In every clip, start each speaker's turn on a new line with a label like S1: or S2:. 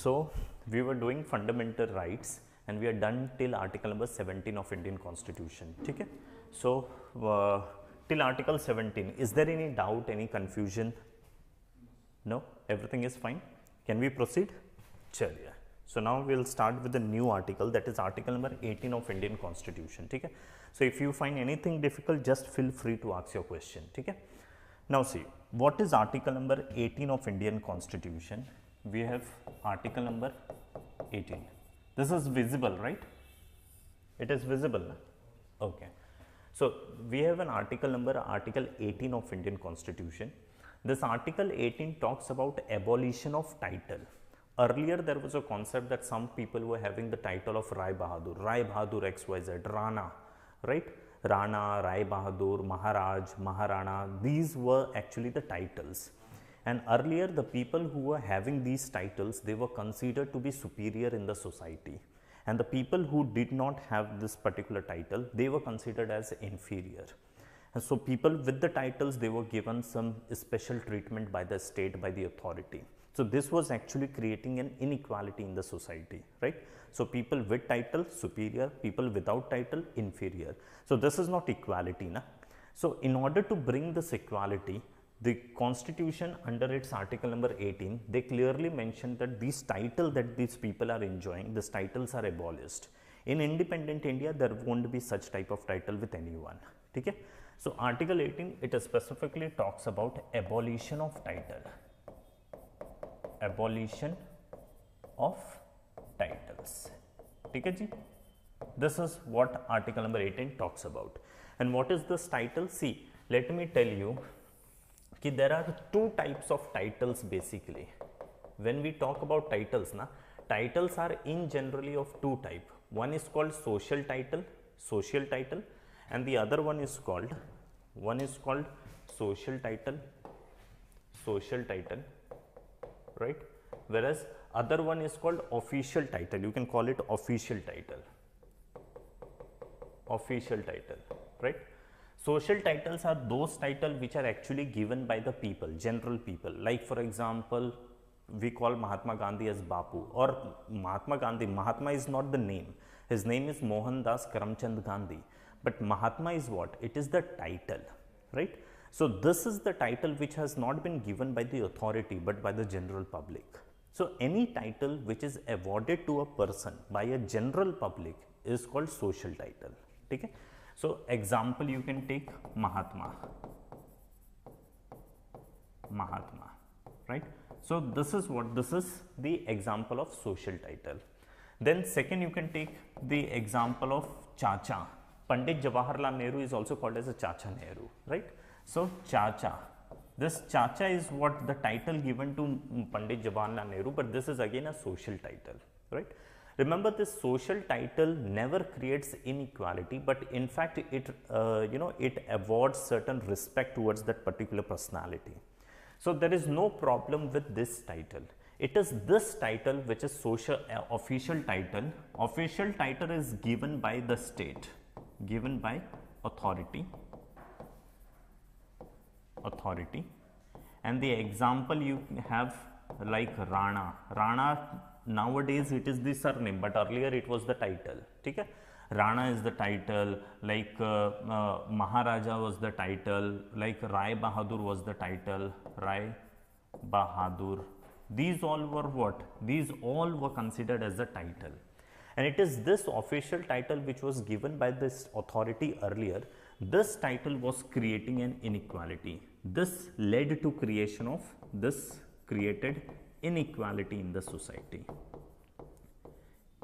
S1: So we were doing fundamental rights and we are done till article number 17 of Indian Constitution. Okay? So till article 17, is there any doubt, any confusion? No, everything is fine. Can we proceed? Chaliye. So now we will start with the new article, that is article number 18 of Indian Constitution. Okay? So if you find anything difficult, just feel free to ask your question. Okay? Now see, what is article number 18 of Indian Constitution? We have article number 18. This is visible, right? It is visible. Okay. So we have an article number, article 18 of Indian Constitution. This article 18 talks about abolition of title. Earlier there was a concept that some people were having the title of Rai Bahadur XYZ, Rana, right? Rana, Rai Bahadur, Maharaj, Maharana, these were actually the titles. And earlier the people who were having these titles, they were considered to be superior in the society. And the people who did not have this particular title, they were considered as inferior. And so people with the titles, they were given some special treatment by the state, by the authority. So this was actually creating an inequality in the society, right? So people with title, superior, people without title, inferior. So this is not equality, na? So in order to bring this equality, the Constitution under its article number 18, they clearly mentioned that these titles that these people are enjoying, these titles are abolished. In independent India, there won't be such type of title with anyone. Okay? So article 18, it specifically talks about abolition of title. Abolition of titles. Okay, ji? This is what article number 18 talks about. And what is this title? See, let me tell you, there are two types of titles basically. When we talk about titles, titles are in generally of two type. One is called social title, and the other one is called social title, right? Whereas other one is called official title. You can call it official title, right? Social titles are those titles which are actually given by the people, general people. Like for example, we call Mahatma Gandhi as Bapu or Mahatma Gandhi. Mahatma is not the name. His name is Mohandas Karamchand Gandhi. But Mahatma is what? It is the title, right? So this is the title which has not been given by the authority but by the general public. So any title which is awarded to a person by a general public is called social title. Okay? So example, you can take Mahatma, right? So this is what, this is the example of social title. Then second, you can take the example of Chacha. Pandit Jawaharlal Nehru is also called as a Chacha Nehru, right? So Chacha, this Chacha is what the title given to Pandit Jawaharlal Nehru, but this is again a social title, right? Remember, this social title never creates inequality, but in fact it it awards certain respect towards that particular personality. So there is no problem with this title. It is this title which is social official title. Official title is given by the state, given by authority, and the example you have like Rana. Nowadays it is the surname, but earlier it was the title. Okay? Rana is the title, like Maharaja was the title, like Rai Bahadur was the title, Rai Bahadur. These all were what? These all were considered as the title. And it is this official title which was given by this authority earlier. This title was creating an inequality. This led to creation of this, created inequality in the society.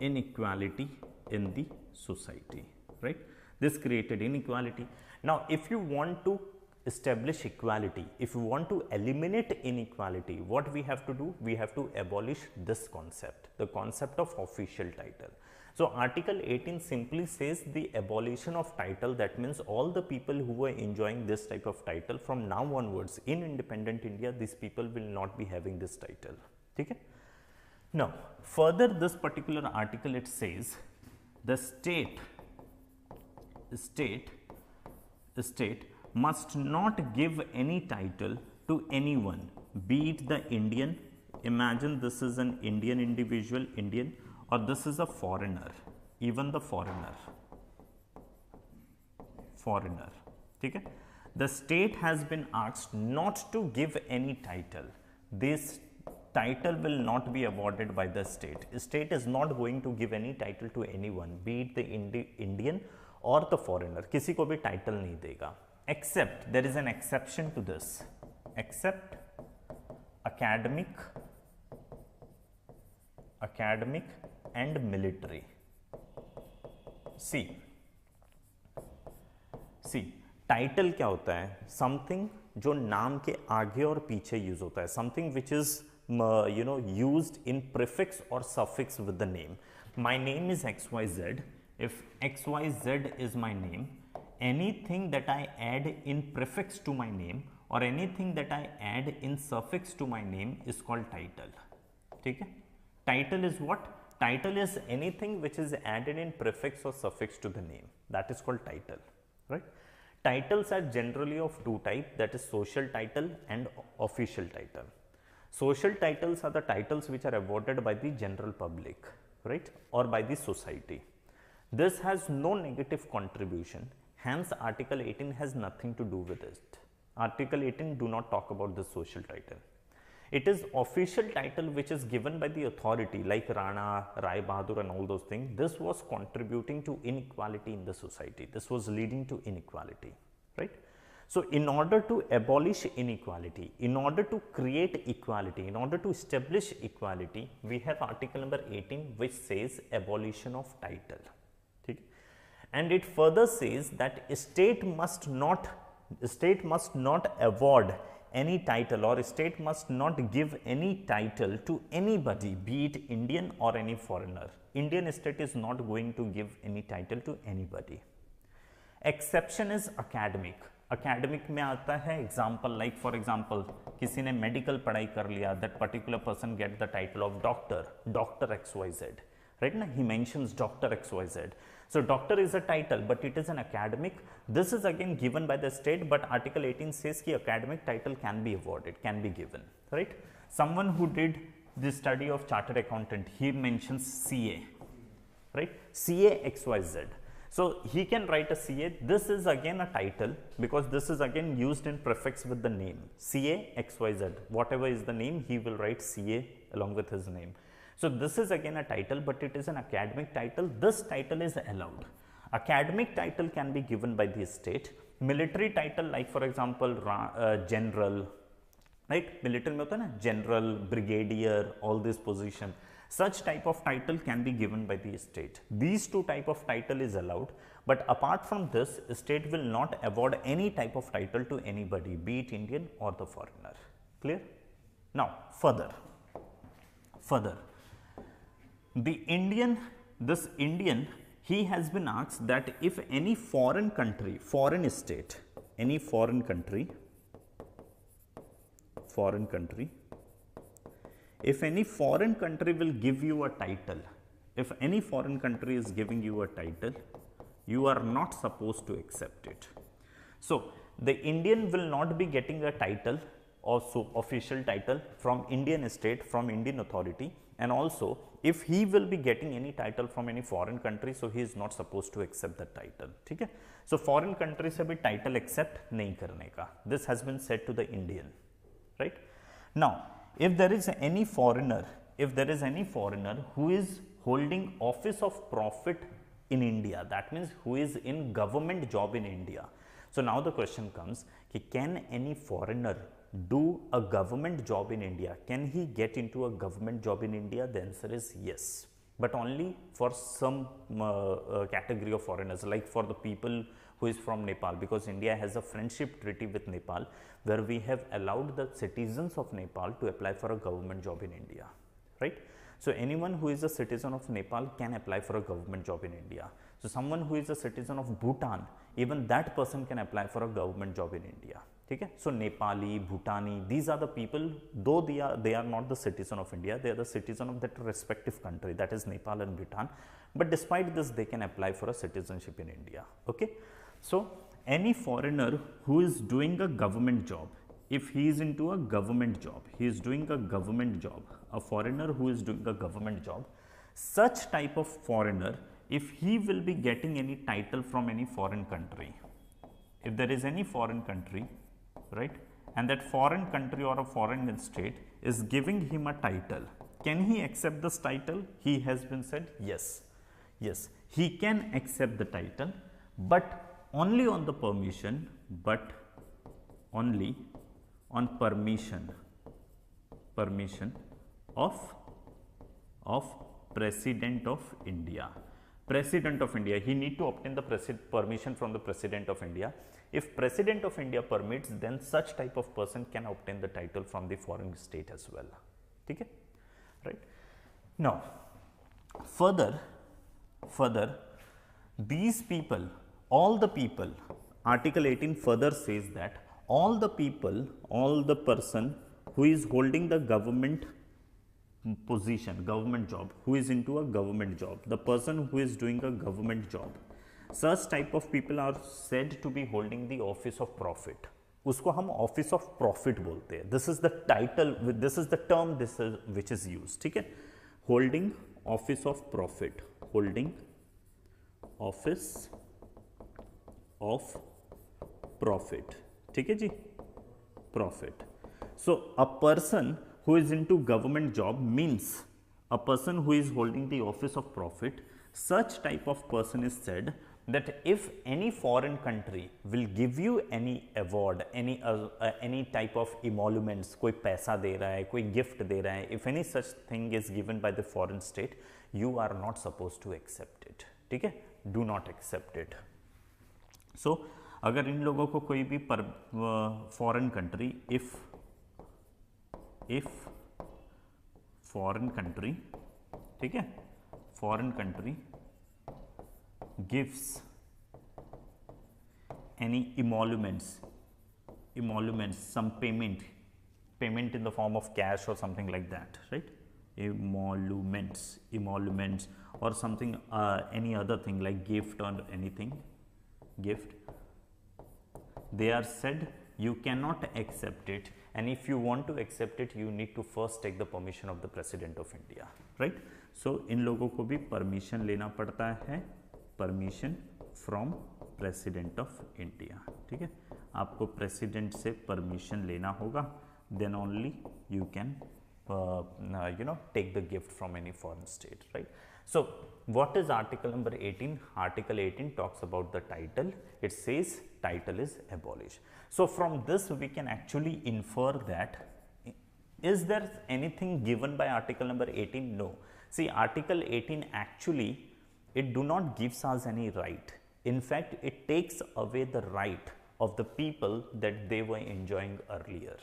S1: Inequality in the society, right? This created inequality. Now, if you want to establish equality, if you want to eliminate inequality, what we have to do? We have to abolish this concept, the concept of official title. So article 18 simply says the abolition of title. That means all the people who were enjoying this type of title from now onwards in independent India, these people will not be having this title. Okay? Now, further this particular article, it says the state must not give any title to anyone, be it the Indian Imagine this is an Indian individual, Indian, or this is a foreigner, even the foreigner, ठीक है. The state has been asked not to give any title. This title will not be awarded by the state. State is not going to give any title to anyone, be it the Indian or the foreigner. किसी को भी title नहीं देगा. Except there is an exception to this. Except academic and military. See, title क्या होता है? Something जो नाम के आगे और पीछे यूज होता है, something which is used in prefix और suffix with the name. My name is XYZ. If XYZ is my name, anything that I add in prefix to my name और anything that I add in suffix to my name is called title. ठीक है. Title is what? Title is anything which is added in prefix और suffix to the name. That is called title. Right. Titles are generally of two types, that is social title and official title. Social titles are the titles which are awarded by the general public, right, or by the society. This has no negative contribution, hence Article 18 has nothing to do with it. Article 18 do not talk about the social title. It is official title which is given by the authority like Rana, Rai Bahadur and all those things. This was contributing to inequality in the society. This was leading to inequality, right? So, in order to abolish inequality, in order to create equality, in order to establish equality, we have article number 18 which says abolition of title. Okay? And it further says that state must not award any title, or state must not give any title to anybody, be it Indian or any foreigner. Indian state is not going to give any title to anybody. Exception is academic. Academic में आता है example, like for example किसी ने medical पढ़ाई कर लिया, that particular person get the title of doctor XYZ, right? ना, he mentions Dr. XYZ. So doctor is a title, but it is an academic. This is again given by the state, but Article 18 says कि academic title can be awarded, can be given, right? Someone who did the study of chartered accountant, he mentions CA, right? CA XYZ. So he can write a CA. This is again a title because this is again used in prefix with the name. CA XYZ. Whatever is the name, he will write CA along with his name. So this is again a title, but it is an academic title. This title is allowed. Academic title can be given by the state. Military title, like for example, general, right? Military में होता है ना, general, brigadier, all this position. Such type of title can be given by the state. These two type of title is allowed, but apart from this, state will not award any type of title to anybody, be it Indian or the foreigner. Clear? Now, further. This Indian, he has been asked that if any foreign country, foreign state, any foreign country, if any foreign country will give you a title, if any foreign country is giving you a title, you are not supposed to accept it. So, the Indian will not be getting a title, also official title from Indian state, from Indian authority, and also if he will be getting any title from any foreign country, so he is not supposed to accept the title. ठीक है? So foreign country से भी title accept नहीं करने का. This has been said to the Indian, right? Now, if there is any foreigner who is holding office of profit in India, that means who is in government job in India. So now the question comes, can any foreigner do a government job in India? Can he get into a government job in India? The answer is yes, but only for some category of foreigners, like for the people who is from Nepal, because India has a friendship treaty with Nepal where we have allowed the citizens of Nepal to apply for a government job in India, right? So anyone who is a citizen of Nepal can apply for a government job in India. So someone who is a citizen of Bhutan, even that person can apply for a government job in India. Okay? So Nepali, Bhutani, these are the people, though they are not the citizen of India, they are the citizen of that respective country, that is Nepal and Bhutan. But despite this, they can apply for a citizenship in India. Okay? So any foreigner who is doing a government job if he is into a government job, he is doing a government job, a foreigner who is doing a government job, such type of foreigner, if he will be getting any title from any foreign country, if there is any foreign country, right, and that foreign country or a foreign state is giving him a title, can he accept this title? He has been said yes, yes, he can accept the title, but only on the permission, but only on permission of President of India. President of India, he need to obtain the permission from the President of India. If President of India permits, then such type of person can obtain the title from the foreign state as well. Okay? Right? Now, further, these people, all the people, Article 18 further says that all the people, all the person who is holding the government position, government job, who is into a government job, the person who is doing a government job, such type of people are said to be holding the office of profit. उसको हम office of profit बोलते हैं. This is the title, this is the term which is used. ठीक है? Holding office of profit, holding office of profit. ठीक है जी? Profit. So a person who is into government job means a person who is holding the office of profit. Such type of person is said that if any foreign country will give you any award, any type of emoluments, कोई पैसा दे रहा है, कोई gift दे रहा है, if any such thing is given by the foreign state, you are not supposed to accept it. ठीक है? Do not accept it. So अगर इन लोगों को कोई भी foreign country, if foreign country, ठीक है, foreign country gives any emoluments, some payment in the form of cash or something like that, right? Emoluments or something, any other thing like gift or anything, gift, they are said you cannot accept it, and if you want to accept it, you need to first take the permission of the President of India, right? So इन लोगों को भी permission लेना पड़ता है, permission from President of India. ठीक है? आपको President से permission लेना होगा, then only you can take the gift from any foreign state, right? So what is article number 18? Article 18 talks about the title. It says title is abolished. So from this we can actually infer that, is there anything given by article number 18? No. See, article 18 actually, it do not gives us any right. In fact, it takes away the right of the people that they were enjoying earlier.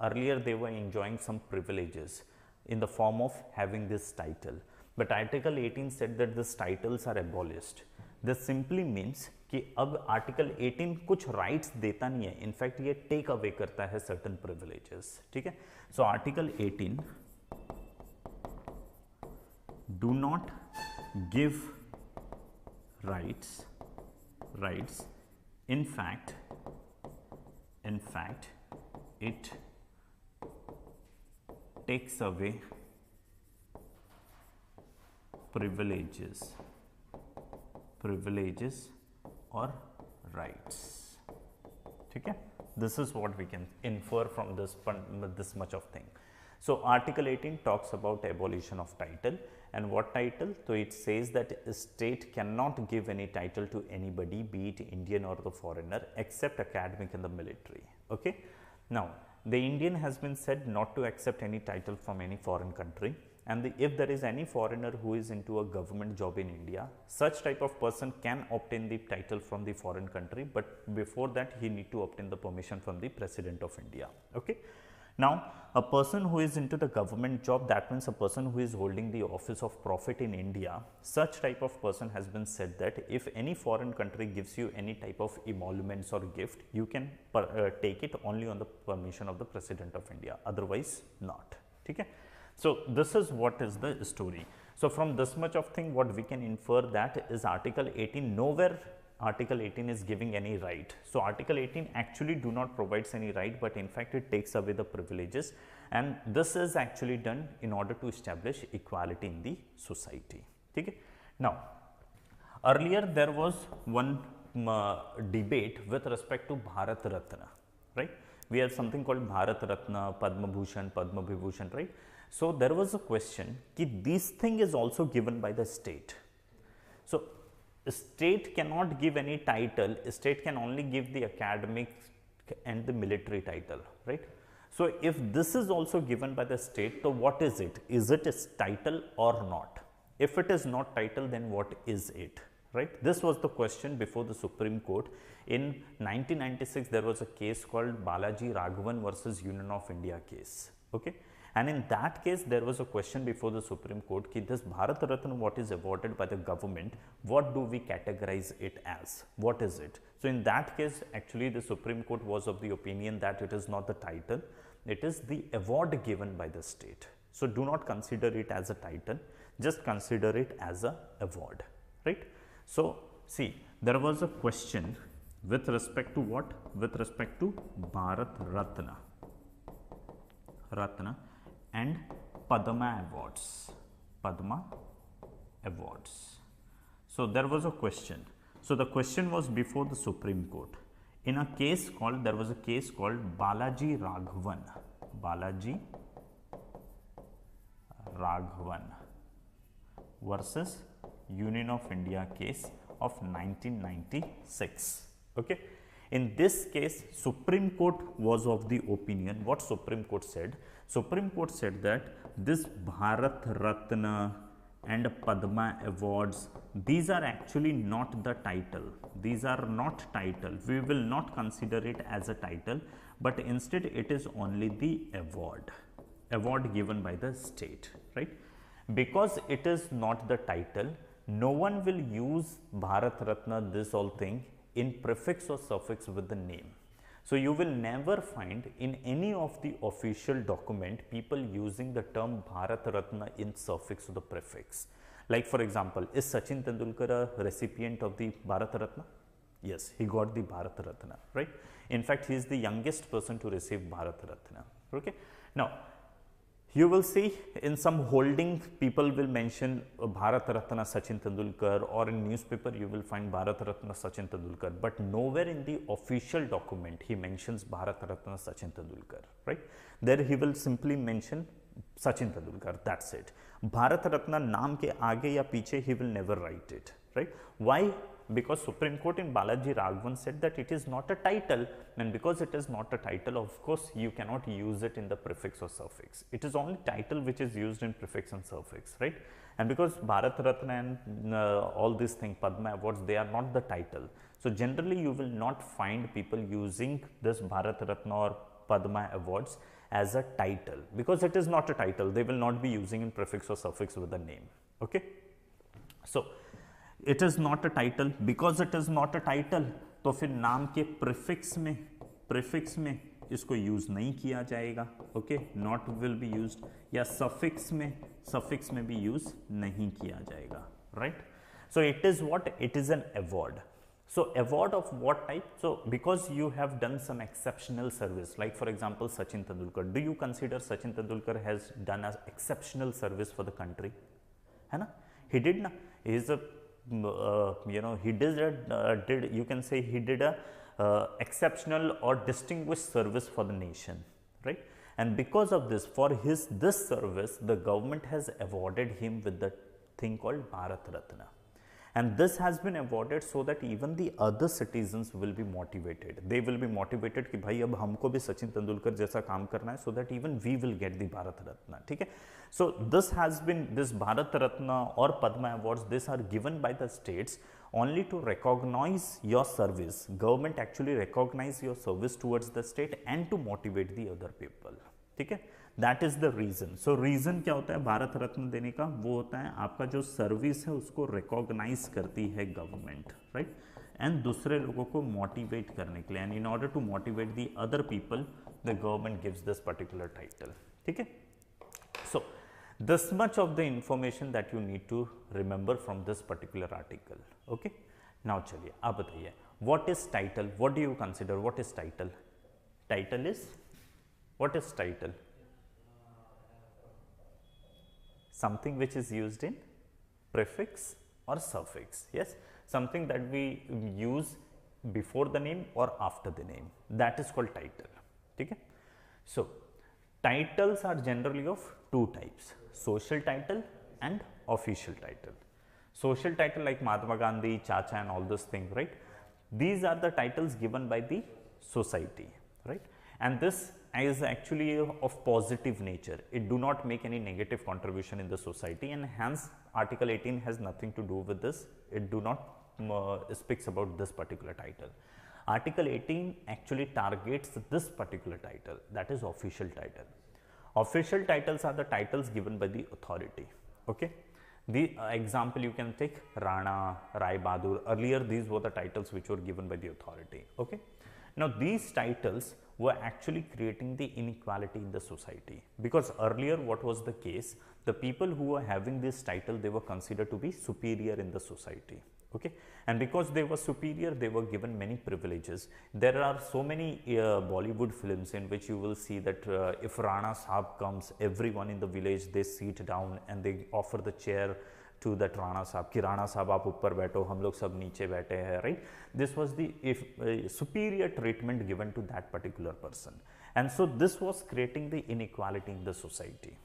S1: Earlier they were enjoying some privileges in the form of having this title. But article 18 said that these titles are abolished. This simply means कि अब article 18 कुछ rights देता नहीं है. In fact, ये take away करता है certain privileges. ठीक है? So article 18 do not give rights. In fact, it takes away privileges or rights. ठीक है? This is what we can infer from this much of thing. So article 18 talks about abolition of title, and what title? So it says that a state cannot give any title to anybody, be it Indian or the foreigner, except academic and the military. Okay? Now the Indian has been said not to accept any title from any foreign country, and if there is any foreigner who is into a government job in India, such type of person can obtain the title from the foreign country, but before that he need to obtain the permission from the President of India. Okay? Now a person who is into the government job, that means a person who is holding the office of profit in India, such type of person has been said that if any foreign country gives you any type of emoluments or gift, you can take it only on the permission of the President of India, otherwise not. Okay? So this is what is the story. So from this much of thing, what we can infer that is article 18 nowhere Article 18 is giving any right. So Article 18 actually do not provides any right, but in fact it takes away the privileges, and this is actually done in order to establish equality in the society. Okay? Now, earlier there was one debate with respect to Bharat Ratna, right? We have something called Bharat Ratna, Padma Bhushan, Padma Vibhushan, right? So there was a question that this thing is also given by the state. So state cannot give any title, state can only give the academic and the military title, right? So if this is also given by the state, so what is it? Is it a title or not? If it is not title, then what is it? Right? This was the question before the Supreme Court. In 1996, there was a case called Balaji Raghavan versus Union of India case. Okay? And in that case, there was a question before the Supreme Court that this Bharat Ratna, what is awarded by the government, what do we categorize it as? What is it? So in that case, actually the Supreme Court was of the opinion that it is not the title, it is the award given by the state. So do not consider it as a title, just consider it as a award, right? So see, there was a question with respect to what? With respect to Bharat Ratna and Padma Awards. Padma Awards. So there was a question. So the question was before the Supreme Court. In a case called, there was a case called Balaji Raghavan versus Union of India case of 1996. Okay. In this case, Supreme Court was of the opinion, what Supreme Court said? Supreme Court said that this Bharat Ratna and Padma Awards, these are actually not the title. These are not title. We will not consider it as a title, but instead it is only the award given by the state, right? Because it is not the title, no one will use Bharat Ratna, this whole thing, in prefix or suffix with the name. So you will never find in any of the official document people using the term Bharat Ratna in suffix or the prefix. Like for example, is Sachin Tendulkar a recipient of the Bharat Ratna? Yes, he got the Bharat Ratna, right? In fact, he is the youngest person to receive Bharat Ratna. Okay. Now, you will see in some holding people will mention Bharat Ratna Sachin Tendulkar, or in newspaper you will find Bharat Ratna Sachin Tendulkar, but nowhere in the official document he mentions Bharat Ratna Sachin Tendulkar, right? There he will simply mention Sachin Tendulkar, that's it. Bharat Ratna naam ke aage ya piche he will never write it, right? Why? Because Supreme Court in Balaji Raghavan said that it is not a title, and because it is not a title, of course you cannot use it in the prefix or suffix. It is only title which is used in prefix and suffix, right? And because Bharat Ratna and all these things, Padma Awards, they are not the title. So generally you will not find people using this Bharat Ratna or Padma Awards as a title, because it is not a title. They will not be using in prefix or suffix with the name, okay? So it is not a title. Because it is not a title, तो फिर नाम के prefix में इसको use नहीं किया जाएगा, okay? Not will be used, या सफिक्स में भी यूज नहीं किया जाएगा, right? So it is what? It is an award. So award of what type? So because you have done some exceptional service, like for example Sachin Tendulkar, do you consider Sachin Tendulkar has done an exceptional service for the country? है ना? He did ना? He is a he did you can say he did a exceptional or distinguished service for the nation, right? And because of this, for this service, the government has awarded him with the thing called Bharat Ratna. And this has been awarded so that even the other citizens will be motivated. They will be motivated कि भाई अब हमको भी सचिन तेंदुलकर जैसा काम करना है, so that even we will get the Bharat Ratna. ठीक है? So this has been, this Bharat Ratna or Padma Awards, these are given by the states only to recognize your service. Government actually recognize your service towards the state and to motivate the other people. ठीक है? That is the reason. So reason क्या होता है भारत रत्न देने का? वो होता है आपका जो सर्विस है उसको रिकॉग्नाइज करती है गवर्नमेंट, राइट? एंड दूसरे लोगों को मोटिवेट करने के लिए, and in order to motivate the other people the government gives this particular title. ठीक है? सो this much of the information that you need to remember from this particular article. Okay, Now चलिए आप बताइए, what is title? What do you consider? What is title? Title is, what is title? Something which is used in prefix or suffix. Yes, something that we use before the name or after the name, that is called title. Okay, so titles are generally of two types, social title and official title. Social title like Mahatma Gandhi, Chacha and all those things, right? These are the titles given by the society, right? And this is actually of positive nature. It do not make any negative contribution in the society, and hence Article 18 has nothing to do with this. It do not speaks about this particular title. Article 18 actually targets this particular title, that is official title. Official titles are the titles given by the authority. Okay, the example you can take Rana, Rai Bahadur. Earlier these were the titles which were given by the authority. Okay, now these titles were actually creating the inequality in the society, because earlier what was the case, the people who were having this title, they were considered to be superior in the society. Okay, and because they were superior, they were given many privileges. There are so many Bollywood films in which you will see that if Rana Sahab comes, everyone in the village, they sit down and they offer the chair to that Rana Sahab, ki Rana Sahab aap uppar baitho, hum log sab niche baithe hai, right? This was the superior treatment given to that particular person, and so this was creating the inequality in the society.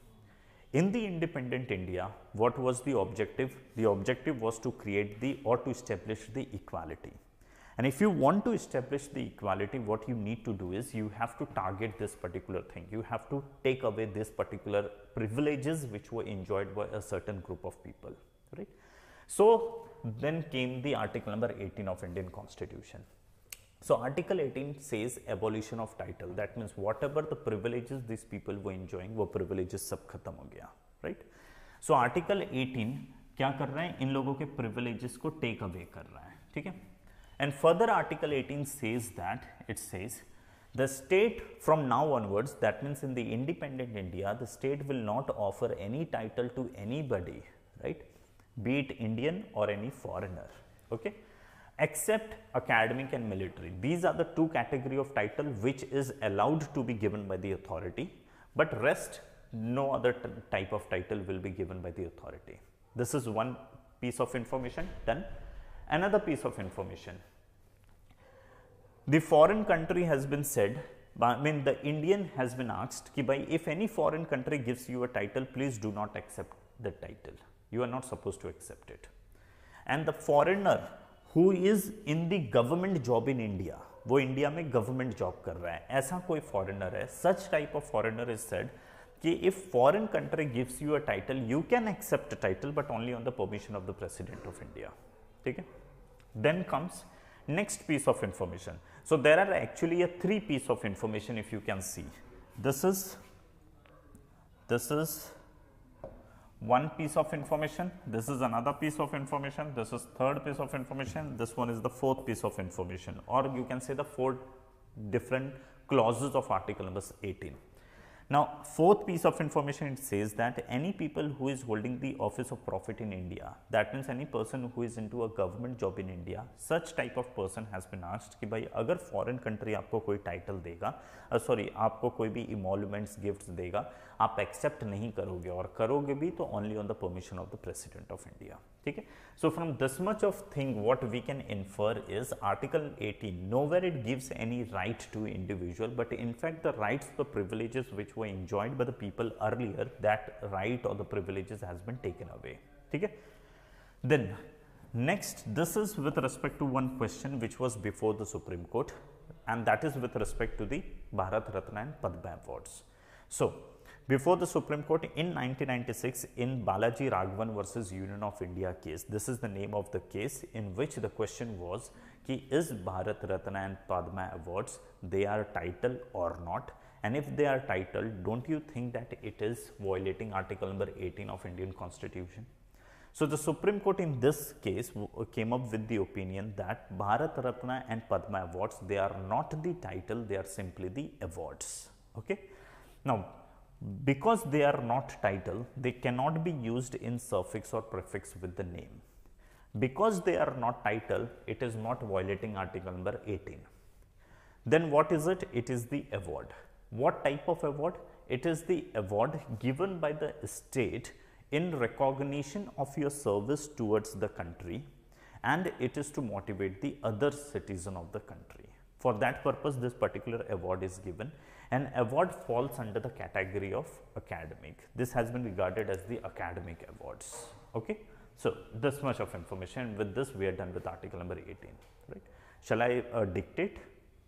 S1: In the independent India, what was the objective? The objective was to create the, or to establish the equality. And if you want to establish the equality, what you need to do is you have to target this particular thing. You have to take away this particular privileges which were enjoyed by a certain group of people, right? So then came the article number 18 of Indian Constitution. So article 18 says abolition of title. That means whatever the privileges these people were enjoying, वो privileges सब खत्म हो गया, right? So article 18 क्या कर रहा है, इन लोगों के privileges को take away कर रहा है, ठीक है? And further article 18 says that, it says the state from now onwards, that means in the independent India, the state will not offer any title to anybody, right? Be it Indian or any foreigner, okay? Except academic and military. These are the two categories of title which is allowed to be given by the authority, but rest no other type of title will be given by the authority. This is one piece of information done. Another piece of information, the foreign country has been said, I mean the Indian has been asked ki bhai, if any foreign country gives you a title, please do not accept the title. You are not supposed to accept it. And the foreigner who is in the government job in India, वो India में government job कर रहा है, ऐसा कोई foreigner है, such type of foreigner is said कि if foreign country gives you a title, you can accept a title but only on the permission of the President of India. ठीक है? Then comes next piece of information. So there are actually a three piece of information if you can see. This is one piece of information, this is another piece of information, this is third piece of information, this one is the fourth piece of information, or you can say the four different clauses of article number 18. Now fourth piece of information, it says that any people who is holding the office of profit in India, that means any person who is into a government job in India, such type of person has been asked कि भाई अगर foreign country आपको कोई title देगा, आपको कोई भी emoluments gifts देगा, आप accept नहीं करोगे, और करोगे भी तो only on the permission of the President of India. ठीक है? So from this much of thing, what we can infer is article 18, nowhere it gives any right to individual, but in fact the rights, the privileges which were enjoyed by the people earlier, that right or the privileges has been taken away. ठीक है? Then next, this is with respect to one question which was before the Supreme Court, and that is with respect to the Bharat Ratna and Padma awards. So before the Supreme Court in 1996 in Balaji Raghavan versus Union of India case, this is the name of the case, in which the question was ki is Bharat Ratna and Padma awards, they are title or not, and if they are title, don't you think that it is violating article number 18 of Indian Constitution? So the Supreme Court in this case came up with the opinion that Bharat Ratna and Padma awards, they are not the title, they are simply the awards. Okay. Now because they are not title, they cannot be used in suffix or prefix with the name. Because they are not title, it is not violating article number 18. Then what is it? It is the award. What type of award? It is the award given by the state in recognition of your service towards the country, and it is to motivate the other citizen of the country. For that purpose, this particular award is given. An award falls under the category of academic. This has been regarded as the academic awards. Okay. So, this much of information. With this, we are done with article number 18. Right. Shall I dictate,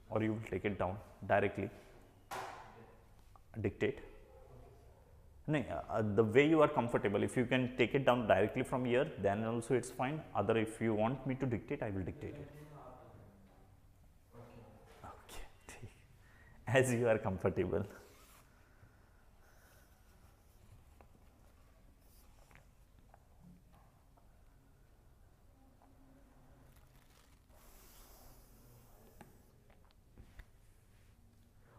S1: or you will take it down directly? Dictate. No, the way you are comfortable. If you can take it down directly from here, then also it's fine. Other, if you want me to dictate, I will dictate it. Okay, as you are comfortable.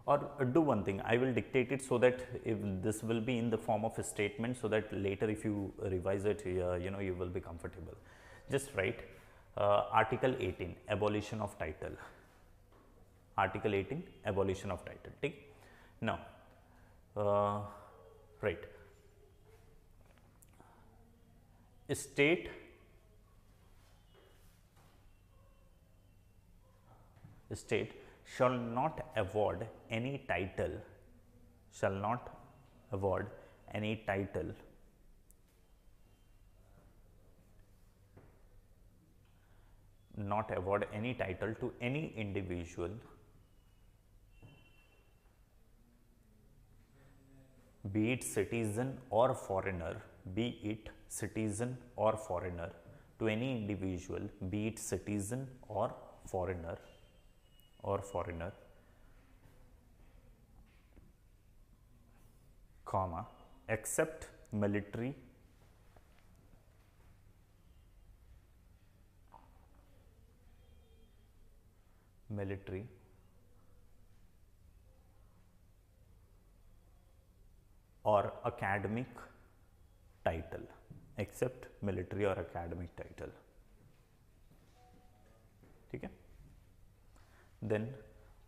S1: Or do one thing, I will dictate it so that if this will be in the form of a statement, so that later if you revise it, you know, you will be comfortable. Just write article 18, abolition of title. Article 18, abolition of title. Take. Now, right. State shall not award any title, shall not award any title to any individual be it citizen or foreigner, be it citizen or foreigner, to any individual be it citizen or foreigner, comma, except military or academic title, except military or academic title. Okay. Then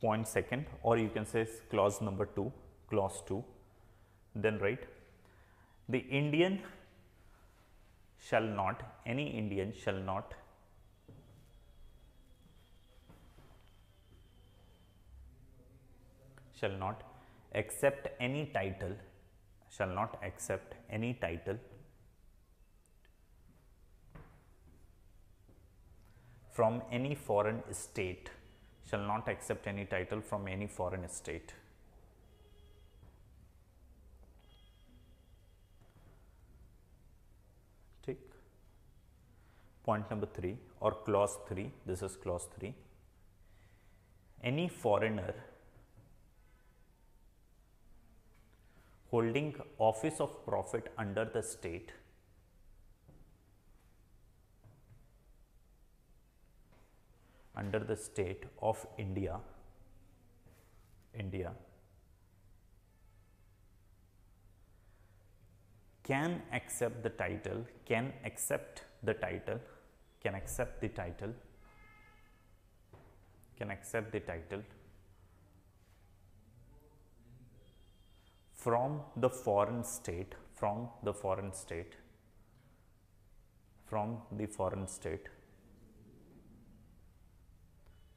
S1: point second, or you can say clause number 2, clause 2. Then write, the Indian shall not, any Indian shall not accept any title, from any foreign state, shall not accept any title from any foreign state. Take. Point number 3 or clause 3, this is clause 3. Any foreigner holding office of profit under the state of India can accept the title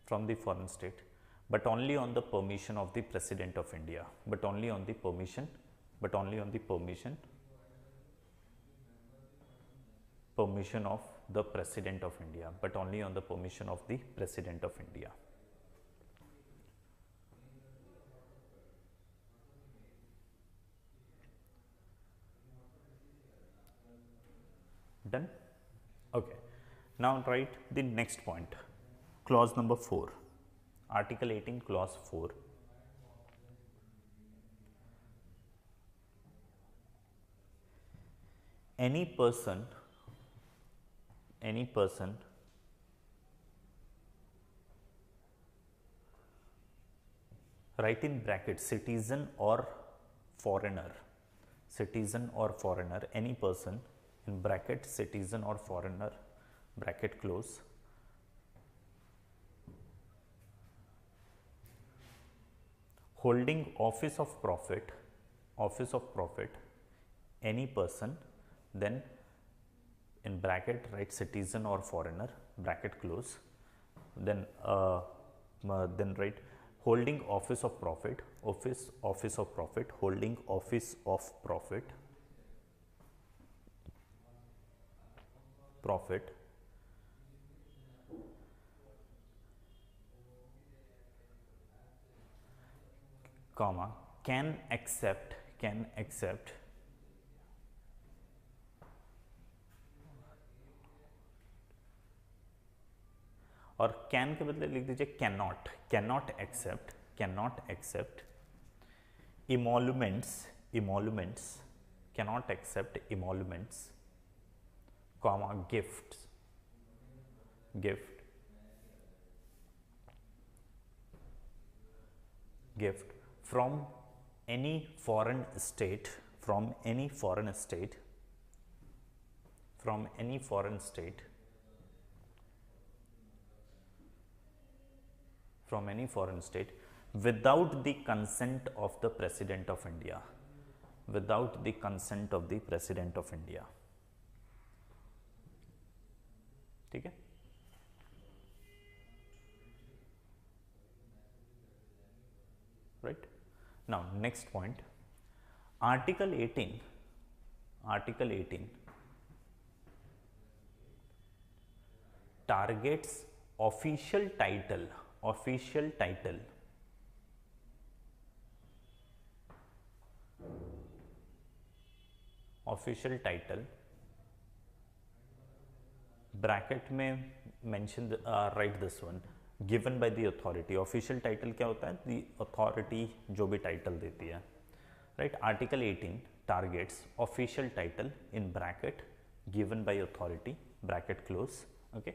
S1: from the foreign state, but only on the permission of the President of India, but only on the permission of the President of India, but only on the permission of the President of India. Done? Okay. Now write the next point, clause number 4, article 18, clause 4. Any person write in bracket citizen or foreigner, any person in bracket citizen or foreigner bracket close, holding office of profit, any person, then in bracket write citizen or foreigner, bracket close, then write holding office of profit, holding office of profit, comma, can accept और can के बदले लिख दीजिए cannot accept emoluments, cannot accept emoluments, comma, gift from any foreign state, without the consent of the President of India, ठीक है. Right. Now next point, Article 18 targets official title bracket में mention write this one, given by the authority. Official title क्या होता है? The authority जो भी title देती है, right? Article 18 targets official title in bracket given by authority, bracket close. Okay.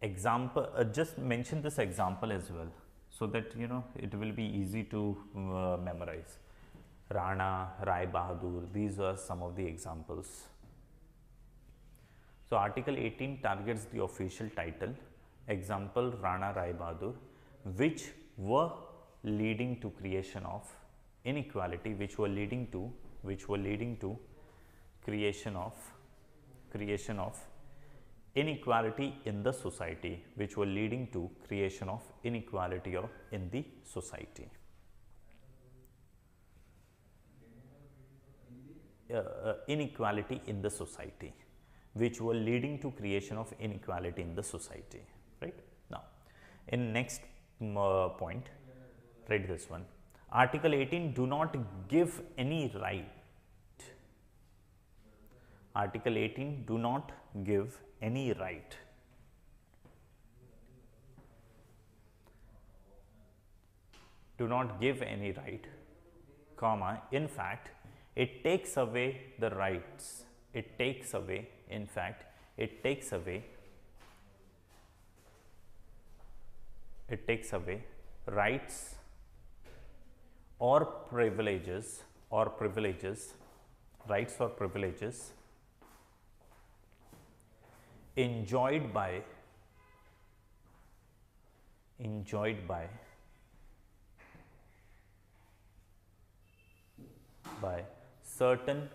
S1: Example, just mention this example as well, so that you know it will be easy to memorize. Rana, Rai Bahadur, these are some of the examples. So Article 18 targets the official title. Example, Rana, Rai Bahadur, which were leading to creation of inequality, which were leading to creation of inequality in the society, in the society. Inequality in the society, which were leading to creation of inequality in the society. Right. Now, in next point, read this one. Article 18 do not give any right. Article 18 do not give any right. Do not give any right, comma, in fact, it takes away the rights. It takes away, in fact, it takes away rights or privileges, enjoyed by certain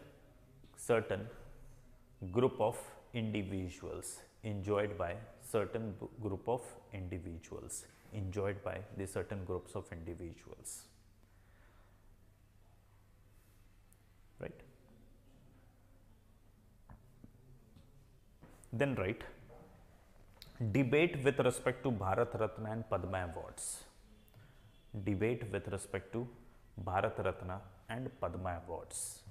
S1: group of individuals, enjoyed by certain group of individuals, enjoyed by the certain groups of individuals. Right. Then write debate with respect to Bharat Ratna and Padma awards. Debate with respect to Bharat Ratna and Padma awards.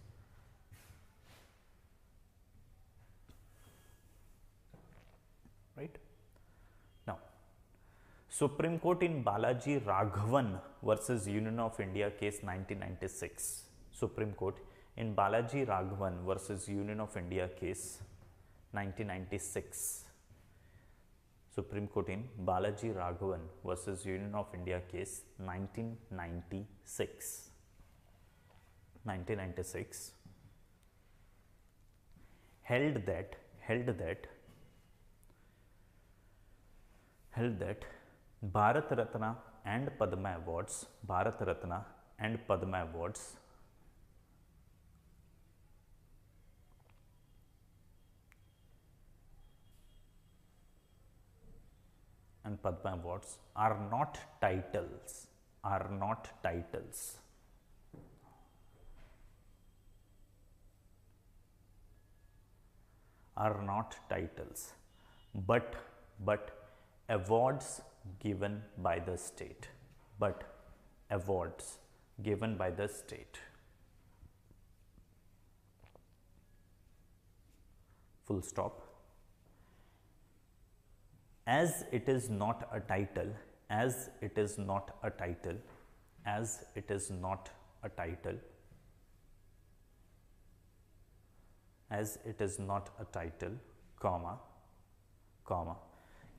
S1: Right. Now, Supreme Court in Balaji Raghavan versus Union of India case 1996. Supreme Court in Balaji Raghavan versus Union of India case 1996. Supreme Court in Balaji Raghavan versus Union of India case 1996. 1996 held held that Bharat Ratna and Padma Awards, Bharat Ratna and Padma Awards are not titles, but awards given by the state, full stop. As it is not a title, comma,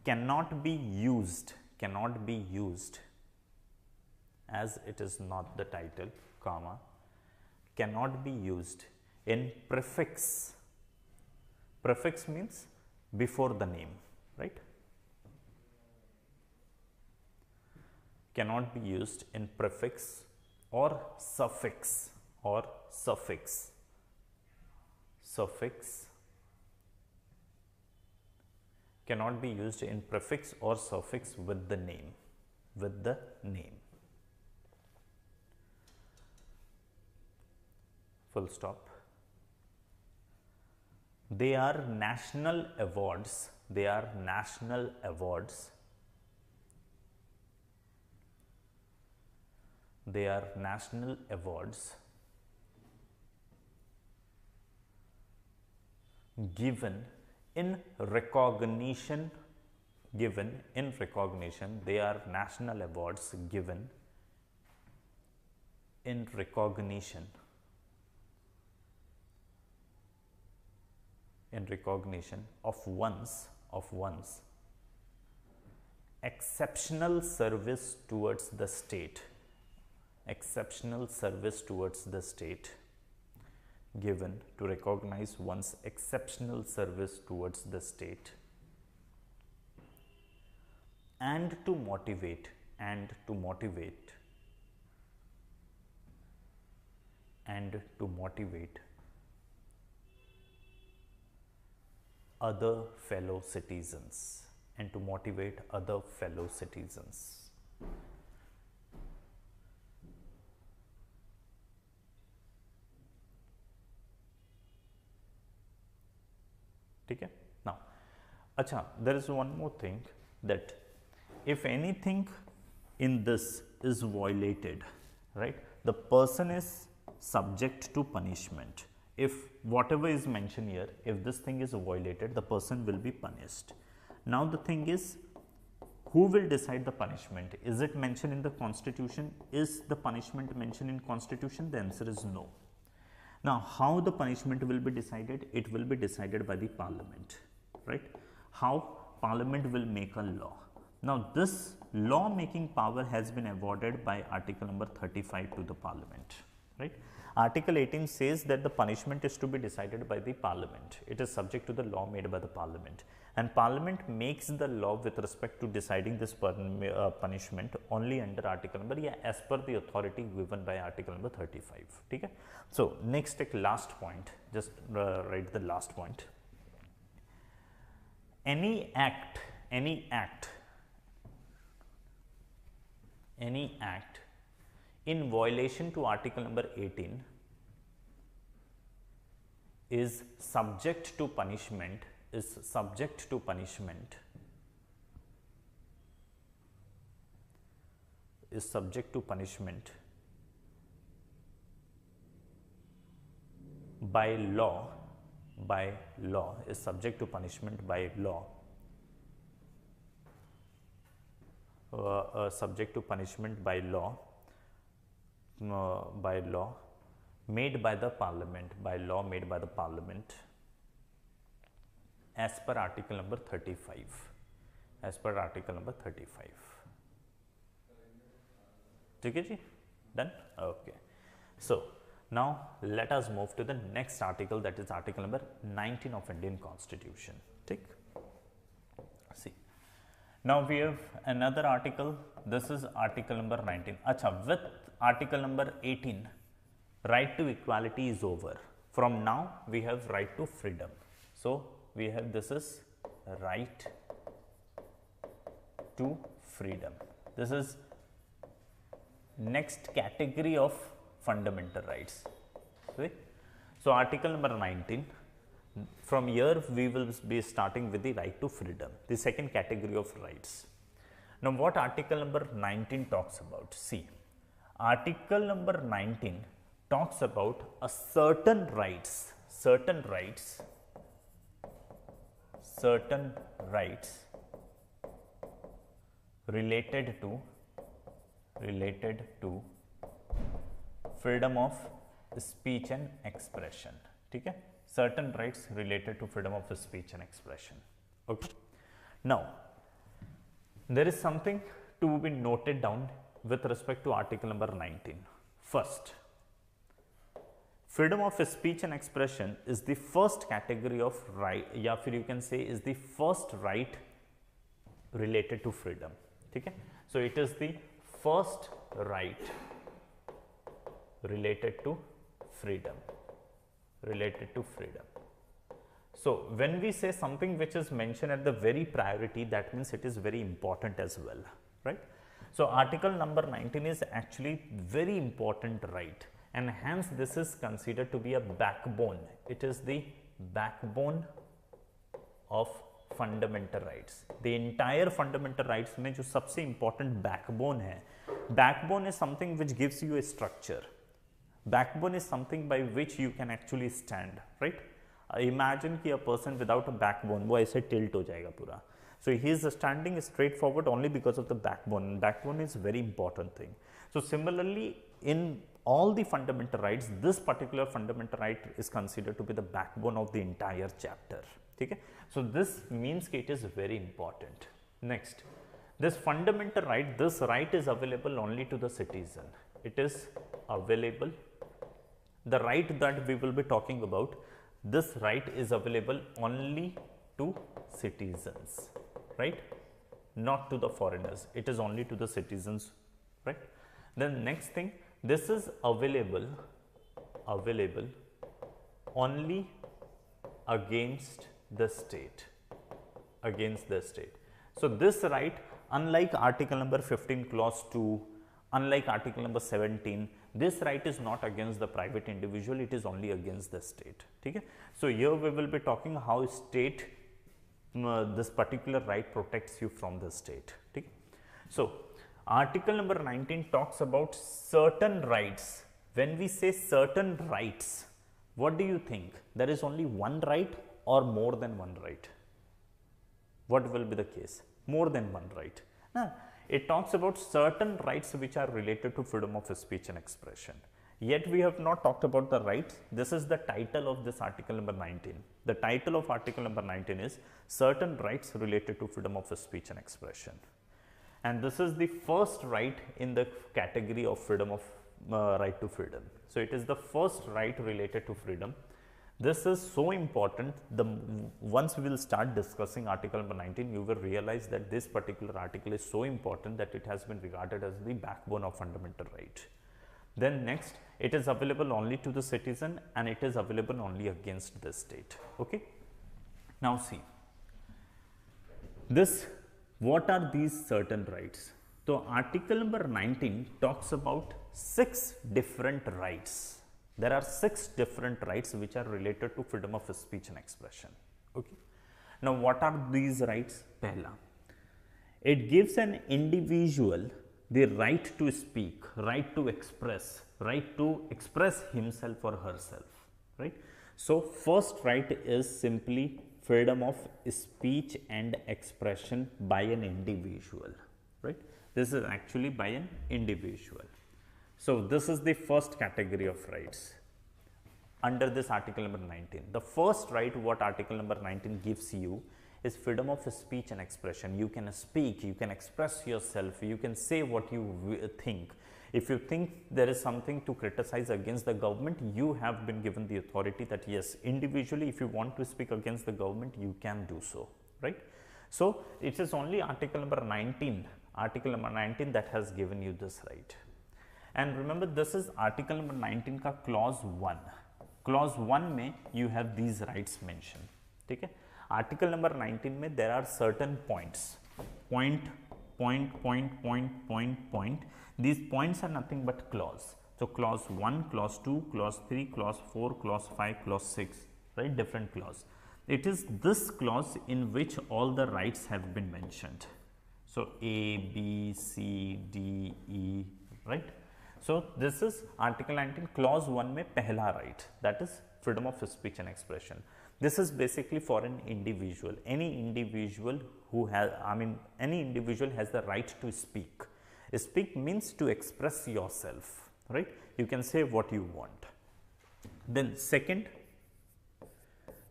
S1: cannot be used, as it is not the title, comma, cannot be used in prefix. Prefix means before the name, right? Cannot be used in prefix or suffix, cannot be used in prefix or suffix with the name, full stop. They are national awards, given in recognition, they are national awards given in recognition of one's exceptional service towards the state, given to recognize one's exceptional service towards the state and to motivate other fellow citizens, ठीक है. Now, अच्छा, there is one more thing, that if anything in this is violated, right, the person is subject to punishment. If whatever is mentioned here, if this thing is violated, the person will be punished. Now the thing is, who will decide the punishment? Is it mentioned in the constitution? Is the punishment mentioned in constitution? The answer is no. Now, how the punishment will be decided? It will be decided by the parliament, right? How parliament will make a law. Now, this law making power has been awarded by article number 35 to the parliament, right? Article 18 says that the punishment is to be decided by the parliament. It is subject to the law made by the parliament, and parliament makes the law with respect to deciding this punishment only under article number, as per the authority given by article number 35. Okay? So, next take last point, just write the last point. Any act in violation to article number 18 is subject to punishment, by law, is subject to punishment by law, made by the parliament, as per article number 35, ठीक है जी, done. Okay, so Now let us move to the next article, that is article number 19 of Indian Constitution. Take. See. Now we have another article. This is article number 19. Acha, with article number 18, right to equality is over. From now we have right to freedom. So we have, this is right to freedom. This is next category of fundamental rights. Okay. So article number 19, from here we will be starting with the right to freedom, the second category of rights. Now what article number 19 talks about? See, article number 19 talks about a certain rights related to freedom of speech and expression. Okay? Certain rights related to freedom of speech and expression. Okay. Now, there is something to be noted down with respect to article number 19. First, freedom of speech and expression is the first category of right, या फिर you can say is the first right related to freedom. Okay? So it is the first right related to freedom. So when we say something which is mentioned at the very priority, that means it is very important as well, right? So article number 19 is actually very important right, and hence this is considered to be a backbone. It is the backbone of fundamental rights. The entire fundamental rights में जो सबसे important backbone है, backbone is something which gives you a structure. Backbone is something by which you can actually stand, right? Imagine कि a person without a backbone, वो ऐसे tilt हो जाएगा पूरा. So he is standing straightforward only because of the backbone. Backbone is very important thing. So similarly, in all the fundamental rights, this particular fundamental right is considered to be the backbone of the entire chapter. Okay? So this means it is very important. Next, this fundamental right, this right is available only to the citizen. It is available. The right that we will be talking about, this right is available only to citizens, right? Not to the foreigners. It is only to the citizens, right? Then next thing, this is available only against the state. So this right, unlike article number 15 clause 2, unlike article number 17, this right is not against the private individual, it is only against the state. Okay? So here we will be talking how state, this particular right protects you from the state. Okay? So article number 19 talks about certain rights. When we say certain rights, what do you think? There is only one right or more than one right? What will be the case? More than one right. Now, it talks about certain rights which are related to freedom of speech and expression. Yet we have not talked about the rights. This is the title of this article number 19. The title of article number 19 is certain rights related to freedom of speech and expression. And this is the first right in the category of freedom of right to freedom. So it is the first right related to freedom. This is so important. Once we will start discussing article number 19, you will realize that this particular article is so important that it has been regarded as the backbone of fundamental right. Then next, it is available only to the citizen and it is available only against the state. Okay. Now see, this, what are these certain rights? So article number 19 talks about 6 different rights. There are 6 different rights which are related to freedom of speech and expression. Okay. Now what are these rights? Pehla, it gives an individual the right to speak, right to express himself or herself, right? So first right is simply freedom of speech and expression by an individual, right? This is actually by an individual. So this is the first category of rights under this article number 19. The first right what article number 19 gives you is freedom of speech and expression. You can speak, you can express yourself, you can say what you think, If you think there is something to criticize against the government, you have been given the authority that yes, individually if you want to speak against the government, you can do so, right? So it is only article number 19 that has given you this right. And remember, this is article number 19 का clause 1. Clause 1 में you have these rights mentioned. ठीक है? Article number 19 में there are certain points. Point. These points are nothing but clause. So clause 1, clause 2, clause 3, clause 4, clause 5, clause 6, right? Different clause. It is this clause in which all the rights have been mentioned. So A, B, C, D, E, right? So this is article 19, clause 1 में पहला right, that is freedom of speech and expression. This is basically for an individual. Any individual who has, any individual has the right to speak. Speak means to express yourself, right? You can say what you want. Then second,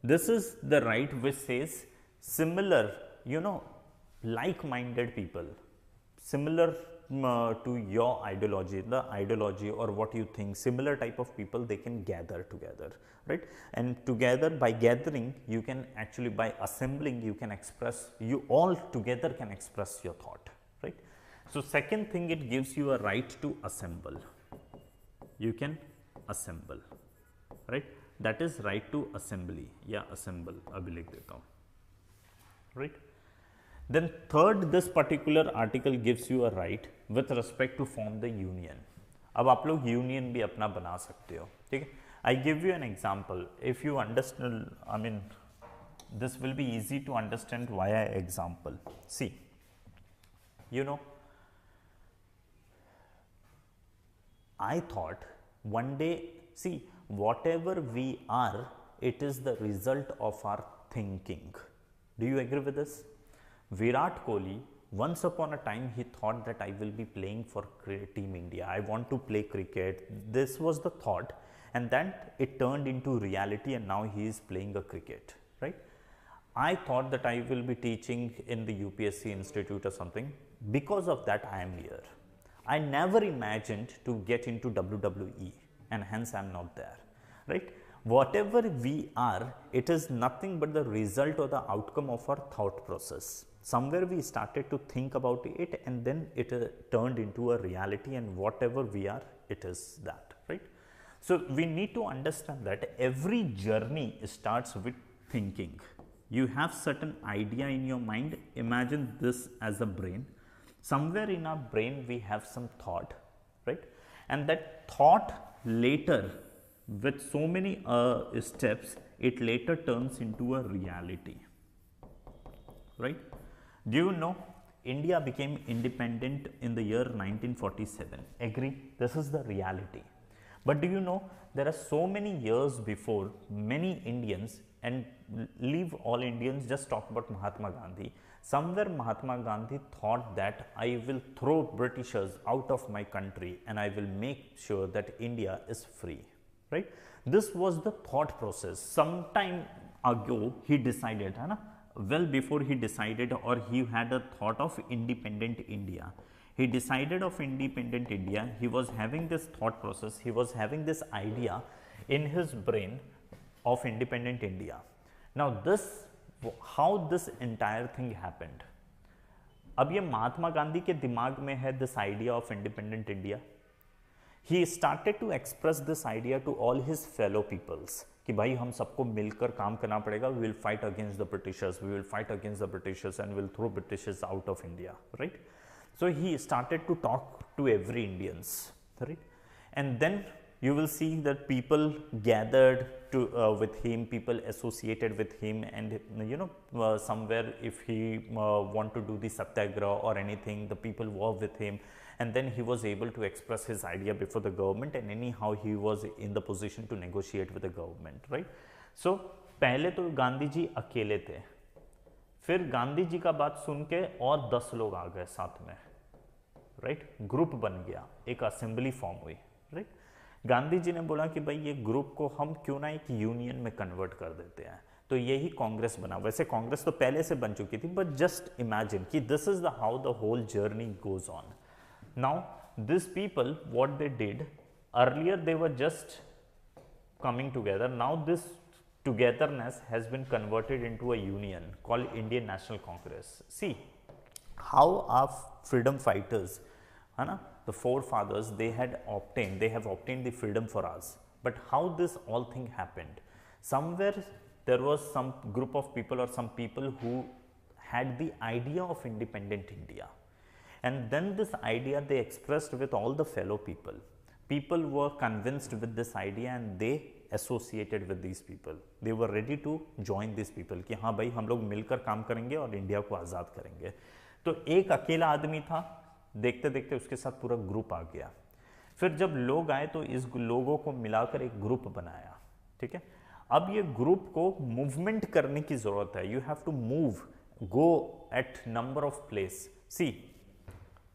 S1: this is the right which says similar, like-minded people, similar to your ideology, the ideology or what you think, similar type of people, they can gather together, right? And together, by gathering, you can actually, by assembling, you can express, you all together can express your thought, right? So second thing, it gives you a right to assemble. You can assemble, right? That is right to assembly. Yeah, assemble. अभी लिख देता हूँ, right? Then third, this particular article gives you a right with respect to form the union. अब आप लोग union भी अपना बना सकते हो, ठीक है? I give you an example. If you understand, this will be easy to understand via example. See, I thought one day, see, whatever we are, it is the result of our thinking. Do you agree with this? Virat Kohli, once upon a time, he thought that I will be playing for Team India. I want to play cricket. This was the thought, and then it turned into reality, and now he is playing a cricket, right? I thought that I will be teaching in the UPSC Institute or something. Because of that, I am here. I never imagined to get into WWE, and hence I am not there, right? Whatever we are, it is nothing but the result or the outcome of our thought process. Somewhere we started to think about it, and then it turned into a reality, and whatever we are, it is that, right? So we need to understand that every journey starts with thinking. You have certain idea in your mind. Imagine this as a brain. Somewhere in our brain we have some thought, right? And that thought later, with so many steps, it later turns into a reality, right? Do you know India became independent in the year 1947? Agree? This is the reality. But do you know there are so many years before, many Indians, and leave all Indians, just talk about Mahatma Gandhi. Somewhere Mahatma Gandhi thought that I will throw Britishers out of my country and I will make sure that India is free, right? This was the thought process. Some time ago he decided, well before he decided, or he had a thought of independent India. He decided of independent India. He was having this thought process. He was having this idea in his brain of independent India. Now this, how this entire thing happened? अब ये महात्मा गांधी के दिमाग में है this idea of independent India. He started to express this idea to all his fellow peoples कि भाई हम सबको मिलकर काम करना पड़ेगा. We will fight against the Britishers. We will fight against the Britishers and will throw Britishers out of India, right? So he started to talk to every Indians, right? And then you will see that people gathered to with him, people associated with him, and somewhere if he want to do the satyagraha or anything, the people were with him, and then he was able to express his idea before the government, and anyhow he was in the position to negotiate with the government, right? So पहले तो गांधी जी अकेले थे, फिर गांधी जी का बात सुन के और 10 लोग आ गए साथ में, राइट? ग्रुप बन गया, एक असेंबली फॉर्म हुई, राइट? गांधी जी ने बोला कि भाई ये ग्रुप को हम क्यों ना एक यूनियन में कन्वर्ट कर देते हैं, तो यही कांग्रेस बना. वैसे कांग्रेस तो पहले से बन चुकी थी, बट जस्ट इमेजिन कि this is the how the whole journey goes on. Now these people, what they did, earlier they were just coming together. Now this togetherness has been converted into a union called Indian National Congress. See how our freedom fighters, the forefathers, they have obtained the freedom for us. But how this all thing happened? Somewhere there was some group of people or some people who had the idea of independent India, and then this idea they expressed with all the fellow people. People were convinced with this idea and they associated with these people. They were ready to join these people कि हाँ भाई हम लोग मिलकर काम करेंगे और India को आज़ाद करेंगे. तो एक अकेला आदमी था, देखते देखते उसके साथ पूरा ग्रुप आ गया. फिर जब लोग आए तो इस लोगों को मिलाकर एक ग्रुप बनाया. ठीक है, अब ये ग्रुप को मूवमेंट करने की जरूरत है. You have to move, go at number of place. See,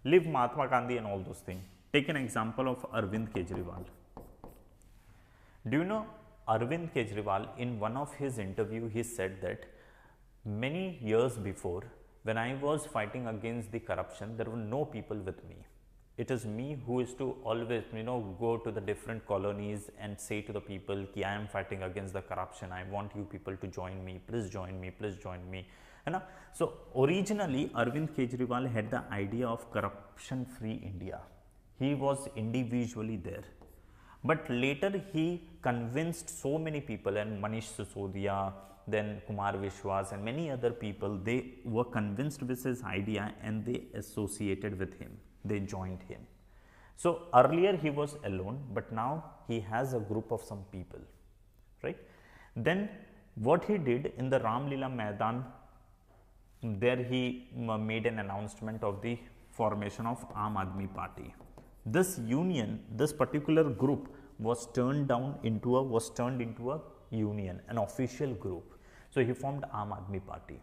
S1: leave Mahatma Gandhi and all those thing. Take an example of Arvind Kejriwal. Do you know Arvind Kejriwal, in one of his interview, he said that many years before, when I was fighting against the corruption, there were no people with me. It is me who is to always, go to the different colonies and say to the people, I am fighting against the corruption. I want you people to join me. Please join me. Please join me. So originally, Arvind Kejriwal had the idea of corruption-free India. He was individually there. But later he convinced so many people, and Manish Sisodia, then Kumar Vishwas and many other people, they were convinced with his idea and they associated with him. They joined him. So earlier he was alone, but now he has a group of some people, right? Then what he did in the Ram Leela Maidan, there he made an announcement of the formation of Aam Aadmi Party. This union, this particular group was turned into a union, an official group. So he formed Aam Aadmi Party.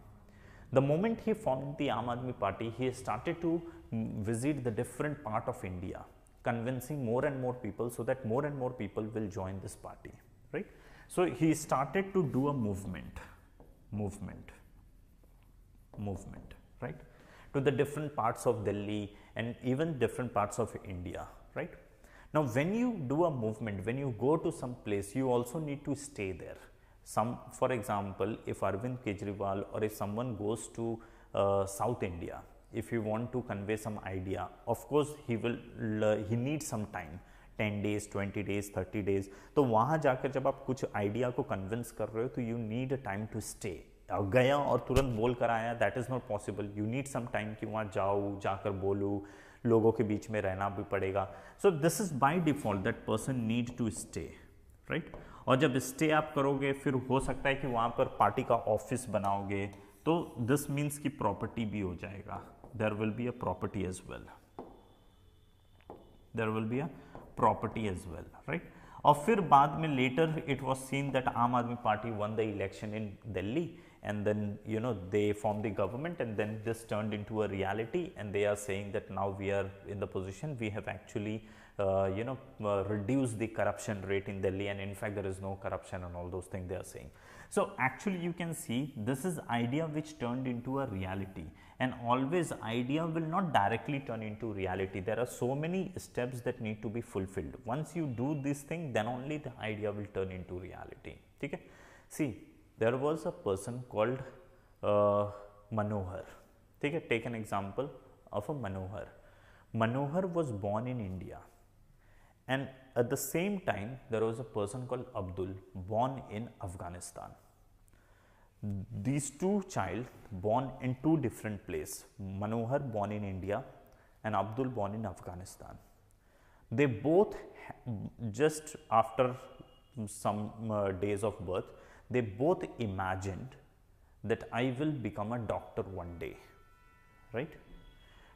S1: The moment he formed the Aam Aadmi Party, he started to visit the different part of India, convincing more and more people so that more and more people will join this party, right? So he started to do a movement, right? To the different parts of Delhi and even different parts of India, right? Now, when you do a movement, when you go to some place, you also need to stay there. For example, if Arvind Kejriwal or if someone goes to South India, if you want to convey some idea, of course, he needs some time, 10 days, 20 days, 30 days. तो वहाँ जाकर जब आप कुछ idea को convince कर रहे हो, तो you need a time to stay. गया और तुरंत बोल कर आया, that is not possible. You need some time कि वहाँ जाऊँ, जाकर बोलूँ, लोगों के बीच में रहना भी पड़ेगा. So this is by default that person need to stay, right? और जब stay आप करोगे, फिर हो सकता है कि वहाँ पर पार्टी का ऑफिस बनाओगे, तो this means कि प्रॉपर्टी भी हो जाएगा. There will be a property as well. There will be a property as well, right? और फिर बाद में later it was seen that Aam Aadmi Party won the election in Delhi, and then they formed the government, and then this turned into a reality, and they are saying that now we are in the position, we have actually reduced the corruption rate in Delhi, and in fact there is no corruption and all those things they are saying. So actually you can see this is idea which turned into a reality, and always idea will not directly turn into reality. There are so many steps that need to be fulfilled. Once you do this thing, then only the idea will turn into reality. Okay? See, there was a person called Manohar. Take an example of a Manohar. Manohar was born in India, and at the same time there was a person called Abdul, born in Afghanistan. These two child born in two different places. Manohar born in India and Abdul born in Afghanistan. They both, just after some days of birth, they both imagined that I will become a doctor one day, right?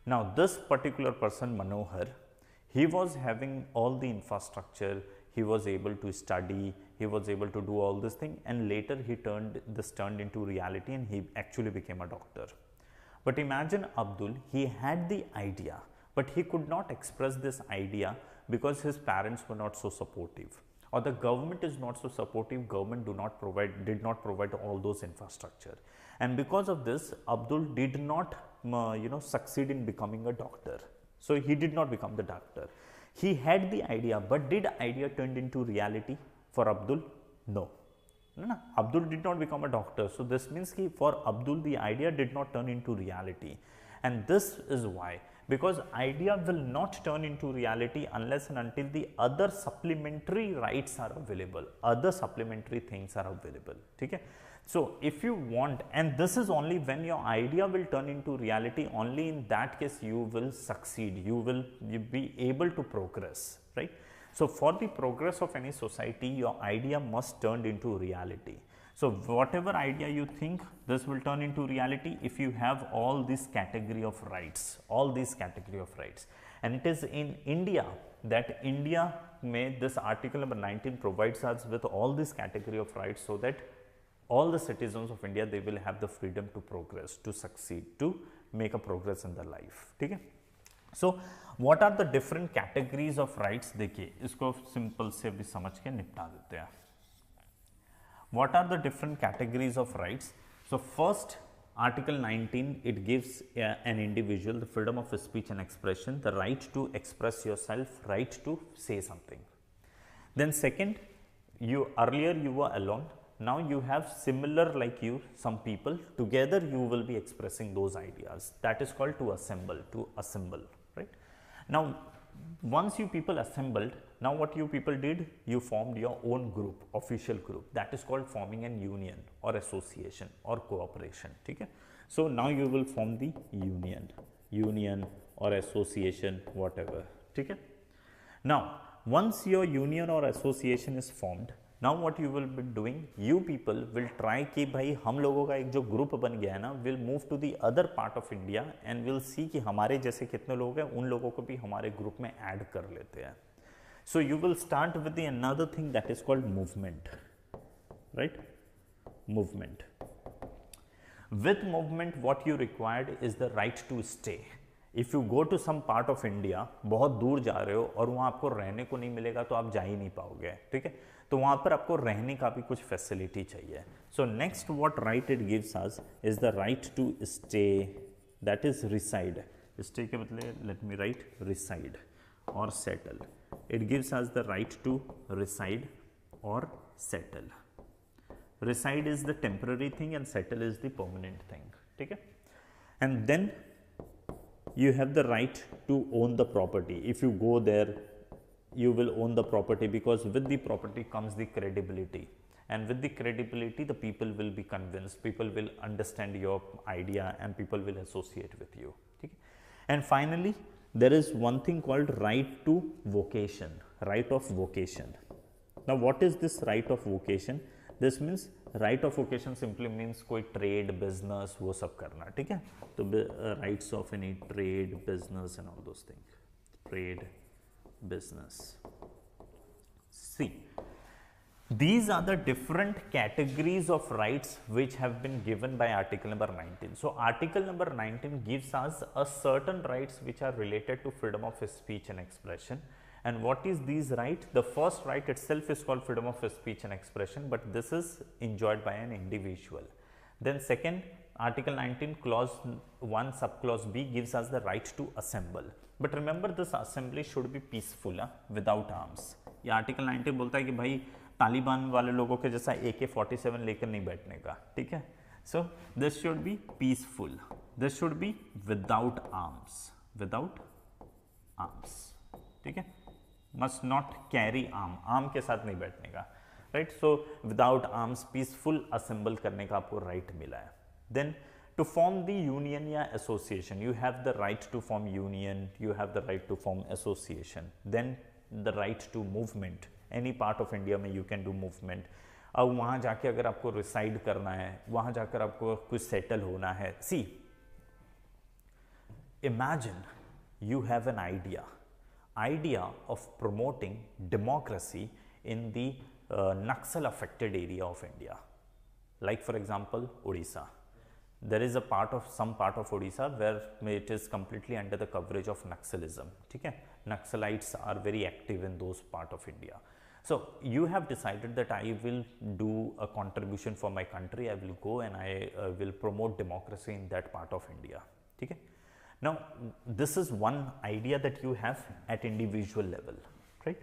S1: Now this particular person, Manohar, he was having all the infrastructure, he was able to study, he was able to do all this thing, and later this turned into reality and he actually became a doctor. But imagine Abdul, he had the idea, but he could not express this idea because his parents were not so supportive, or the government is not so supportive. Government did not provide all those infrastructure, and because of this Abdul did not succeed in becoming a doctor. So he did not become the doctor. He had the idea, but did idea turned into reality for Abdul? No. No, Abdul did not become a doctor. So this means that for Abdul, the idea did not turn into reality. And this is why, because idea will not turn into reality unless and until the other supplementary rights are available, other supplementary things are available. Okay? So if you want, and this is only when your idea will turn into reality, only in that case you will succeed, you will be able to progress, right? So for the progress of any society, your idea must turn into reality. So whatever idea you think, this will turn into reality if you have all this category of rights, all these category of rights. And it is in India that India made this article number 19 provides us with all this category of rights, so that all the citizens of India, they will have the freedom to progress, to succeed, to make a progress in their life. Okay? So what are the different categories of rights? देखिए इसको simple से भी समझ के निपटा देते हैं. What are the different categories of rights? So first, Article 19, it gives an individual the freedom of speech and expression, the right to express yourself, right to say something. Then second, earlier you were alone. Now you have similar like you, some people, together you will be expressing those ideas. That is called to assemble, right? Now, once you people assembled, now what you people did, you formed your own group, official group. That is called forming an union or association or cooperation. Okay? So now you will form the union or association, whatever. Okay? Now, once your union or association is formed, now what you will be doing, you people will try कि भाई हम लोगों का एक जो group बन गया है ना, will move to the other part of India and will see कि हमारे जैसे कितने लोग हैं, उन लोगों को भी हमारे ग्रुप में ऐड कर लेते हैं. So you will start with the another thing that is called movement, right? Movement. With movement, what you required is the right to stay. If you go to some part of India, बहुत दूर जा रहे हो और वहाँ आपको रहने को नहीं मिलेगा तो आप जा ही नहीं पाओगे, ठीक है? तो वहाँ पर आपको रहने का भी कुछ फैसिलिटी चाहिए. So next what right it gives us is the right to stay, that is reside. Stay के बदले let me write reside or settle. It gives us the right to reside or settle. Reside is the temporary thing and settle is the permanent thing. ठीक है? And then you have the right to own the property. If you go there, you will own the property, because with the property comes the credibility, and with the credibility the people will be convinced, people will understand your idea and people will associate with you. Okay? And finally, there is one thing called right to vocation, right of vocation. Now what is this right of vocation? This means right of vocation simply means कोई trade, business वो सब करना, ठीक है? तो rights of any trade, business and all those things. Trade, business. See, these are the different categories of rights which have been given by article number 19. So article number 19 gives us a certain rights which are related to freedom of speech and expression. And what is these rights? The first right itself is called freedom of speech and expression, but this is enjoyed by an individual. Then second, article 19 clause 1 subclause B gives us the right to assemble. But remember, this assembly should be peaceful, without arms. ये article 19 बोलता है कि भाई तालिबान वाले लोगों के जैसा AK-47 लेकर नहीं बैठने का, ठीक है? So this should be peaceful. This should be without arms, ठीक है? Must not carry arm के साथ नहीं बैठने का, right? So without arms, peaceful assemble करने का आपको right मिला है. Then to form the union या association, you have the right to form union, you have the right to form association. Then the right to movement. Any part of India में you can do movement. अब वहाँ जाके अगर आपको reside करना है, वहाँ जाकर आपको कुछ settle होना है. See, imagine you have an idea of promoting democracy in the Naxal affected area of India. Like for example, Odisha. There is some part of Odisha where it is completely under the coverage of Naxalism. Okay? Naxalites are very active in those part of India. So you have decided that I will do a contribution for my country. I will go and I will promote democracy in that part of India. Okay? Now, this is one idea that you have at individual level, right?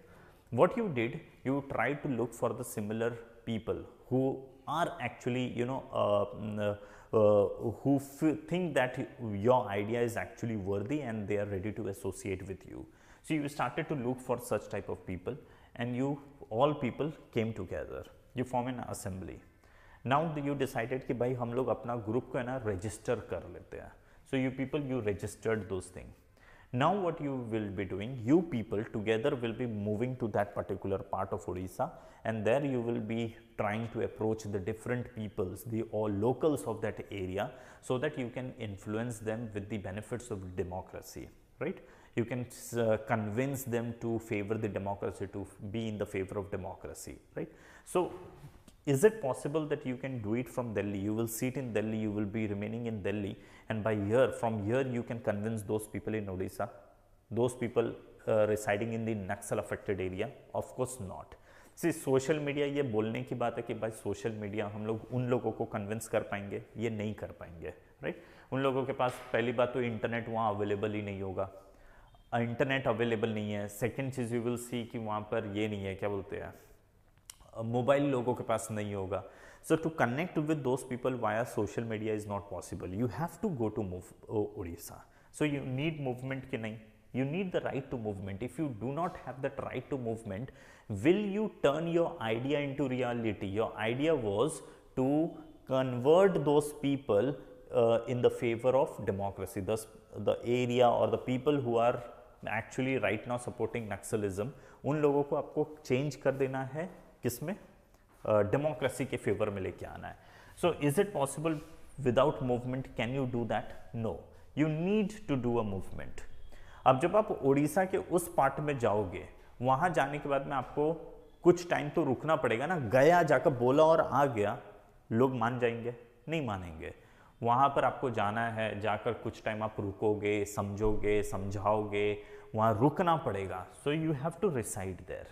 S1: What you did, you tried to look for the similar people who are actually, who think that your idea is actually worthy and they are ready to associate with you. So you started to look for such type of people, and you all people came together. You form an assembly. Now you decided कि भाई हम लोग अपना group को है ना register कर लेते हैं. So you people, you registered those things. Now what you will be doing, you people together will be moving to that particular part of Odisha, and there you will be trying to approach the different peoples, the all locals of that area, so that you can influence them with the benefits of democracy, right? You can convince them to favor the democracy, to be in the favor of democracy, right? So is it possible that you can do it from Delhi? You will sit in Delhi, you will be remaining in Delhi, and by here, from here you can convince those people in Odisha, those people residing in the Naxal affected area? Of course not. See, social media ये बोलने की बात है कि भाई social media हम लोग उन लोगों को कन्विंस कर पाएंगे, ये नहीं कर पाएंगे, राइट? उन लोगों के पास पहली बात तो इंटरनेट वहाँ अवेलेबल ही नहीं होगा, इंटरनेट अवेलेबल नहीं है. Second cheese you will see कि वहाँ पर ये नहीं है, क्या बोलते हैं, मोबाइल लोगों के पास नहीं होगा. So to connect with those people via social media is not possible. You have to go to Odisha. So you need movement कि नहीं? You need the right to movement. If you do not have that right to movement, will you turn your idea into reality? Your idea was to convert those people in the favor of democracy. Thus, the area or the people who are actually right now supporting Naxalism, उन लोगों को आपको change कर देना है किसमें? Democracy के favour में लेके आना है. So is it possible without movement? Can you do that? No, you need to do a movement. अब जब आप उड़ीसा के उस पार्ट में जाओगे, वहां जाने के बाद में आपको कुछ टाइम तो रुकना पड़ेगा ना. गया जाकर बोला और आ गया, लोग मान जाएंगे? नहीं मानेंगे. वहां पर आपको जाना है, जाकर कुछ टाइम आप रुकोगे, समझोगे, समझाओगे, वहां रुकना पड़ेगा. So you have to reside there,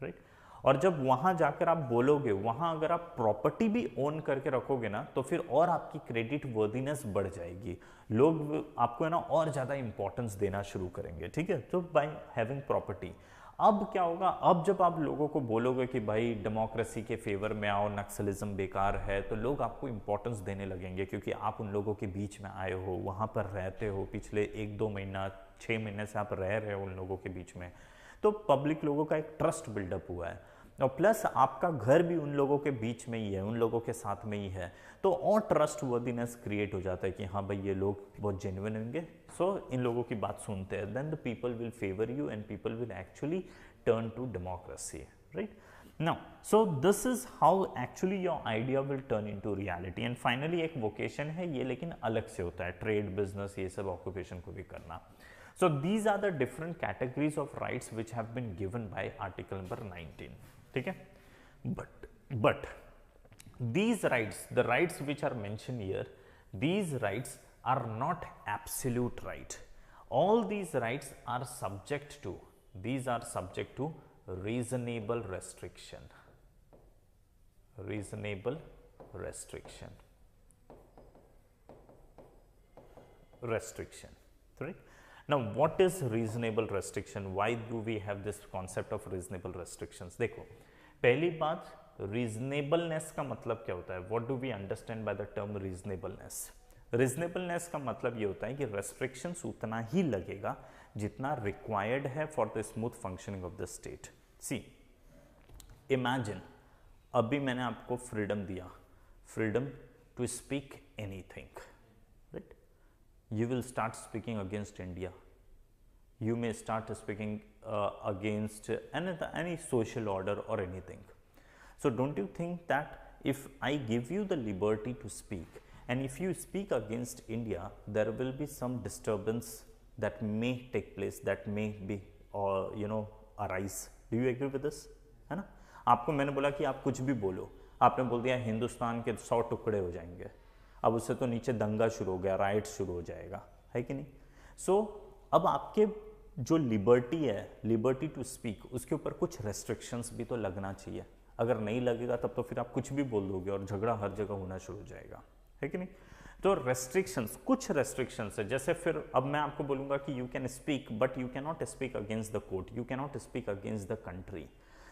S1: right? और जब वहां जाकर आप बोलोगे, वहां अगर आप प्रॉपर्टी भी ओन करके रखोगे ना, तो फिर और आपकी क्रेडिट वर्दीनेस बढ़ जाएगी. लोग आपको है ना और ज़्यादा इंपॉर्टेंस देना शुरू करेंगे, ठीक है? तो बाय हैविंग प्रॉपर्टी. अब क्या होगा? अब जब आप लोगों को बोलोगे कि भाई डेमोक्रेसी के फेवर में आओ, नक्सलिज्म बेकार है, तो लोग आपको इंपॉर्टेंस देने लगेंगे, क्योंकि आप उन लोगों के बीच में आए हो, वहाँ पर रहते हो, पिछले 1-2 महीना 6 महीने से आप रह रहे हो उन लोगों के बीच में. तो पब्लिक लोगों का एक ट्रस्ट बिल्डअप हुआ है, और प्लस आपका घर भी उन लोगों के बीच में ही है, उन लोगों के साथ में ही है. तो और ट्रस्ट वर्दीनेस क्रिएट हो जाता है कि हाँ भाई ये लोग बहुत जेन्युइन होंगे, सो इन लोगों की बात सुनते हैं. Then the people will favour you and people will actually turn to democracy, right? Now so this is how actually your idea will turn into reality. And finally एक वोकेशन है ये, लेकिन अलग से होता है, ट्रेड, बिजनेस, ये सब ऑक्यूपेशन को भी करना. So these are the different categories of rights which have been given by article number 19. ठीक है? But these rights, the rights which are mentioned here, these rights are not absolute right. All these rights are subject to, these are subject to reasonable restriction. Reasonable restriction. Restriction, right? Now what is reasonable restriction? Why do we have this concept of reasonable restrictions? देखो, पहली बात, reasonableness का मतलब क्या होता है? What do we understand by the term reasonableness? Reasonableness का मतलब ये होता है कि restrictions उतना ही लगेगा जितना required है for the smooth functioning of the state. See, imagine, अभी मैंने आपको freedom दिया, freedom to speak anything, right? You will start speaking against India. You may start speaking against any social order or anything. So don't you think that if I give you the liberty to speak, and if you speak against India, there will be some disturbance that may take place, that may be arise. Do you agree with this? है ना? आपको मैंने बोला कि आप कुछ भी बोलो, आपने बोल दिया हिंदुस्तान के 100 टुकड़े हो जाएंगे. अब उससे तो नीचे दंगा शुरू हो गया, राइट शुरू हो जाएगा, है कि नहीं? सो अब आपके जो लिबर्टी है, लिबर्टी टू स्पीक, उसके ऊपर कुछ रेस्ट्रिक्शंस भी तो लगना चाहिए. अगर नहीं लगेगा तब तो फिर आप कुछ भी बोल दोगे और झगड़ा हर जगह होना शुरू हो जाएगा, है कि नहीं? तो रेस्ट्रिक्शंस, कुछ रेस्ट्रिक्शंस है, जैसे फिर अब मैं आपको बोलूंगा कि you can speak but you can not speak against the court, you can not speak against the country.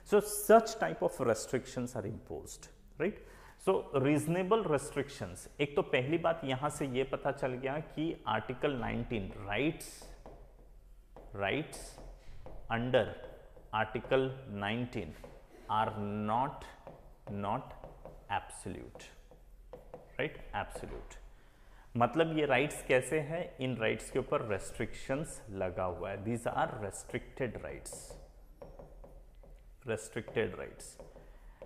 S1: So such type of restrictions are imposed, right. So reasonable restrictions, एक तो पहली बात यहां से ये पता चल गया कि article 19 rights under article 19 are not absolute, right, absolute. मतलब ये राइट्स कैसे हैं, इन राइट्स के ऊपर रेस्ट्रिक्शंस लगा हुआ है. These are restricted rights. Restricted rights,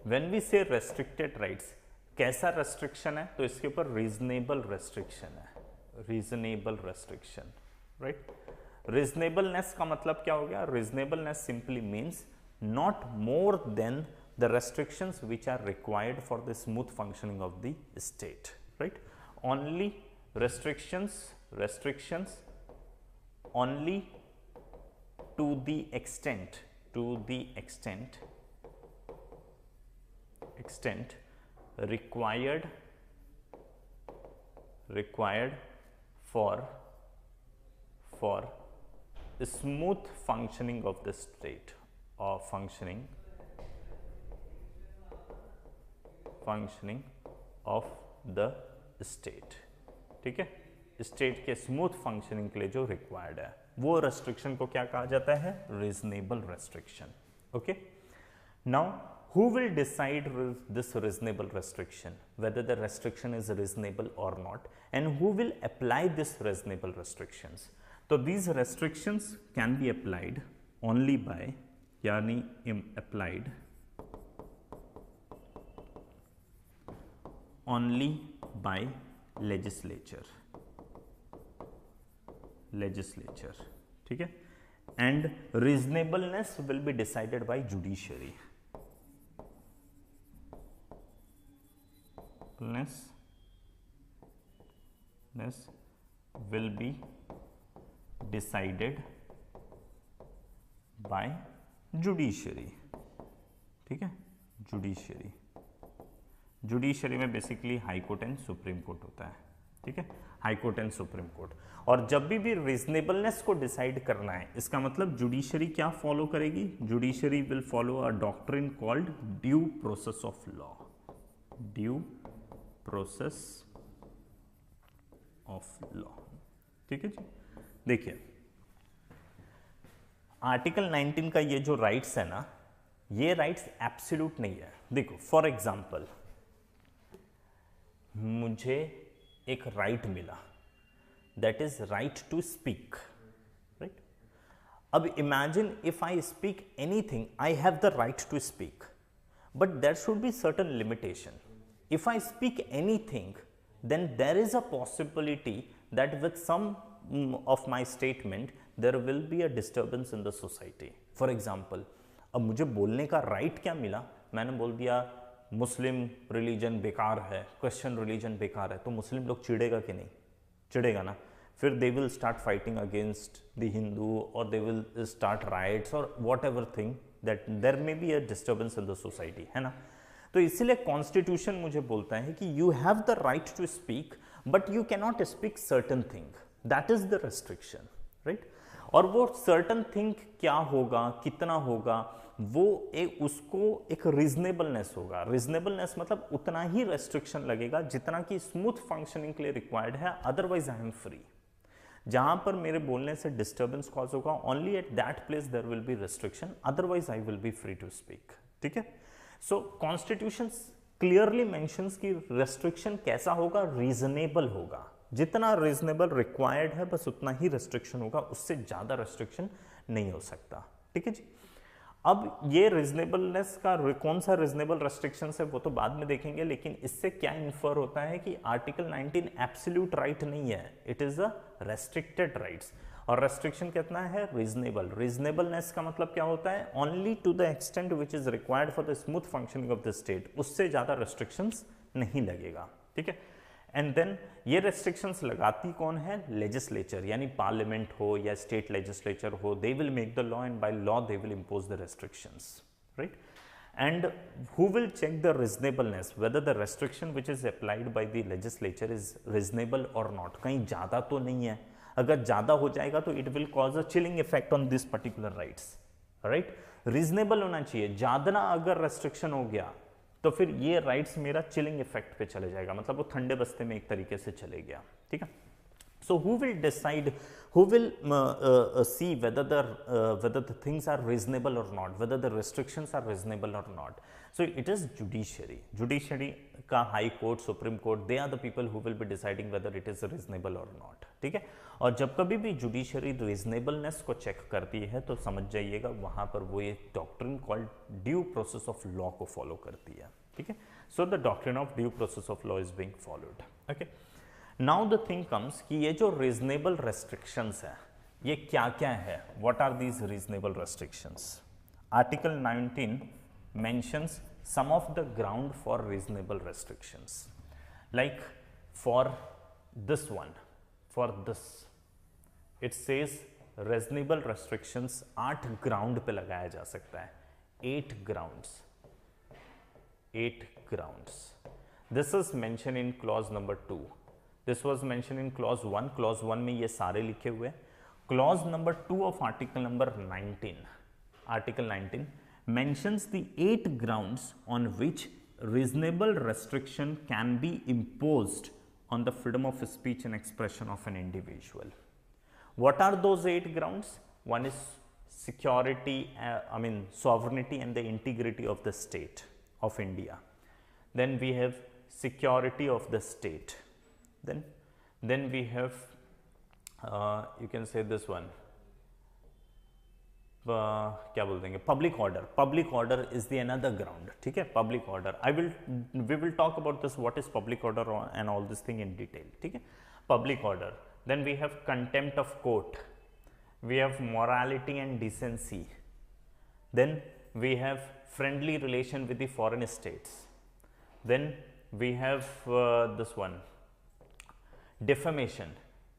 S1: when we say restricted rights, कैसा रेस्ट्रिक्शन है, तो इसके ऊपर रीजनेबल रेस्ट्रिक्शन है. Reasonable restriction, right. रीजनेबलनेस का मतलब क्या हो गया, reasonableness simply means not more than the restrictions which are required for the smooth functioning of the state, right. Only restrictions only to the extent required for smooth functioning of the state or functioning of the state. ठीक है, state के smooth functioning के लिए जो required है, वो restriction को क्या कहा जाता है, reasonable restriction. Okay, now who will decide this reasonable restriction, whether the restriction is reasonable और not, and who will apply this reasonable restrictions. तो these restrictions can be applied only by, यानी applied only by legislature, ठीक है. And reasonableness will be decided by judiciary. will be decided by judiciary, ठीक है. Judiciary में basically high court and supreme court होता है, ठीक है, high court and supreme court. और जब भी रीजनेबलनेस को डिसाइड करना है, इसका मतलब जुडिशरी क्या फॉलो करेगी, judiciary will follow a doctrine called due process of law. Due process of law, ठीक है जी. देखिए, आर्टिकल 19 का ये जो राइट्स है ना, ये राइट्स एब्सोल्यूट नहीं है. देखो, फॉर एग्जांपल, मुझे एक राइट मिला, that is right to speak, right. अब imagine if I speak anything, I have the right to speak, but there should be certain limitation. If I speak anything, then there is a possibility that with some of my statement there will be a disturbance in the society. For example, अब मुझे बोलने का right क्या मिला, मैंने बोल दिया मुस्लिम religion बेकार है, क्रिश्चियन रिलीजन बेकार है, तो मुस्लिम लोग चिढ़ेगा कि नहीं, चिढ़ेगा ना. फिर they will start fighting against the Hindu, और दे विल स्टार्ट राइट्स और whatever thing that there may be a disturbance in the society, है ना. तो इसीलिए कॉन्स्टिट्यूशन मुझे बोलता है कि you have the right to speak, but you can not speak certain thing, that is the restriction, right. और वो सर्टन थिंग क्या होगा, कितना होगा, वो उसको एक रीजनेबलनेस होगा. रीजनेबलनेस मतलब उतना ही रेस्ट्रिक्शन लगेगा जितना कि स्मूथ फंक्शनिंग के लिए रिक्वायर्ड है, अदरवाइज आई एम फ्री. जहां पर मेरे बोलने से डिस्टर्बेंस कॉज होगा, only at that place there will be restriction, otherwise I will be free to speak, ठीक है. सो कॉन्स्टिट्यूशन क्लियरली मेंशंस कि रेस्ट्रिक्शन कैसा होगा, रीजनेबल होगा. जितना रीजनेबल रिक्वायर्ड है बस उतना ही रेस्ट्रिक्शन होगा, उससे ज्यादा रेस्ट्रिक्शन नहीं हो सकता, ठीक है जी. अब ये रीजनेबलनेस का कौन सा रीजनेबल रेस्ट्रिक्शन है वो तो बाद में देखेंगे, लेकिन इससे क्या इन्फर होता है कि आर्टिकल 19 एब्सोल्यूट राइट नहीं है, it is a restricted rights. और रेस्ट्रिक्शन कितना है, रीजनेबल. रीजनेबलनेस का मतलब क्या होता है, only to the extent which is required for the smooth functioning of the state, उससे ज्यादा रेस्ट्रिक्शंस नहीं लगेगा, ठीक है. एंड देन ये रेस्ट्रिक्शंस लगाती कौन है, लेजिस्लेचर, यानी पार्लियामेंट हो या स्टेट लेजिस्लेचर हो, they will make the law and by law they will impose the restrictions, right. and who will check the reasonableness whether the restriction which is applied by the legislature is reasonable or not. कहीं ज़्यादा तो नहीं है, अगर ज़्यादा हो जाएगा तो it will cause a chilling effect on this particular rights, right? Reasonable होना चाहिए, ज़्यादा अगर restriction हो गया तो फिर ये rights मेरा chilling effect पे चले जाएगा, मतलब वो ठंडे बस्ते में एक तरीके से चले गया, ठीक है? So who will decide, who will see whether the things are reasonable or not, whether the restrictions are reasonable or not? So it is judiciary. Judiciary का High Court, Supreme Court, they are the people who will be deciding whether it is reasonable or not. ठीक है? और जब कभी भी judiciary reasonableness को check करती है तो समझ जाइएगा वहाँ पर वो एक doctrine called due process of law को follow करती है. ठीक है? So the doctrine of due process of law is being followed. Okay? Now the thing comes कि ये जो reasonable restrictions है ये क्या क्या है? What are these reasonable restrictions? Article 19 mentions some of the ground for reasonable restrictions. Like for this one, for this, it says reasonable restrictions 8 ground पे लगाया जा सकता है. 8 grounds. 8 grounds. This is mentioned in clause number 2. This was mentioned in clause 1. Clause 1 में ये सारे लिखे हुए. Clause number 2 of article number 19. Article 19 mentions the 8 grounds on which reasonable restriction can be imposed on the freedom of speech and expression of an individual. What are those 8 grounds? One is security, sovereignty and the integrity of the state of India. Then we have security of the state. Then we have you can say this one, क्या बोल देंगे, public order. Public order is the another ground. ठीक है, public order. We will talk about this, what is public order and all this thing in detail. ठीक है, public order. Then we have contempt of court. We have morality and decency. Then we have friendly relation with the foreign states. Then we have this one, defamation,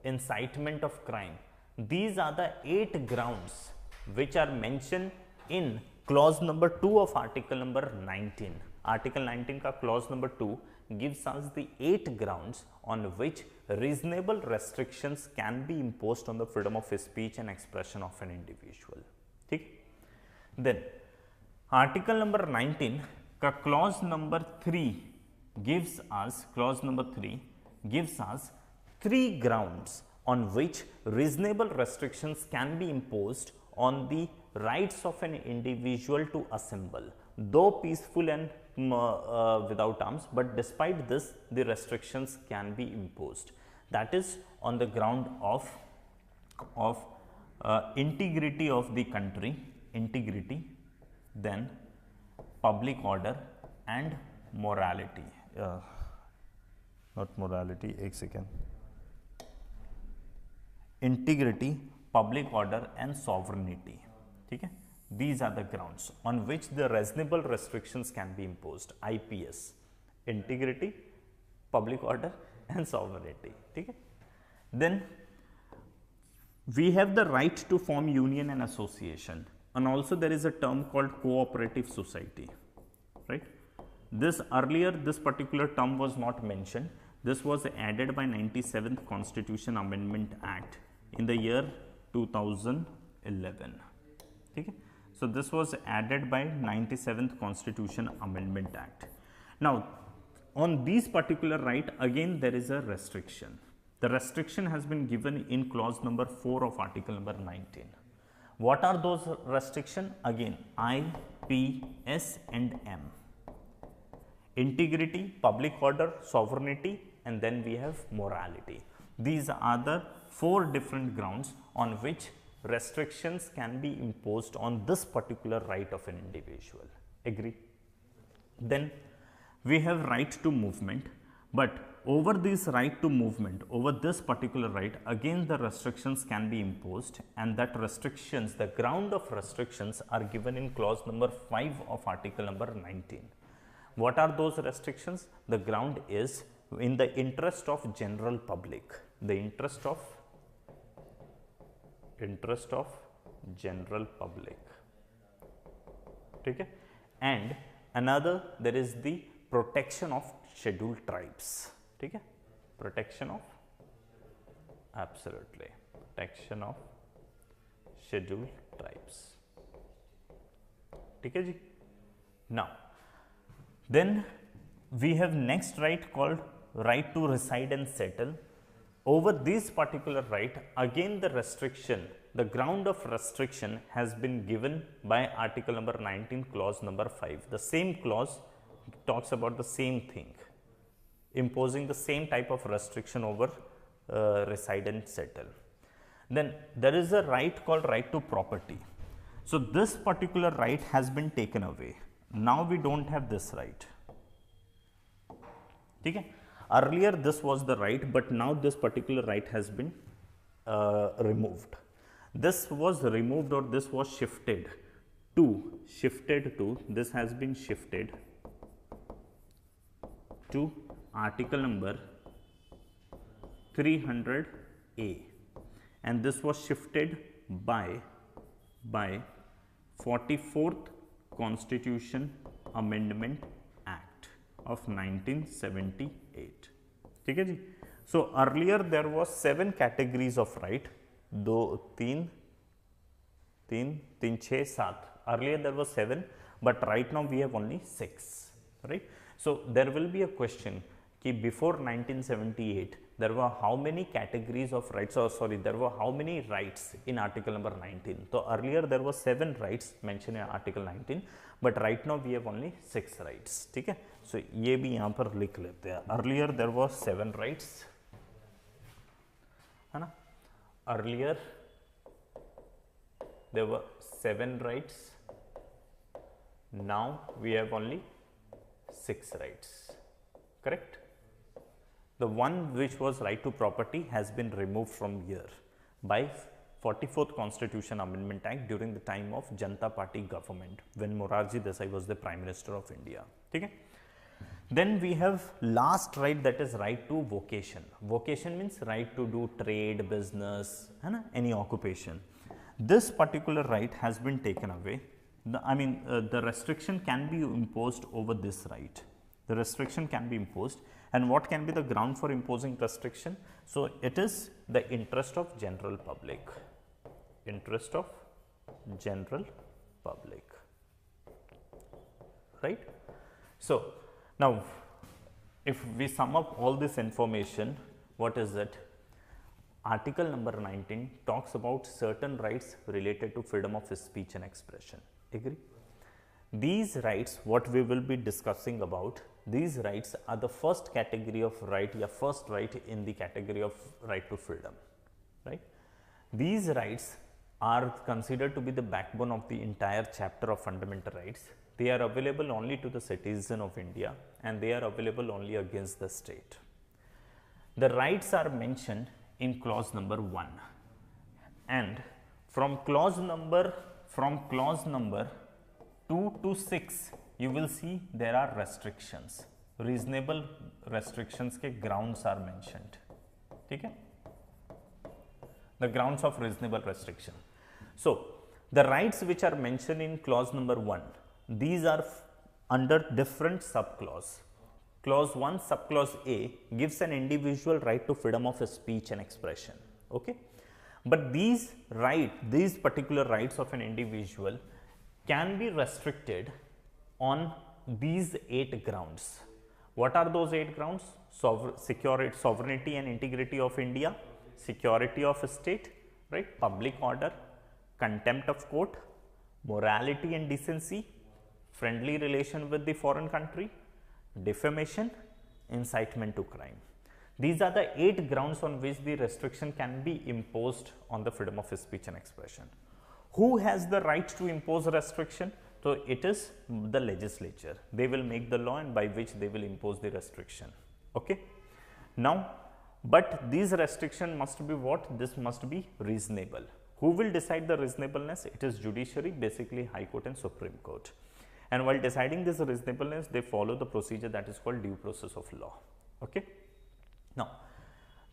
S1: incitement of crime. These are the 8 grounds which are mentioned in clause number 2 of article number 19. Article 19 का clause number 2 gives us the 8 grounds on which reasonable restrictions can be imposed on the freedom of speech and expression of an individual. ठीक? Then article number 19 का clause number 3 gives us, clause number 3 gives us 3 grounds on which reasonable restrictions can be imposed on the rights of an individual to assemble, though peaceful and without arms, but despite this the restrictions can be imposed. That is on the ground of integrity of the country, integrity, then public order and morality. Not morality, एक second. Integrity, public order and sovereignty. ठीक है, these are the grounds on which the reasonable restrictions can be imposed. IPS, integrity, public order and sovereignty. ठीक है, then we have the right to form union and association, and also there is a term called cooperative society, right? This earlier, this particular term was not mentioned. This was added by 97th Constitution Amendment Act in the year 2011. Okay? So this was added by 97th Constitution Amendment Act. Now, on these particular right, again there is a restriction. The restriction has been given in clause number 4 of article number 19. What are those restrictions? Again, I, P, S and M. Integrity, public order, sovereignty, and then we have morality. These are the 4 different grounds on which restrictions can be imposed on this particular right of an individual. Agree? Then we have right to movement, but over this right to movement, over this particular right, again the restrictions can be imposed, and that restrictions, the ground of restrictions are given in clause number 5 of article number 19. What are those restrictions? The ground is in the interest of general public, the interest of general public, okay? and another there is the protection of scheduled tribes. ठीक है, protection of, absolutely, protection of scheduled tribes. ठीक है जी. Now then we have next right called right to reside and settle. Over this particular right, again the restriction, the ground of restriction has been given by article number 19 clause number 5. The same clause talks about the same thing, imposing the same type of restriction over reside and settle. Then there is a right called right to property. So this particular right has been taken away. Now we don't have this right. Okay? Earlier this was the right, but now this particular right has been removed. This was removed, or this was shifted to, this has been shifted to article number 300A, and this was shifted by 44th Constitution Amendment Act of 1978. ठीक है जी. So earlier there was 7 categories of right, 2, 3, 6, 7. Earlier there was 7, but right now we have only 6, right? So there will be a question कि before 1978 there were how many categories of rights, or sorry, there were how many rights in article number 19. So earlier there were 7 rights mentioned in article 19, but right now we have only 6 rights. ठीक है. So ये भी यहाँ पर लिख लेते हैं. Earlier there were 7 rights, है ना. Earlier there were 7 rights. Now we have only 6 rights. Correct. The one which was right to property has been removed from here by 44th Constitution Amendment Act during the time of Janata Party government, when Morarji Desai was the Prime Minister of India. Okay? Then we have last right, that is right to vocation. Vocation means right to do trade, business, any occupation. This particular right has been taken away. The restriction can be imposed over this right. The restriction can be imposed. And what can be the ground for imposing restriction? So it is the interest of general public. Interest of general public. Right? So now if we sum up all this information, what is it? Article number 19 talks about certain rights related to freedom of speech and expression. Agree? These rights, what we will be discussing about, these rights are the first category of right, first right in the category of right to freedom, right? These rights are considered to be the backbone of the entire chapter of fundamental rights. They are available only to the citizen of India, and they are available only against the state. The rights are mentioned in clause number 1, and from clause number 2 to 6, you will see there are restrictions. Reasonable restrictions के grounds are mentioned. ठीक है? The grounds of reasonable restriction. So the rights which are mentioned in clause number 1, these are under different subclause. Clause 1, subclause A gives an individual right to freedom of speech and expression. Okay? But these particular rights of an individual can be restricted on these 8 grounds. What are those 8 grounds? Sovereignty and integrity of India, security of state, right? Public order, contempt of court, morality and decency, friendly relation with the foreign country, defamation, incitement to crime. These are the 8 grounds on which the restriction can be imposed on the freedom of speech and expression. Who has the right to impose restriction? So it is the legislature. They will make the law, and by which they will impose the restriction. Okay. Now, but these restriction must be what? This must be reasonable. Who will decide the reasonableness? It is judiciary, basically High Court and Supreme Court. And while deciding this reasonableness, they follow the procedure that is called due process of law. Okay. Now,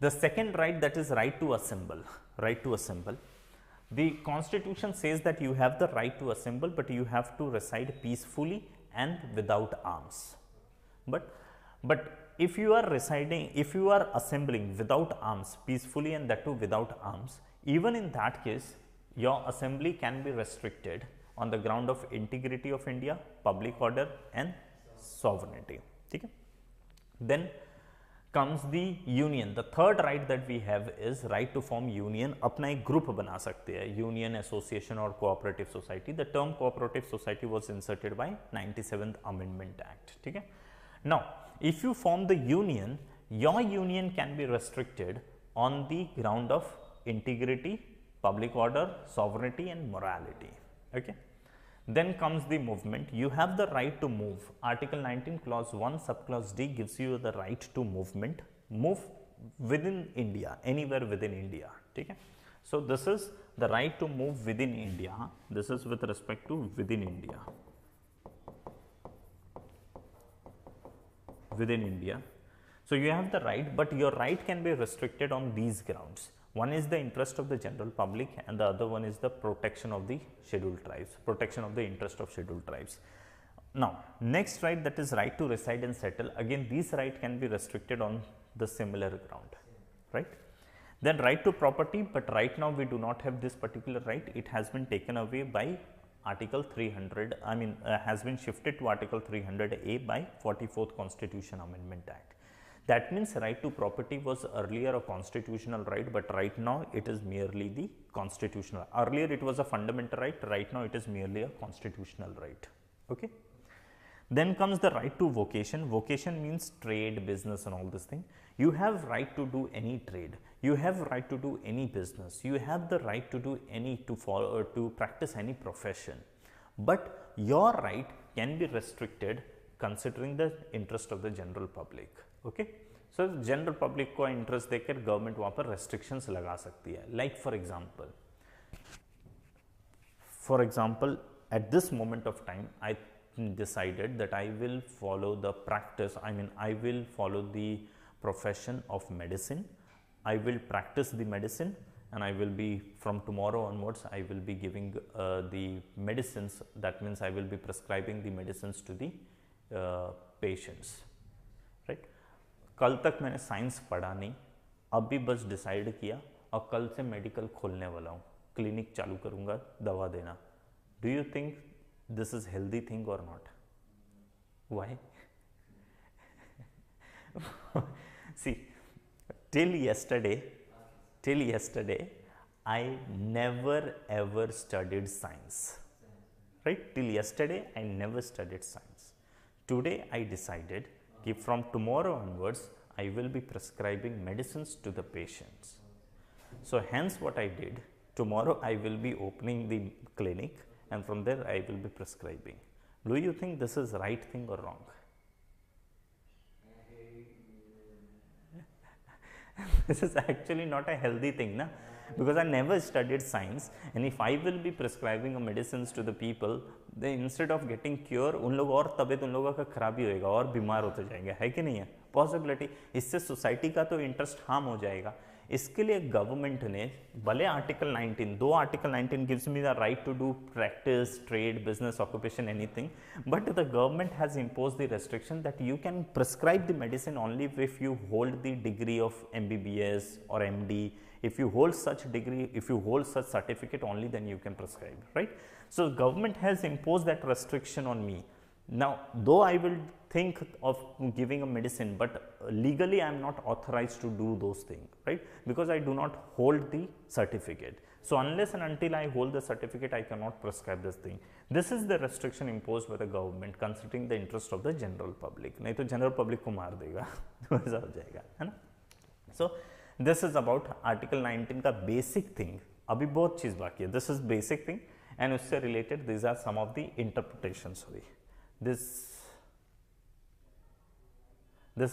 S1: the second right, that is right to assemble. Right to assemble. The Constitution says that you have the right to assemble, but you have to reside peacefully and without arms. But if you are residing, if you are assembling without arms peacefully, and that too without arms, even in that case, your assembly can be restricted on the ground of integrity of India, public order and sovereignty. Okay? Then comes the union. The third right that we have is right to form union. अपना एक group बना सकते हैं, union, association or cooperative society. The term cooperative society was inserted by 97th Amendment Act. ठीक है? Now, if you form the union, your union can be restricted on the ground of integrity, public order, sovereignty and morality. Okay? Then comes the movement. You have the right to move. Article 19 clause 1 subclause D gives you the right to movement, move within India, anywhere within India. Okay? So this is the right to move within India. This is with respect to within India. Within India. So you have the right, but your right can be restricted on these grounds. One is the interest of the general public and the other one is the protection of the scheduled tribes, protection of the interest of scheduled tribes. Now, next right, that is right to reside and settle. Again, these right can be restricted on the similar ground, right? Then right to property, but right now we do not have this particular right. It has been taken away by Article 300, has been shifted to Article 300A by 44th Constitution Amendment Act. That means right to property was earlier a constitutional right, but right now it is merely the constitutional. Earlier it was a fundamental right, right now it is merely a constitutional right. Okay. Then comes the right to vocation. Vocation means trade, business and all this thing. You have right to do any trade. You have right to do any business. You have the right to do any, to follow, to practice any profession. But your right can be restricted considering the interest of the general public. Okay, so general public को interest देकर government वहाँ पर restrictions लगा सकती है. Like for example, at this moment of time, I decided that I will follow the practice. I will follow the profession of medicine. I will practice the medicine, and I will be, from tomorrow onwards, I will be giving the medicines. That means I will be prescribing the medicines to the patients. Right? कल तक मैंने science पढ़ा नहीं, अभी बस decide किया और कल से मेडिकल खोलने वाला हूँ, क्लिनिक चालू करूँगा दवा देना. Do you think this is healthy thing और not? Why? See, till yesterday I never ever studied science. Right? Till yesterday I never studied science. Today I decided that from tomorrow onwards I will be prescribing medicines to the patients. So hence what I did, tomorrow I will be opening the clinic and from there I will be prescribing. Do you think this is right thing or wrong? This is actually not a healthy thing, na? Because I never studied science, and if I will be prescribing medicines to the people, they instead of getting cure, उन लोग और तबीयत उन लोगों का खराबी होएगा और बीमार होते जाएंगे, है कि नहीं है? पॉसिबिलिटी, इससे सोसाइटी का तो इंटरेस्ट हार्म हो जाएगा. इसके लिए गवर्नमेंट ने भले आर्टिकल 19, दो article 19 gives me the right to do practice, trade, business, occupation, anything, but the government has impose the restriction that you can prescribe the medicine only if you hold the degree of MBBS or MD. If you hold such degree, if you hold such certificate, only then you can prescribe, right? So government has imposed that restriction on me. Now, though I will think of giving a medicine, but legally I am not authorized to do those things, right? Because I do not hold the certificate. So unless and until I hold the certificate, I cannot prescribe this thing. This is the restriction imposed by the government, considering the interest of the general public. नहीं तो general public को मार देगा, ऐसा हो जाएगा, है ना? So this is about Article 19 का basic thing. अभी बहुत चीज़ बाकी है. This is basic thing, and उससे related these are some of the interpretations. Sorry, this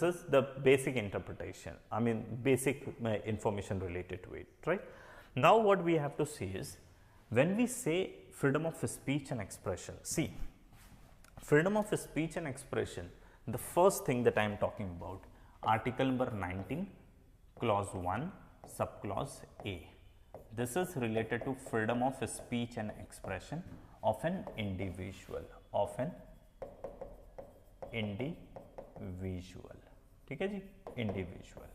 S1: is the basic interpretation. I mean basic information related to it, right? Now what we have to see is when we say freedom of speech and expression. See, freedom of speech and expression. The first thing that I am talking about, Article number 19. Clause 1, subclause A. This is related to freedom of speech and expression of an individual, of an individual, ठीक है जी, individual.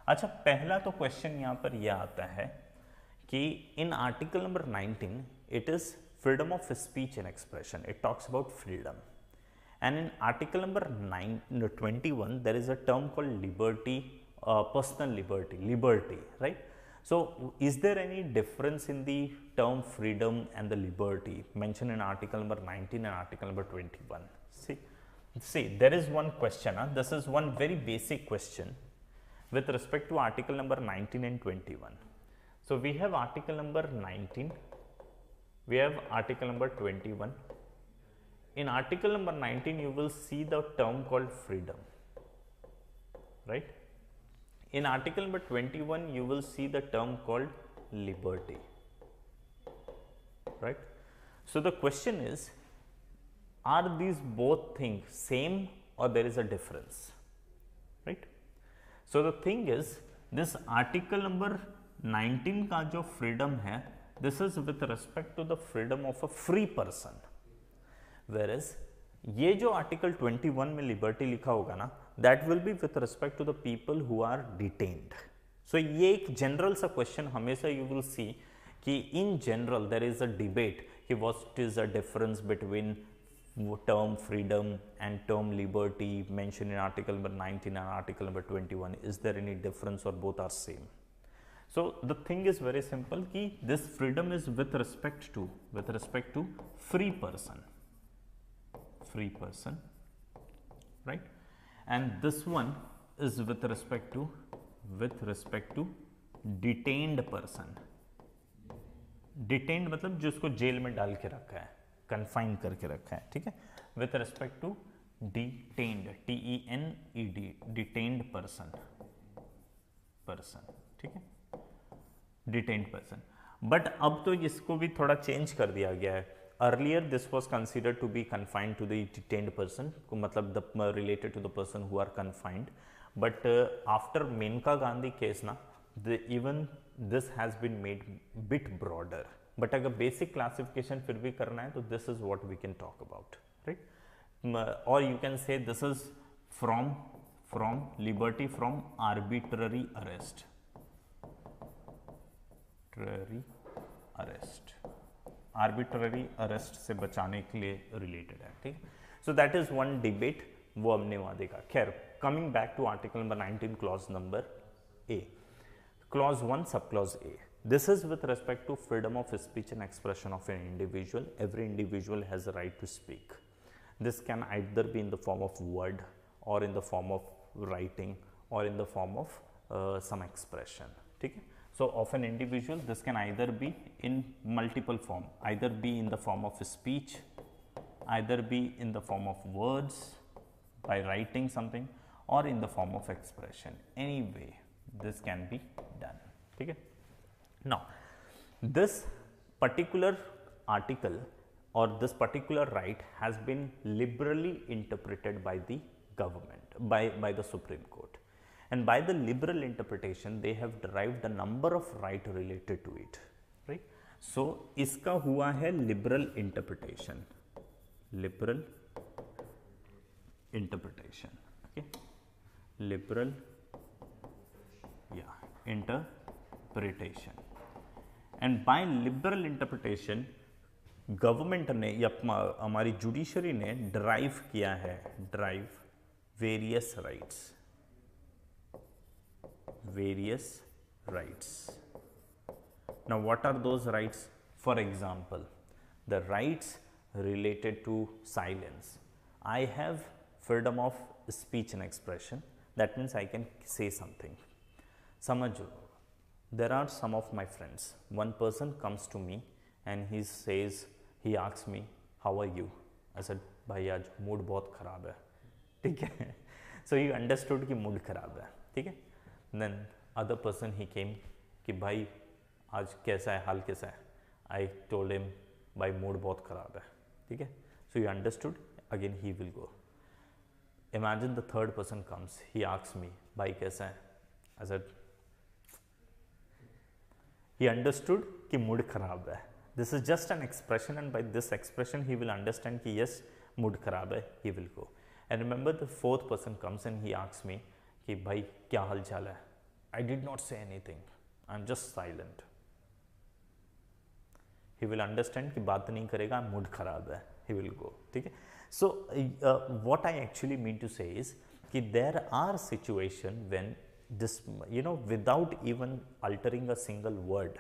S1: अच्छा, पहला तो question यहाँ पर यह आता है कि in article number 19 it is freedom of speech and expression, it talks about freedom, and in article number 21 there is a term called liberty, personal liberty, right? So is there any difference in the term freedom and the liberty mentioned in article number 19 and article number 21? See, there is one question, this is one very basic question with respect to article number 19 and 21. So we have article number 19, we have article number 21. In article number 19 you will see the term called freedom, right? In article number 21 you will see the term called liberty, right? So the question is, are these both things same or there is a difference, right? So the thing is, this article number 19 का जो freedom है, this is with respect to the freedom of a free person, whereas ये जो article 21 में liberty लिखा होगा ना, that will be with respect to the people who are detained. So ये एक जनरल सा क्वेश्चन हमेशा यू विल सी कि in general there is a debate कि what is the difference between term freedom and term liberty mentioned in article number 19 and article number 21. Is there any difference or both are same? So the thing is very simple कि this freedom is with respect to free person, right? And this one is with respect to detained person. Detained मतलब जिसको jail में डाल के रखा है, confine करके रखा है, ठीक है? With respect to detained, TENED, detained person, ठीक है, डिटेन्ड पर्सन। बट अब तो इसको भी थोड़ा चेंज कर दिया गया है। Earlier this was considered to be confined to the detained person, मतलब the related to the person who are confined, but after Maneka Gandhi case ना, even this has been made bit broader. But अगर basic classification फिर भी करना है तो this is what we can talk about, right? और you can say this is from liberty from arbitrary arrest, arbitrary arrest से बचाने के लिए रिलेटेड है, ठीक? So that is one debate, वो हमने वहां देखा। खैर, coming back to article number 19 clause number A, clause 1 sub clause A. This is with respect to freedom of speech and expression of an individual. Every individual has a right to speak. This can either be in the form of word or in the form of writing or in the form of some expression, ठीक है? So of an individual, this can either be in multiple form, either be in the form of speech, either be in the form of words by writing something, or in the form of expression. Anyway, this can be done, ठीक है? Now, this particular article or this particular right has been liberally interpreted by the government, by the Supreme Court, and by the liberal interpretation they have derived a number of right related to it, right? So इसका हुआ है liberal interpretation, okay? Liberal interpretation, and by liberal interpretation government ने या हमारी judiciary ने derive किया है, various rights. Now what are those rights? For example, the rights related to silence. I have freedom of speech and expression, that means I can say something. समझो, there are some of my friends, one person comes to me and he asks me, how are you? I said, भाई आज mood बहुत ख़राब है, ठीक है? So he understood कि mood ख़राब है, ठीक है? Then other person he came कि भाई आज कैसा है, हाल कैसा है? I told him, भाई मूड बहुत ख़राब है, ठीक है? So he understood, again he will go. Imagine the third person comes, he asks me, भाई कैसा है? I said, he understood कि मूड खराब है. This is just an expression, and by this expression he will understand कि yes, mood खराब है, he will go. And remember, the fourth person comes and he asks me कि भाई क्या हाल चाल है. I did not say anything. I'm just silent. He will understand कि बात नहीं करेगा, मूड खराब है. He will go. ठीक है. So what I actually mean to say is कि there are situations when this, without even altering a single word,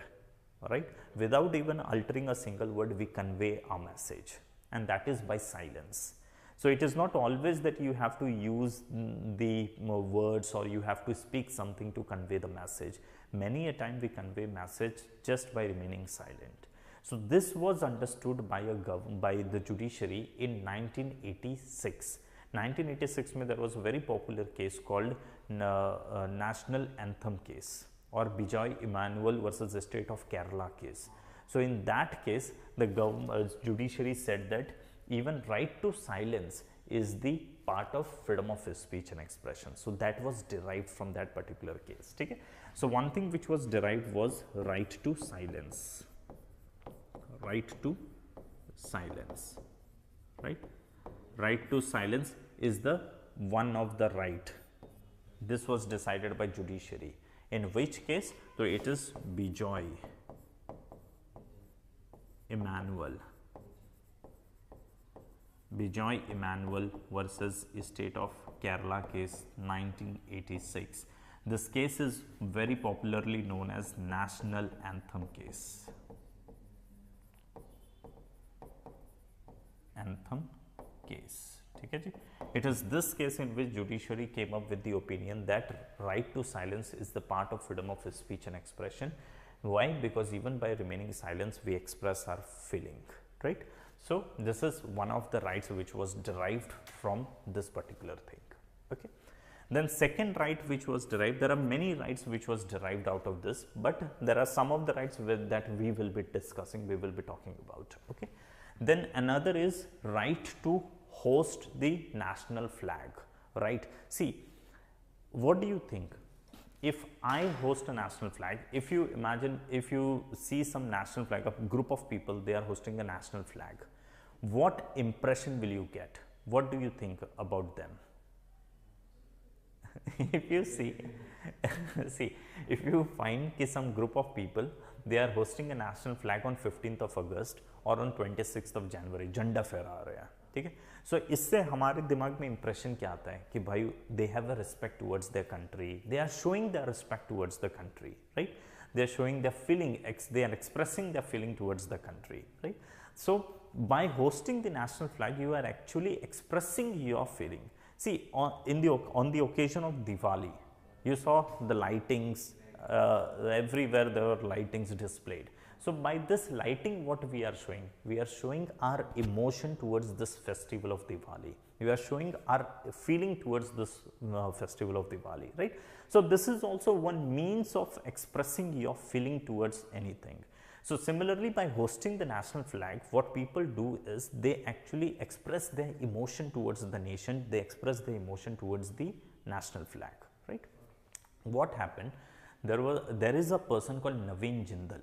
S1: right? Without even altering a single word, we convey our message, and that is by silence. So it is not always that you have to use the words or you have to speak something to convey the message. Many a time we convey message just by remaining silent. So this was understood by the judiciary in 1986. 1986 में there was a very popular case called National Anthem case, or 𝐭𝐸𝐲 versus the state of Kerala case. So in that case, the judiciary said that even right to silence is the part of freedom of speech and expression. So that was derived from that particular case. Okay? So one thing which was derived was right to silence. Right to silence. Right? Right to silence is the one of the right. This was decided by judiciary. In which case, so it is 𝐭𝐸𝐲 versus state of Kerala case 1986. This case is very popularly known as National Anthem case. Anthem case. It is this case in which judiciary came up with the opinion that right to silence is the part of freedom of speech and expression. Why? Because even by remaining silent, we express our feeling, right? So this is one of the rights which was derived from this particular thing. Okay. Then second right which was derived, there are many rights which was derived out of this, but there are some of the rights that we will be discussing, we will be talking about. Okay. Then another is right to host the national flag, right? See, what do you think? If I host a national flag, if you imagine, if you see some national flag, a group of people, they are hosting a national flag, what impression will you get? What do you think about them? If you see, if you find some group of people, they are hosting a national flag on 15th of August और on 26th of January, झंडा फहरा रहे हैं, ठीक है? So इससे हमारे दिमाग में impression क्या आता है कि भाई they have a respect towards their country, they are showing their respect towards the country, right? They are showing their feeling, they are expressing their feeling towards the country, right? So by hosting the national flag, you are actually expressing your feeling. See, on the occasion of Diwali, you saw the lightings, everywhere there were lightings displayed. So by this lighting, what we are showing? We are showing our emotion towards this festival of Diwali. We are showing our feeling towards this festival of Diwali, right? So this is also one means of expressing your feeling towards anything. So similarly, by hosting the national flag, what people do is they actually express their emotion towards the nation. They express their emotion towards the national flag, right? What happened? There is a person called Naveen Jindal.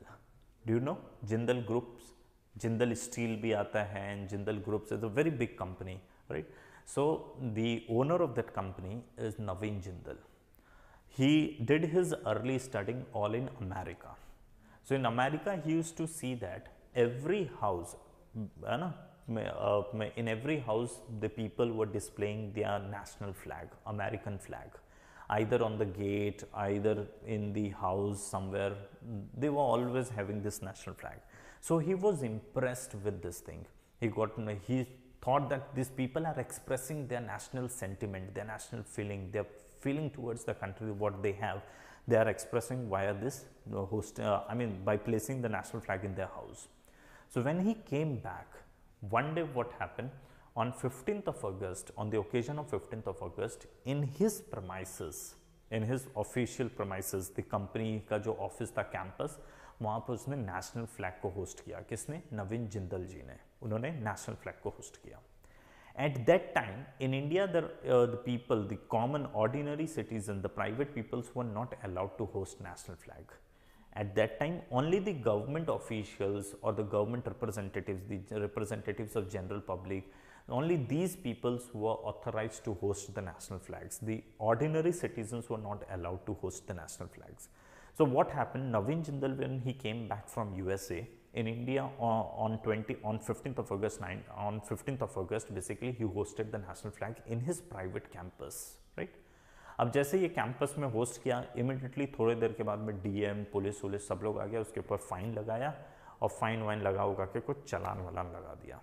S1: Do you know Jindal Groups? Jindal Steel bhi aata hai, and Jindal Groups is a very big company, right? So the owner of that company is Naveen Jindal. He did his early studying all in America. So in America, he used to see that every house, in every house, the people were displaying their national flag, American flag. Either on the gate, either in the house somewhere, they were always having this national flag. So he was impressed with this thing. He thought that these people are expressing their national sentiment, their national feeling, their feeling towards the country, what they have. They are expressing via this by placing the national flag in their house. So when he came back, one day what happened? On 15th of August, on the occasion of 15th of August, in his premises, in his official premises, the company का जो office था campus, वहाँ पर उसने national flag को host किया. किसने? नवीन जिंदल जी ने. उन्होंने national flag को host किया. At that time, in India, the people, the common ordinary citizens, the private peoples were not allowed to host national flag. At that time, only the government officials or the government representatives, the representatives of general public, Only these peoples were authorized to host the national flags. The ordinary citizens were not allowed to host the national flags. So what happened, Navin Jindal, when he came back from USA, in India on 15th of August, basically he hosted the national flag in his private campus, right? अब जैसे ये campus में host किया, immediately थोड़ी देर के बाद में DM, police वुलिस सब लोग आ गया, उसके ऊपर फाइन लगाया और फाइन वाइन लगा उगा के कुछ चलान वलान लगा दिया.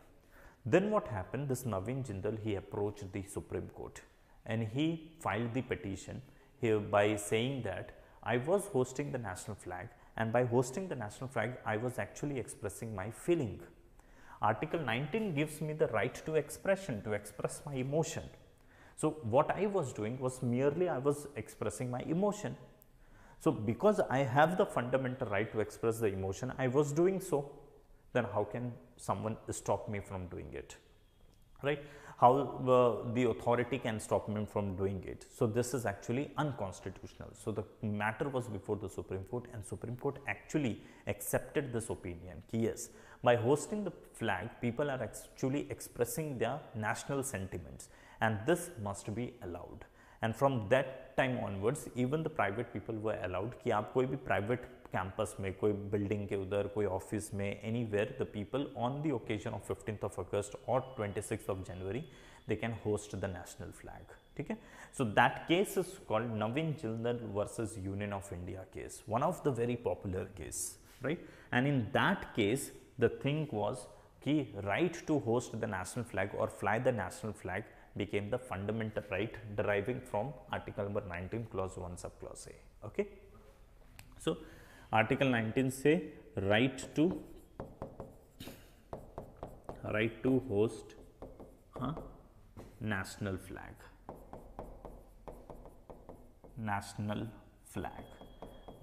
S1: Then what happened, this Navin Jindal, he approached the Supreme Court and he filed the petition here by saying that I was hosting the national flag, and by hosting the national flag I was actually expressing my feeling. Article 19 gives me the right to expression, to express my emotion. So what I was doing was merely I was expressing my emotion. So because I have the fundamental right to express the emotion, I was doing so. Then how can someone stop me from doing it, right? How the authority can stop me from doing it? So this is actually unconstitutional. So the matter was before the Supreme Court, and Supreme Court actually accepted this opinion. Yes, by hosting the flag, people are actually expressing their national sentiments, and this must be allowed. And from that time onwards, even the private people were allowed कि आप कोई भी private campus में, कोई building के उधर, कोई office में, anywhere, the people on the occasion of 15th of August or 26th of January, they can host the national flag. ठीक है? So that case is called Navin Jindal versus Union of India case, one of the very popular case, right? And in that case, the thing was कि right to host the national flag or fly the national flag became the fundamental right deriving from article number 19 clause 1 subclause A. Okay, so article 19 say right to host national flag.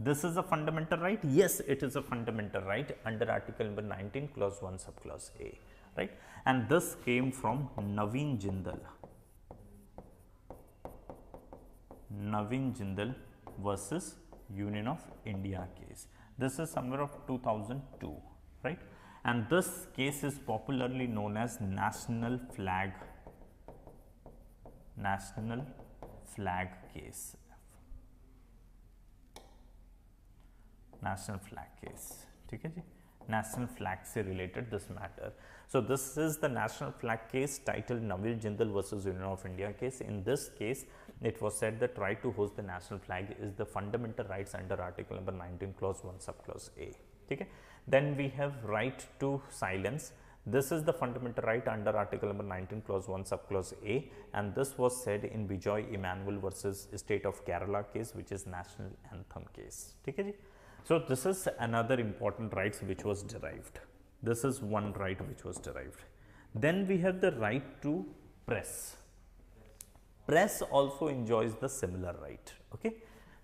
S1: This is a fundamental right. Yes, it is a fundamental right under article number 19 clause 1 subclause A, right? And this came from Navin Jindal versus Union of India case. This is somewhere of 2002, right? And this case is popularly known as national flag case. National flag case, ठीक है जी? National flag से related this matter. So this is the national flag case titled Navin Jindal versus Union of India case. In this case, it was said that right to host the national flag is the fundamental rights under article number 19 clause 1 subclause A. Okay? Then we have right to silence. This is the fundamental right under article number 19 clause 1 subclause A, and this was said in 𝐭𝐸𝐲 versus State of Kerala case, which is national anthem case. Okay? So this is another important rights which was derived. This is one right which was derived. Then we have the right to press. Press also enjoys the similar right. Okay,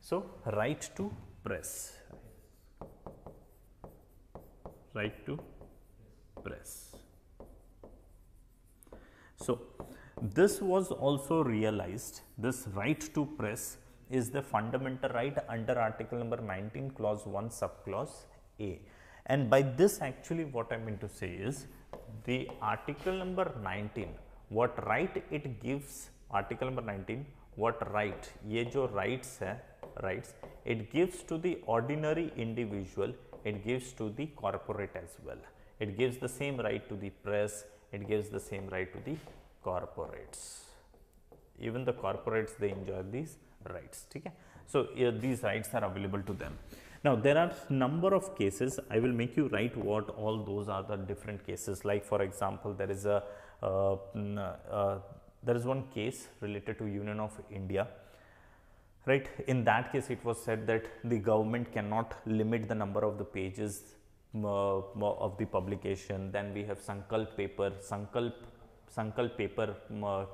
S1: so right to press. Right to press. So this was also realized. This right to press is the fundamental right under article number 19 clause 1 subclause A. And by this actually what I mean to say is the article number 19, what right it gives, article number 19, what right, ये जो rights है, rights, it gives to the ordinary individual, it gives to the corporate as well. It gives the same right to the press, it gives the same right to the corporates. Even the corporates, they enjoy these rights. Okay? So these rights are available to them. Now there are number of cases. I will make you write what all those are the different cases. Like for example, there is a there is one case related to Union of India, right? In that case, it was said that the government cannot limit the number of the pages of the publication. Then we have Sankalp paper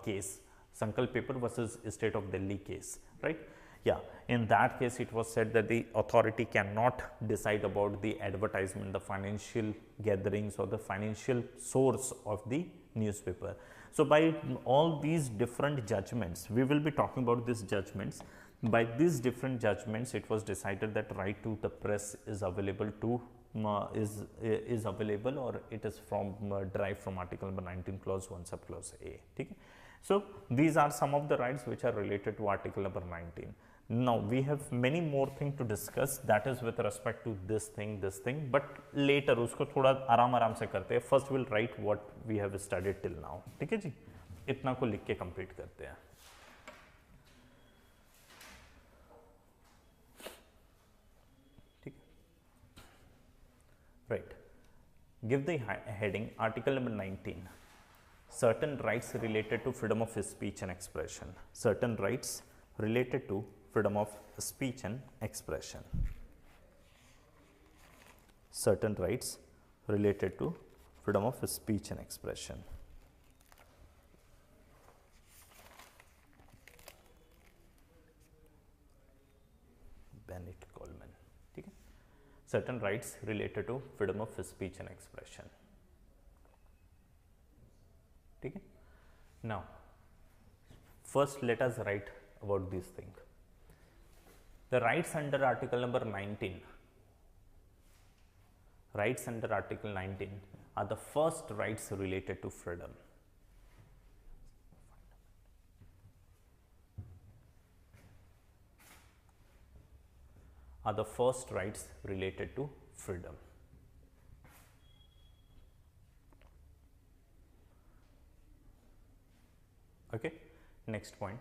S1: case, Sankalp paper versus State of Delhi case, right? Yeah, in that case, it was said that the authority cannot decide about the advertisement, the financial gatherings or the financial source of the newspaper. So by all these different judgments, we will be talking about these judgments. By these different judgments, it was decided that right to the press is available to is available, or it is from derived from article number 19 clause 1 sub clause A. ठीक है? So these are some of the rights which are related to article number 19. Now we have many more things to discuss, that is with respect to this thing, but later उसको थोड़ा आराम से करते हैं. First we'll write what we have studied till now. ठीक है जी, इतना को लिख के कंप्लीट करते हैं. ठीक है, right. Give the heading article number 19. Certain rights related to freedom of speech and expression. Certain rights related to freedom of speech and expression. Certain rights related to freedom of speech and expression. Bennett Coleman. Okay? Certain rights related to freedom of speech and expression. Okay? Now, first let us write about this thing. The rights under article number 19, rights under article 19 are the first rights related to freedom. Are the first rights related to freedom. Okay, next point.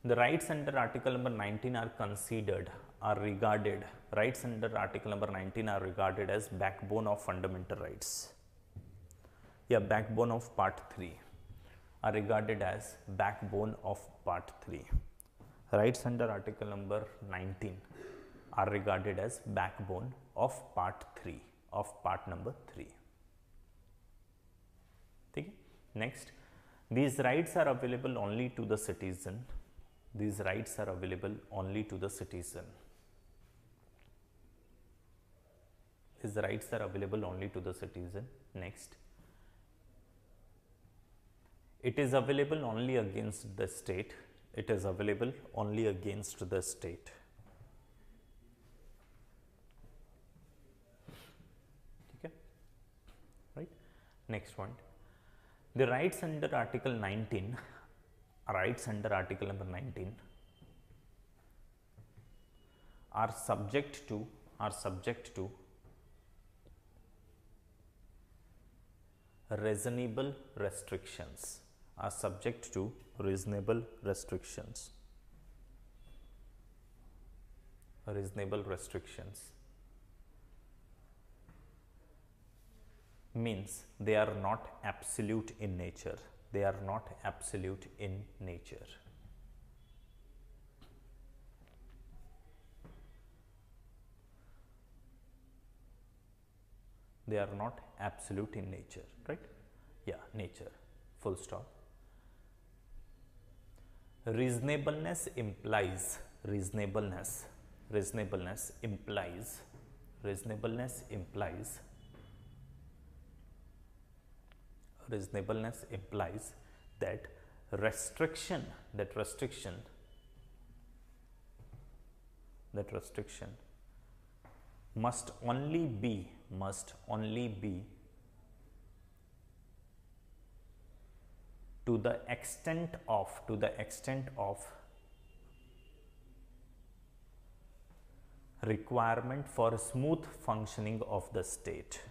S1: The rights under article number 19 are considered, are regarded, rights under article number 19 are regarded as backbone of fundamental rights. Yeah, backbone of part 3 are regarded as backbone of part 3. Rights under article number 19 are regarded as backbone of part 3, of part number 3. Okay? Next, these rights are available only to the citizen. These rights are available only to the citizen. These rights are available only to the citizen. Next, it is available only against the state. It is available only against the state. Okay? Right? Next point. The rights under article 19, rights under article number 19 are subject to reasonable restrictions, are subject to reasonable restrictions. Reasonable restrictions means they are not absolute in nature. They are not absolute in nature. They are not absolute in nature, right? Yeah, nature, full stop. Reasonableness implies, reasonableness implies that restriction must only be to the extent of requirement for smooth functioning of the state.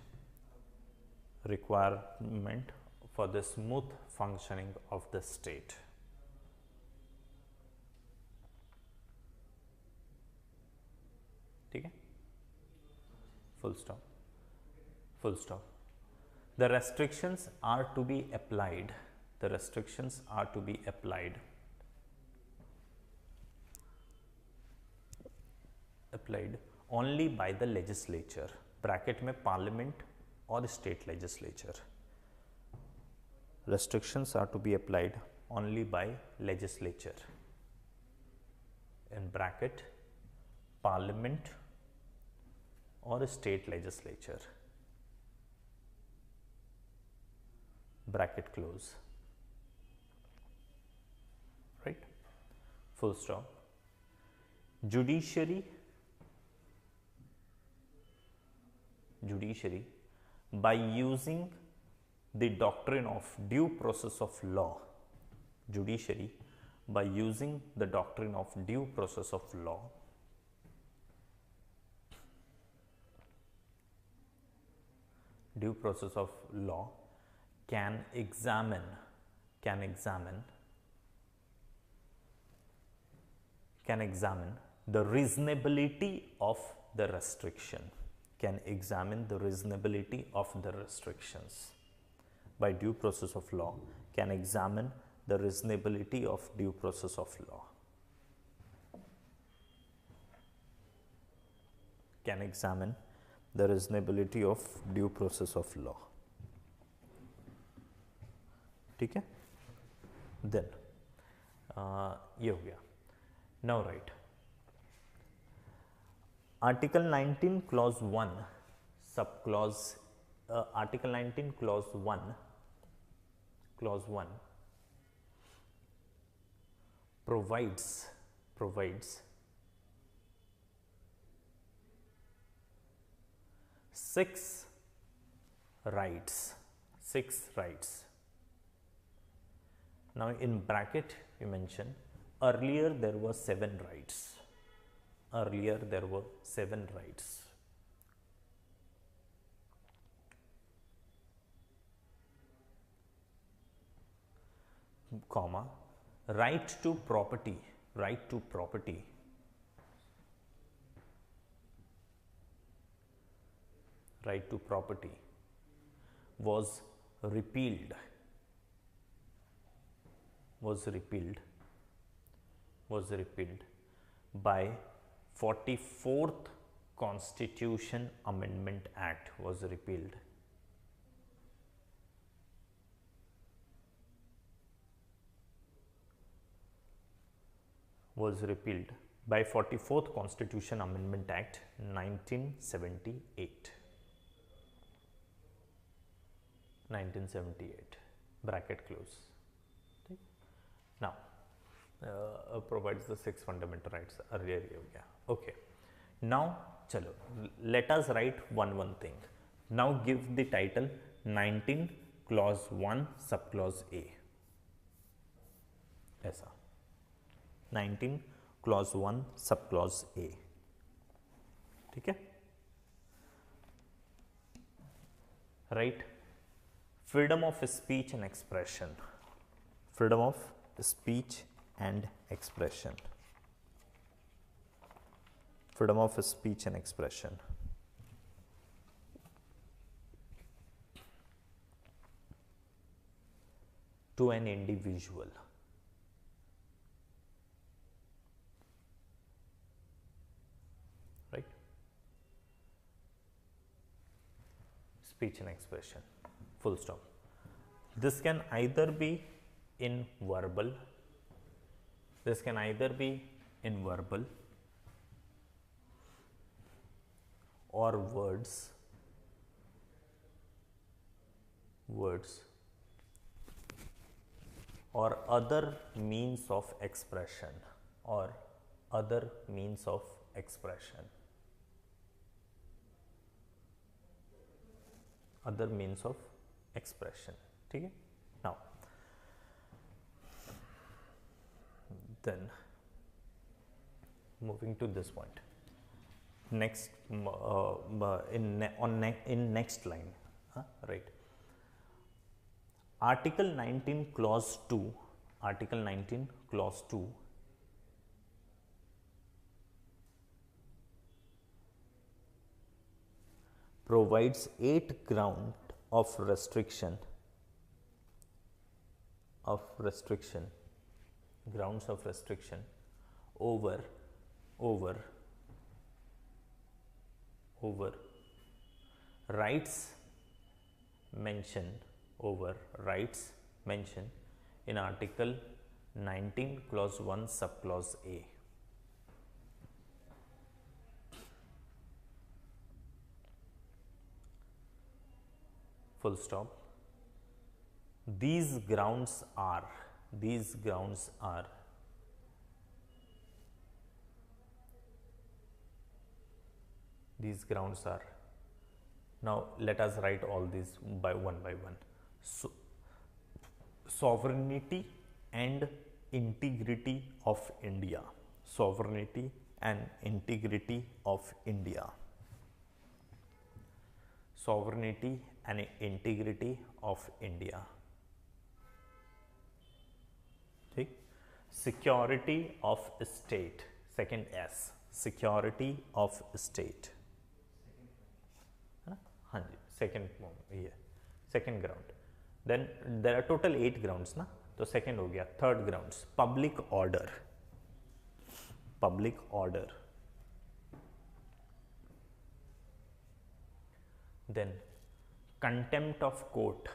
S1: Requirement for the smooth functioning of the state. ठीक है? Full stop. Full stop. The restrictions are to be applied. The restrictions are to be applied. Applied only by the legislature. Bracket में parliament or state legislature. Restrictions are to be applied only by legislature. In bracket, parliament or state legislature. Bracket close. Right? Full stop. Judiciary by using the doctrine of due process of law, by using the doctrine of due process of law, can examine the reasonability of the restriction, by due process of law, can examine the reasonability of due process of law, ठीक है. Then ये हो गया. Now write Article 19 clause 1 subclause Article 19 clause 1 provides 6 rights. Now in bracket you mention earlier there were 7 rights. Comma, right to property was repealed by 44th Constitution Amendment Act, was repealed by 44th Constitution Amendment Act 1978. Bracket close. Now provides the 6 fundamental rights. Earlier ये हो गया. Okay. Now चलो let us write one thing. Now give the title 19 clause 1 subclause A. ऐसा 19 clause 1 subclause A. ठीक है. Right. Freedom of speech and expression. Freedom of speech and expression. Freedom of speech and expression. To an individual. Right? Speech and expression. Full stop. This can either be in verbal. Or words, or other means of expression, ठीक है. Now then moving to this point, next in next line, right. Article 19 clause 2 provides 8 grounds of restriction over rights mentioned in Article 19 clause 1 subclause A. Full stop. These grounds are Now let us write all these by one. So, sovereignty and integrity of India. Sovereignty and integrity of India. Sovereignty and integrity of India. ठीक. Security of state. Second S. Security of state. हाँ जी, second ground. Then there are total 8 grounds ना, तो second हो गया. Third grounds, public order. Then contempt of court.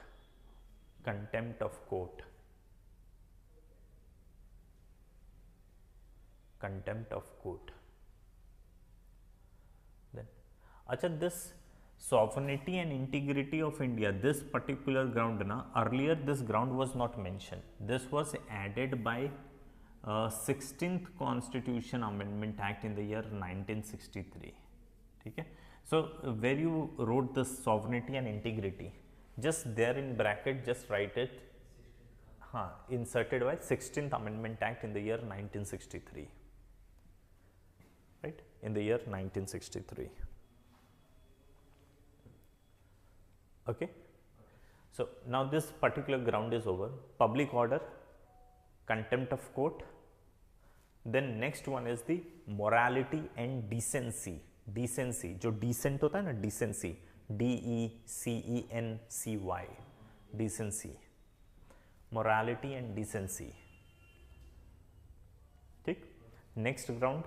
S1: Then, अच्छा, this sovereignty and integrity of India, this particular ground na, earlier this ground was not mentioned. This was added by 16th Constitution Amendment Act in the year 1963. ठीक है. So where you wrote this sovereignty and integrity, just there in bracket just write it, inserted by 16th Amendment Act in the year 1963, right, in the year 1963. Okay. So now this particular ground is over. Public order, contempt of court. Then next one is the morality and decency. Decency, जो decent होता है ना, decency, DECENCY, decency, morality and decency. ठीक. Next ground,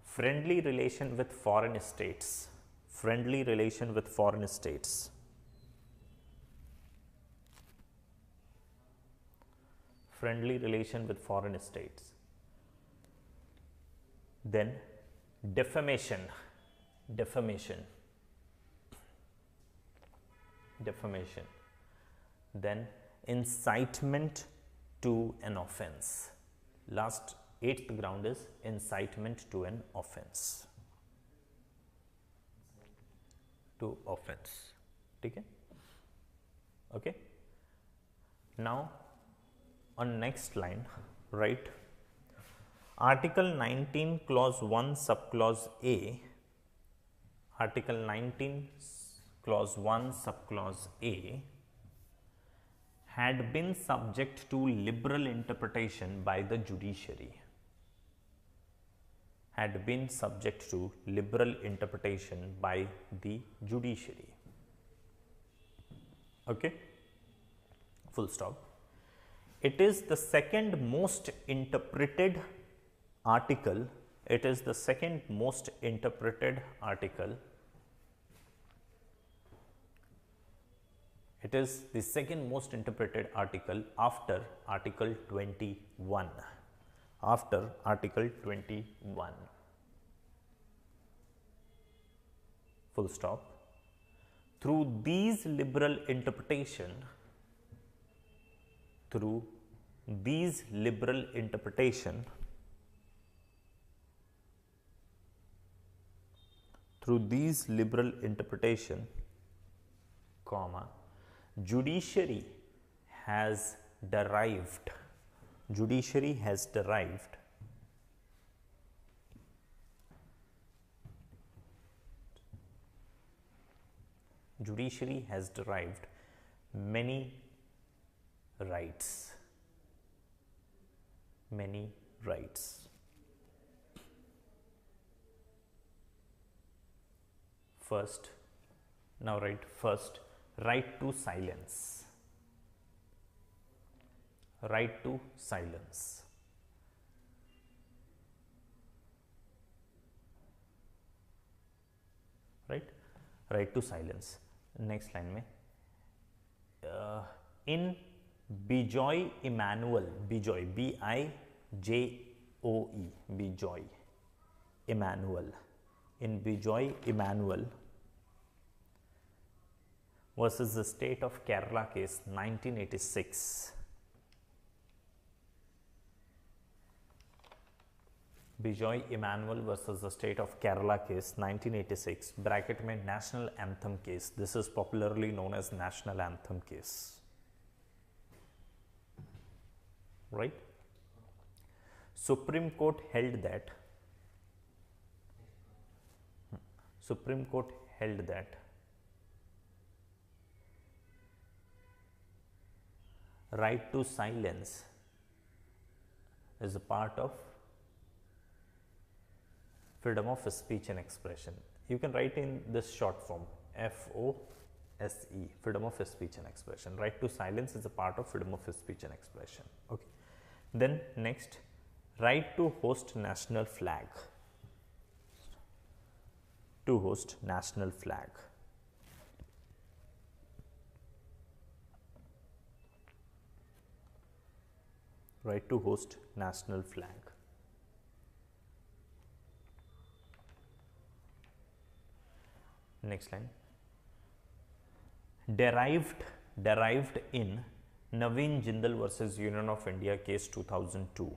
S1: friendly relation with foreign states. Friendly relation with foreign states. Friendly relation with foreign states. Then defamation. Then incitement to an offense. Last 8th ground is incitement to an offense. ठीक है. Okay. Now on next line, write Article 19 clause 1 subclause A. Article 19 clause 1 subclause A had been subject to liberal interpretation by the judiciary. Had been subject to liberal interpretation by the judiciary. Okay. Full stop. It is the second most interpreted article. It is the second most interpreted article. It is the second most interpreted article after Article 21. After Article 21. Full stop. Through these liberal interpretation, comma, judiciary has derived many rights. First, now write first, right to silence. Right to silence. Right to silence. Next line में in 𝐵𝐸𝐸, BIJOE, 𝐵𝐸𝐸, in 𝐵𝐸𝐸 versus the state of Kerala case 1986. 𝐭𝐡𝐢𝐬 versus the state of Kerala case 1986 bracket में national anthem case. This is popularly known as national anthem case, right? Supreme Court held that right to silence is a part of freedom of speech and expression. You can write in this short form FOSE, freedom of speech and expression. Right to silence is a part of freedom of speech and expression. Okay. Then next, right to host national flag. To host national flag. Right to host national flag. Next line. Derived in Naveen Jindal versus Union of India case 2002.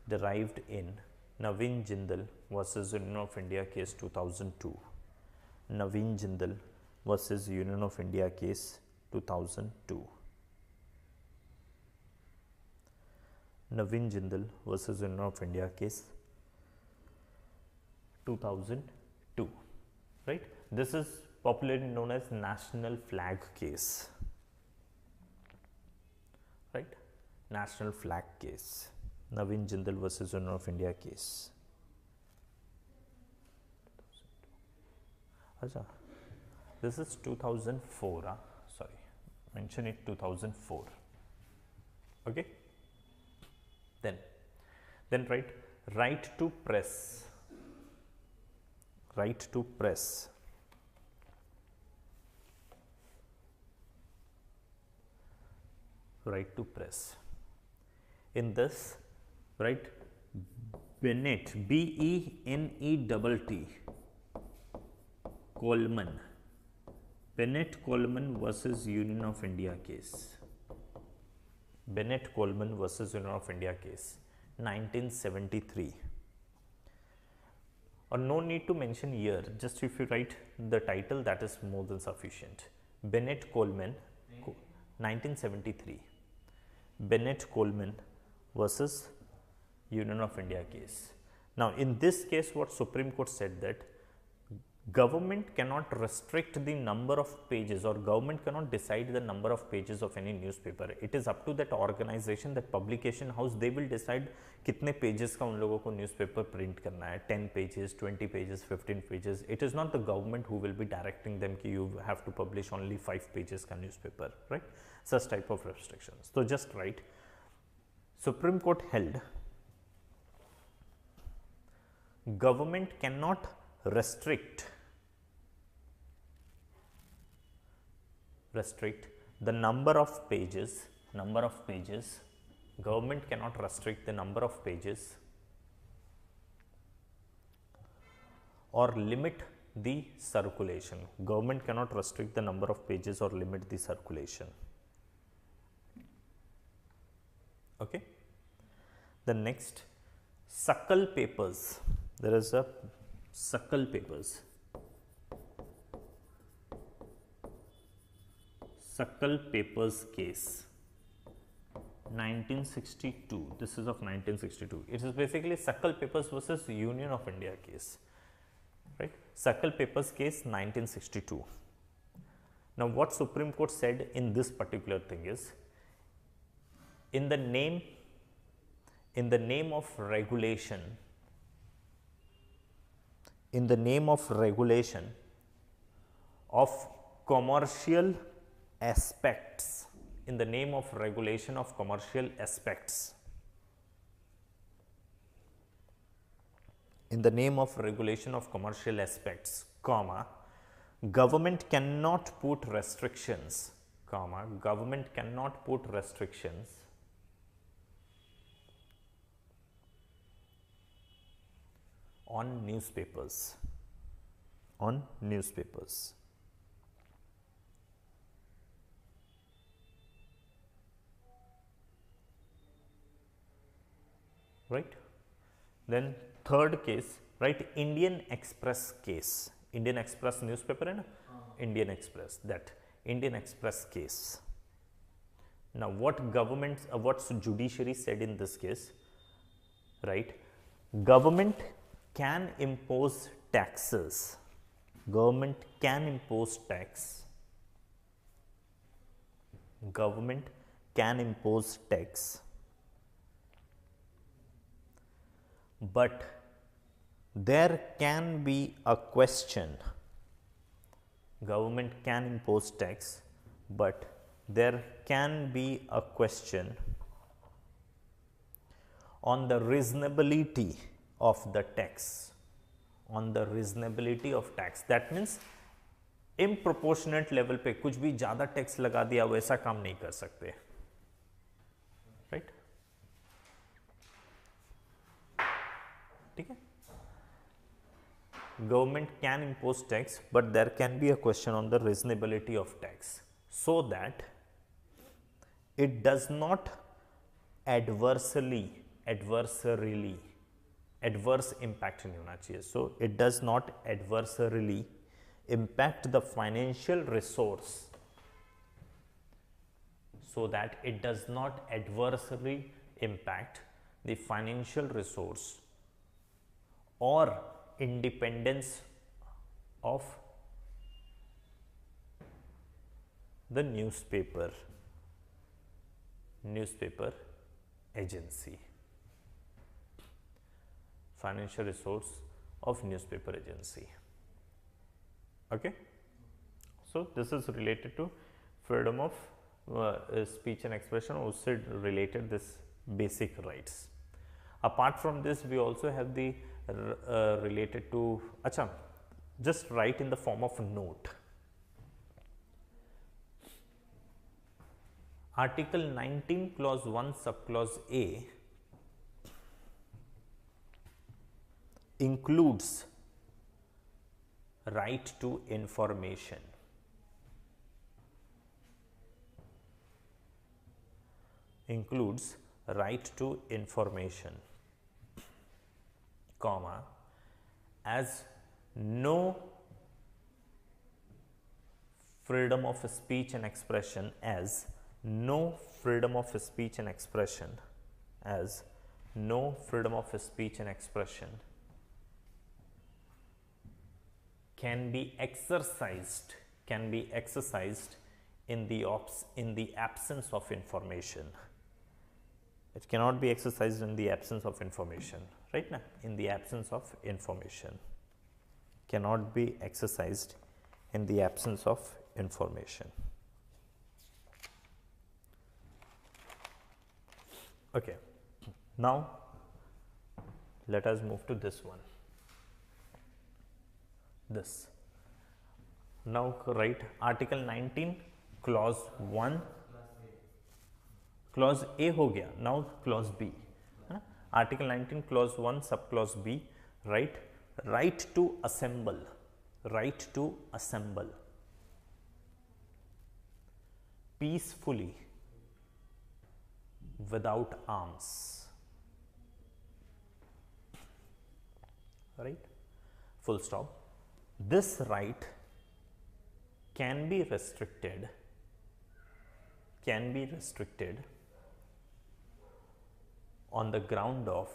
S1: Derived in Naveen Jindal versus Union of India case 2002. Naveen Jindal versus Union of India case 2002. Naveen Jindal versus Union of India case 2002, right? This is popularly known as national flag case, right? National flag case. Naveen Jindal versus Union of India case. This is 2004. Sorry, mention it 2004. Okay. Then write right to press. Right to press. Right to press. In this, write Bennett, BENETT, Coleman. Bennett Coleman versus Union of India case. Bennett Coleman versus Union of India case 1973. Or no need to mention year, just if you write the title, that is more than sufficient. Bennett Coleman 1973. Bennett Coleman versus Union of India case. Now in this case, what Supreme Court said that government cannot restrict the number of pages, or government cannot decide the number of pages of any newspaper. It is up to that organization, that publication house, they will decide कितने pages का उन लोगों को newspaper print करना है, 10 pages, 20 pages, 15 pages. It is not the government who will be directing them कि you have to publish only 5 pages का newspaper, right? Such type of restrictions. So just write, Supreme Court held government cannot restrict the number of pages, government cannot restrict the number of pages or limit the circulation. Government cannot restrict the number of pages or limit the circulation. Okay. The next, Suckle papers. There is a Suckle papers. Suckle papers case 1962. This is of 1962. It is basically Suckle papers versus Union of India case, right? Suckle papers case 1962. Now what Supreme Court said in this particular thing is, in the name of regulation, of commercial aspects, comma, government cannot put restrictions, on newspapers. Right? Then third case, right, Indian express case, Indian express newspaper है ना, Indian express, that Indian express case. Now what what's judiciary said in this case, right? Government can impose taxes. Government can impose tax. Government can impose tax. But there can be a question. Government can impose tax, but there can be a question on the reasonability of the tax. On the reasonability of tax. That means improportionate level पे कुछ भी ज़्यादा tax लगा दिया वैसा काम नहीं कर सकते, राइट? ठीक है. Government can impose tax, but there can be a question on the reasonability of tax, so that it does not adverse impact नहीं होना चाहिए. So it does not adversely impact the financial resource. So that it does not adversely impact the financial resource or independence of the newspaper agency, financial resource of newspaper agency. Okay, so this is related to freedom of speech and expression, also related this basic rights. Apart from this, we also have the related to, acha, just write in the form of a note. Article 19 clause 1 subclause A includes right to information. Includes right to information, comma, as no freedom of speech and expression, as no freedom of speech and expression, as no freedom of speech and expression can be exercised in the absence of information. It cannot be exercised in the absence of information, right now? In the absence of information, cannot be exercised in the absence of information. Okay, now let us move to this one. This. Now write Article 19 clause 1, clause A हो गया, now clause B. Article 19 clause 1 subclause B, right? Right to assemble, right to assemble peacefully without arms, right? Full stop. This right can be restricted on the ground of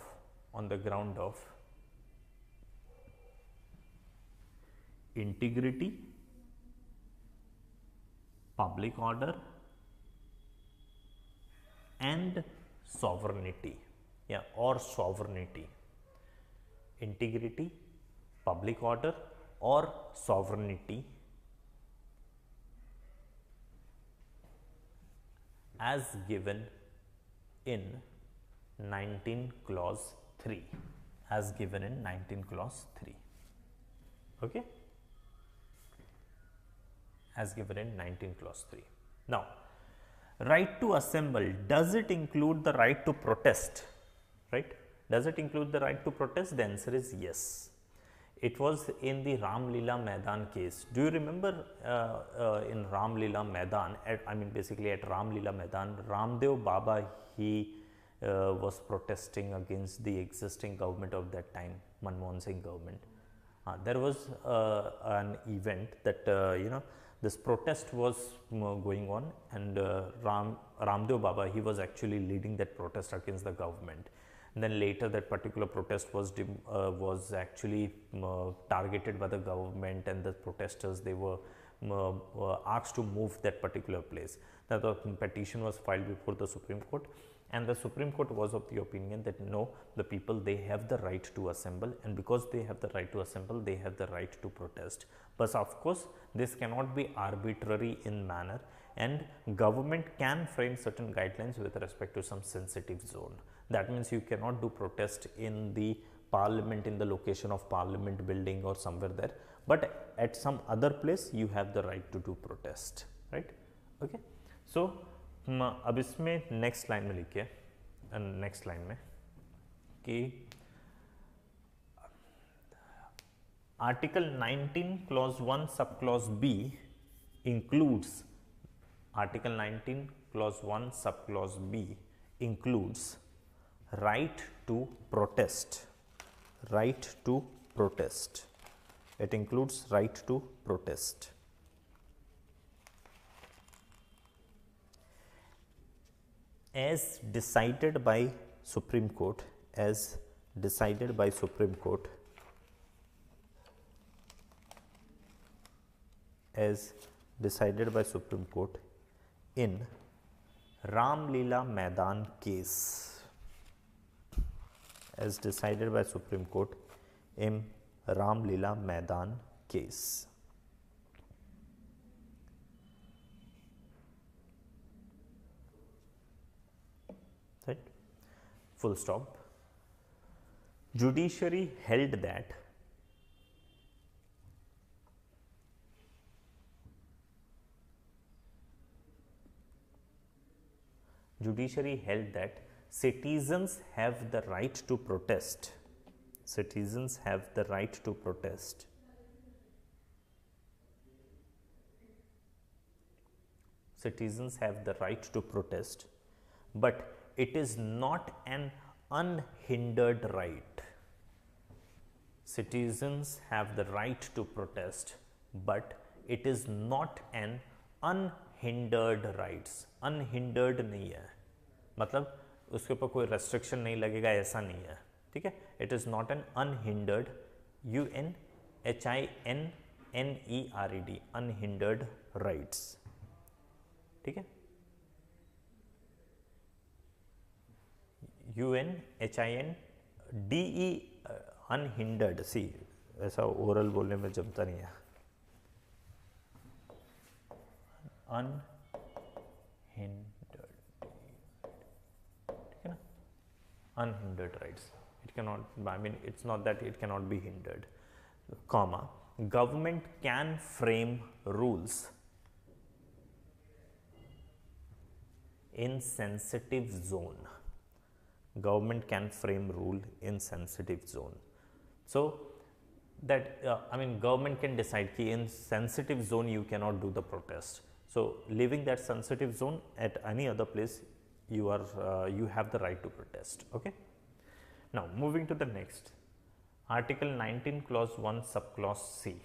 S1: integrity, public order and sovereignty, yeah, or sovereignty. Integrity, public order or sovereignty as given in 19 clause 3, as given in 19 clause 3. Okay, as given in 19 clause 3. Now, right to assemble, does it include the right to protest, right? Does it include the right to protest? The answer is yes. It was in the 𝐼𝐸𝐿𝐴 Maidan case. Do you remember in 𝐼𝐸𝐿𝐴 Maidan, basically at 𝐼𝐸𝐿𝐴 Maidan, Ramdev Baba, he was protesting against the existing government of that time, Manmohan Singh government. There was an event that this protest was going on, and Ramdev Baba, he was actually leading that protest against the government. And then later that particular protest was actually targeted by the government, and the protesters, they were asked to move that particular place. Now the petition was filed before the Supreme Court, and the Supreme Court was of the opinion that no, the people, they have the right to assemble, and because they have the right to assemble, they have the right to protest. But of course, this cannot be arbitrary in manner, and government can frame certain guidelines with respect to some sensitive zone. That means you cannot do protest in the parliament, in the location of parliament building or somewhere there, but at some other place you have the right to do protest, right? Okay, so अब इसमें next line में लिखिए, next line में कि article 19 clause 1 sub clause B includes, article 19 clause 1 sub clause B includes right to protest, right to protest. It includes right to protest. As decided by Supreme Court, as decided by Supreme Court, as decided by Supreme Court in Ramlila Maidan case, as decided by Supreme Court in Ramlila Maidan case. Right? Full stop. Judiciary held that citizens have the right to protest. Citizens have the right to protest. Citizens have the right to protest, but it is not an unhindered right. Citizens have the right to protest, but it is not an unhindered rights. Unhindered नहीं है, मतलब उसके ऊपर कोई restriction नहीं लगेगा, ऐसा नहीं है, ठीक है. It is not an unhindered, UNHINNERED, unhindered rights, ठीक है. UNHINDE अनहिंडर्ड, सी ऐसा ओरल बोलने में जमता नहीं है. अनहिंडर्ड, ठीक है ना. Unhindered rights. It cannot, I mean, it's not that it cannot be hindered. Comma, government can frame rules in sensitive zone. Government can frame rule in sensitive zone. So that I mean, government can decide कि in sensitive zone you cannot do the protest. So leaving that sensitive zone, at any other place you are you have the right to protest. Okay. Now moving to the next, Article 19 clause 1 subclause C.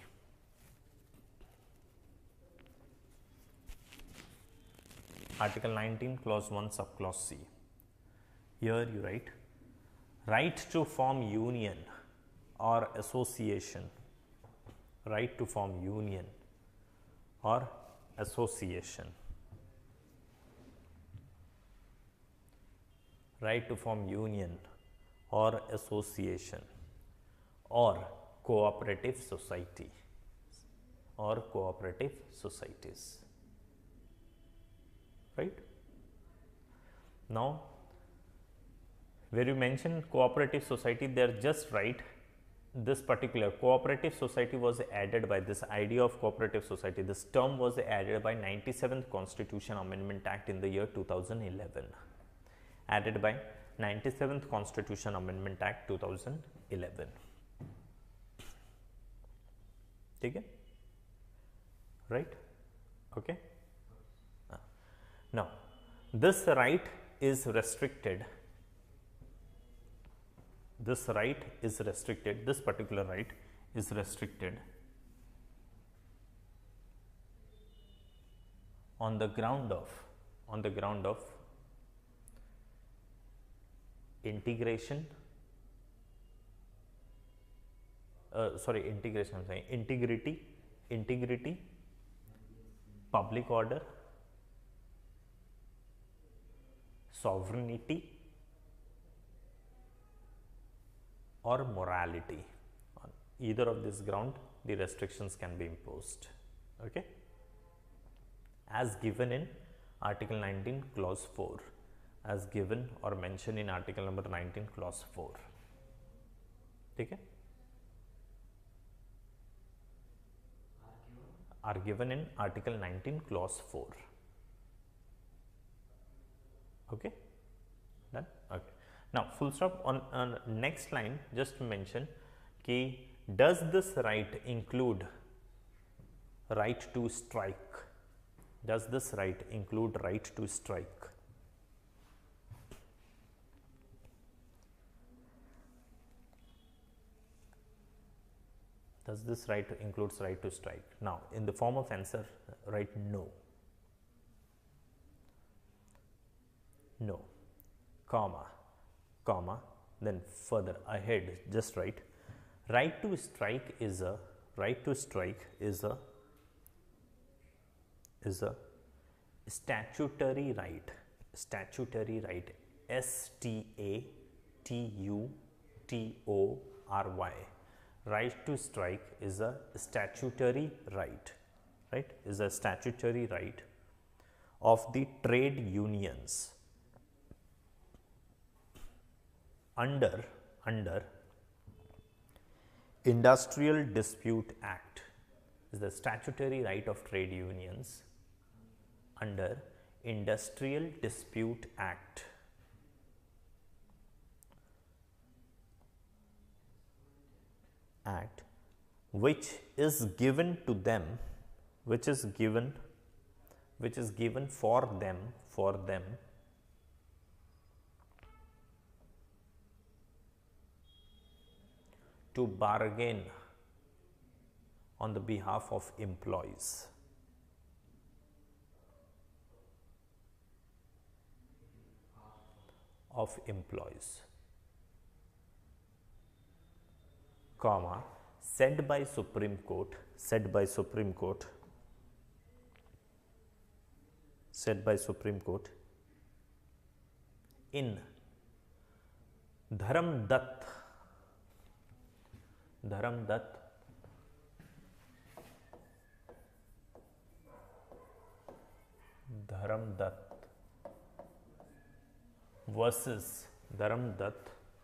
S1: Article 19 clause 1 subclause C. Here you write, right to form union or association, right to form union or association, right to form union or association or cooperative society or cooperative societies, right? Now where you mention cooperative society, they are just right. This particular cooperative society was added by this idea of cooperative society. This term was added by 97th Constitution Amendment Act in the year 2011. Added by 97th Constitution Amendment Act 2011. Okay? Right? Okay? Now, this right is restricted this right is restricted, this particular right is restricted on the ground of integration, integrity, public order, sovereignty, or morality. On either of this ground, the restrictions can be imposed. Okay, as given in Article 19 Clause 4, as given or mentioned in Article number 19 Clause 4. ठीक है, are given in Article 19 Clause 4. Okay, done. Okay, now full stop. On next line, just mention कि does this right include right to strike? Does this right include right to strike? Does this right includes right to strike? Now, in the form of answer, write no. No, comma, then further ahead, just write right to strike is a statutory right. STATUTORY. Right to strike is a statutory right, is a statutory right of the trade unions under Industrial Dispute Act. Is the statutory right of trade unions under Industrial Dispute Act. Which is given to them, which is given for them to bargain on the behalf of employees. Comma, said by Supreme Court in Dharamdatt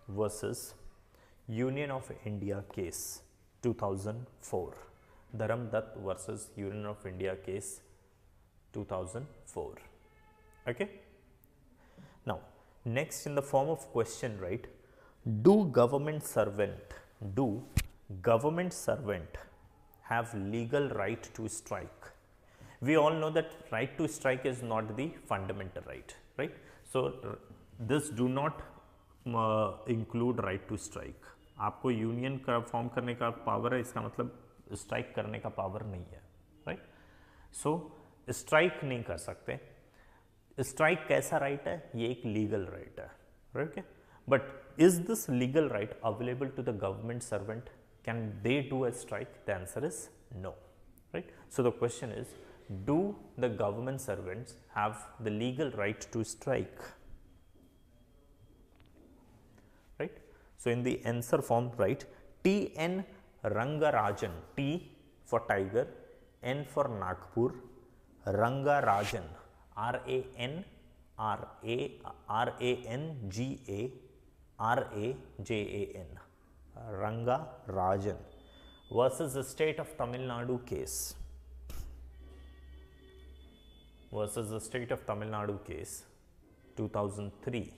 S1: versus Union of India case 2004. Dharamdatt versus Union of India case 2004. Okay. Now, next in the form of question, right? Do government servant have legal right to strike? We all know that right to strike is not the fundamental right, right? So this do not include right to strike. आपको union का form करने का power है, इसका मतलब strike करने का power नहीं है, राइट? सो स्ट्राइक नहीं कर सकते. स्ट्राइक कैसा राइट है? ये एक लीगल राइट है, right? But is this legal right available to the government servant? Can they do a strike? The answer is no, right? So the question is, do the government servants have the legal right to strike? Right? So in the answer form, write T.N. Rangarajan, T for tiger, N for Nagpur, Rangarajan, R-A-N-G-A-R-A-J-A-N, Rangarajan versus the state of Tamil Nadu case. Versus the state of Tamil Nadu case 2003,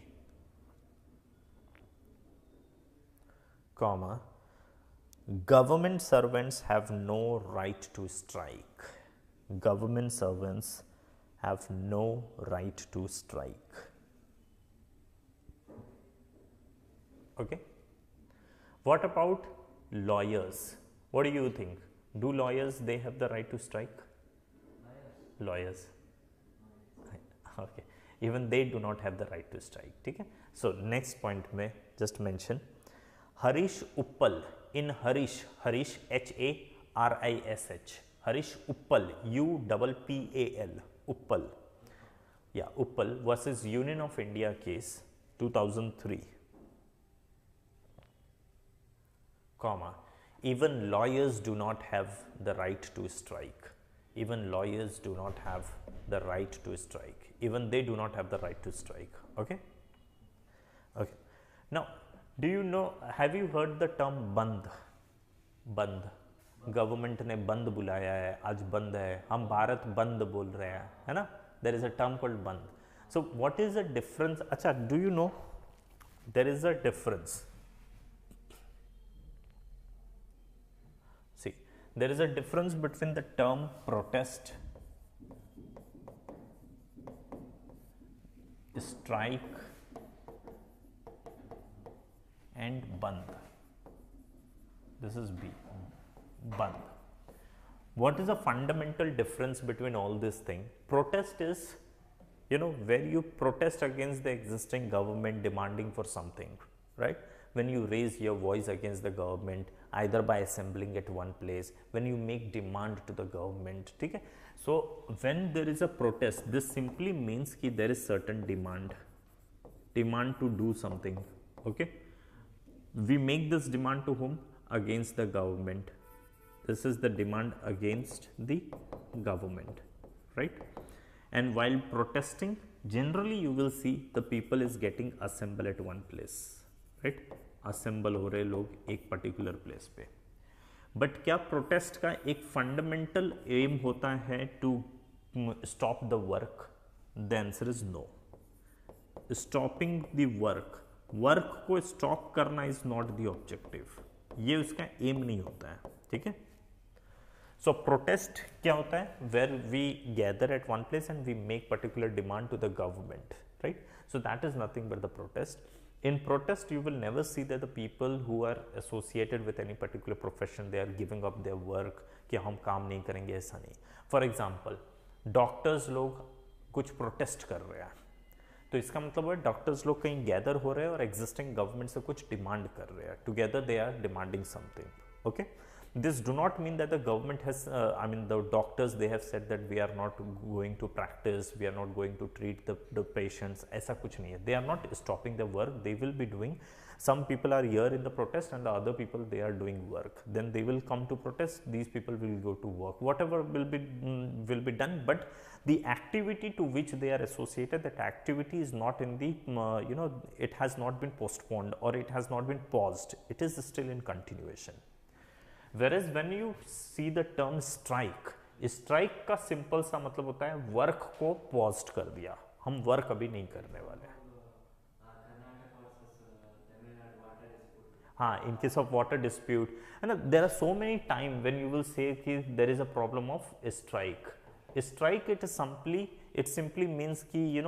S1: comma, government servants have no right to strike. Government servants have no right to strike. Okay, What about lawyers? What do you think? Do lawyers, they have the right to strike? Lawyers. Okay. Even they do not have the right to strike. Okay? So next point may just mention Harish Uppal. In Harish, H-A-R-I-S-H. Harish Uppal, U-P-P-A-L. Uppal. Yeah, Uppal versus Union of India case 2003. Comma. Even lawyers do not have the right to strike. Even lawyers do not have the right to strike. Even they do not have the right to strike. Okay? Okay. Now, do you know, have you heard the term band? Band. Government ने बंद बुलाया है, आज बंद है, हम भारत बंद बोल रहे हैं, है ना? There is a term called band. So, what is the difference? अच्छा, do you know? There is a difference. See, there is a difference between the term protest, strike, and band. This is B. Band. What is the fundamental difference between all this thing? Protest is, you know, where you protest against the existing government demanding for something, right? When you raise your voice against the government, either by assembling at one place, when you make demand to the government, okay? So when there is a protest, this simply means that there is certain demand to do something, okay? We make this demand to whom? Against the government. This is the demand against the government, right? And while protesting, generally you will see the people is getting assembled at one place, right? Assemble हो रहे लोग एक particular place पे. But क्या protest का एक fundamental aim होता है to stop the work? The answer is no. Stopping the work को stop करना is not the objective. ये उसका aim नहीं होता है, ठीक है? So protest क्या होता है? Where we gather at one place and we make particular demand to the government, right? So that is nothing but the protest. In protest, you will never see that the people who are associated with any particular profession, they are giving up their work कि हम काम नहीं करेंगे, ऐसा नहीं. For example, doctors लोग कुछ protest कर रहे हैं, तो इसका मतलब है डॉक्टर्स लोग कहीं गैदर हो रहे हैं और एग्जिस्टिंग गवर्नमेंट से कुछ डिमांड कर रहे हैं. Together they are demanding something, okay? This do not mean that the government has, the doctors, they have said that we are not going to practice, we are not going to treat the patients. ऐसा कुछ नहीं है. They are not stopping the work. They will be doing. Some people are here in the protest and the other people, they are doing work. Then they will come to protest. These people will go to work. Whatever will be done. But the activity to which they are associated, that activity is not in the, it has not been postponed or it has not been paused. It is still in continuation. Whereas when you see the term strike का simple सा मतलब होता है work को paused कर दिया, हम work अभी नहीं करने वाले. हाँ, in case of water dispute, and there are so many times when you will say कि there is a problem of strike. Strike it simply means कि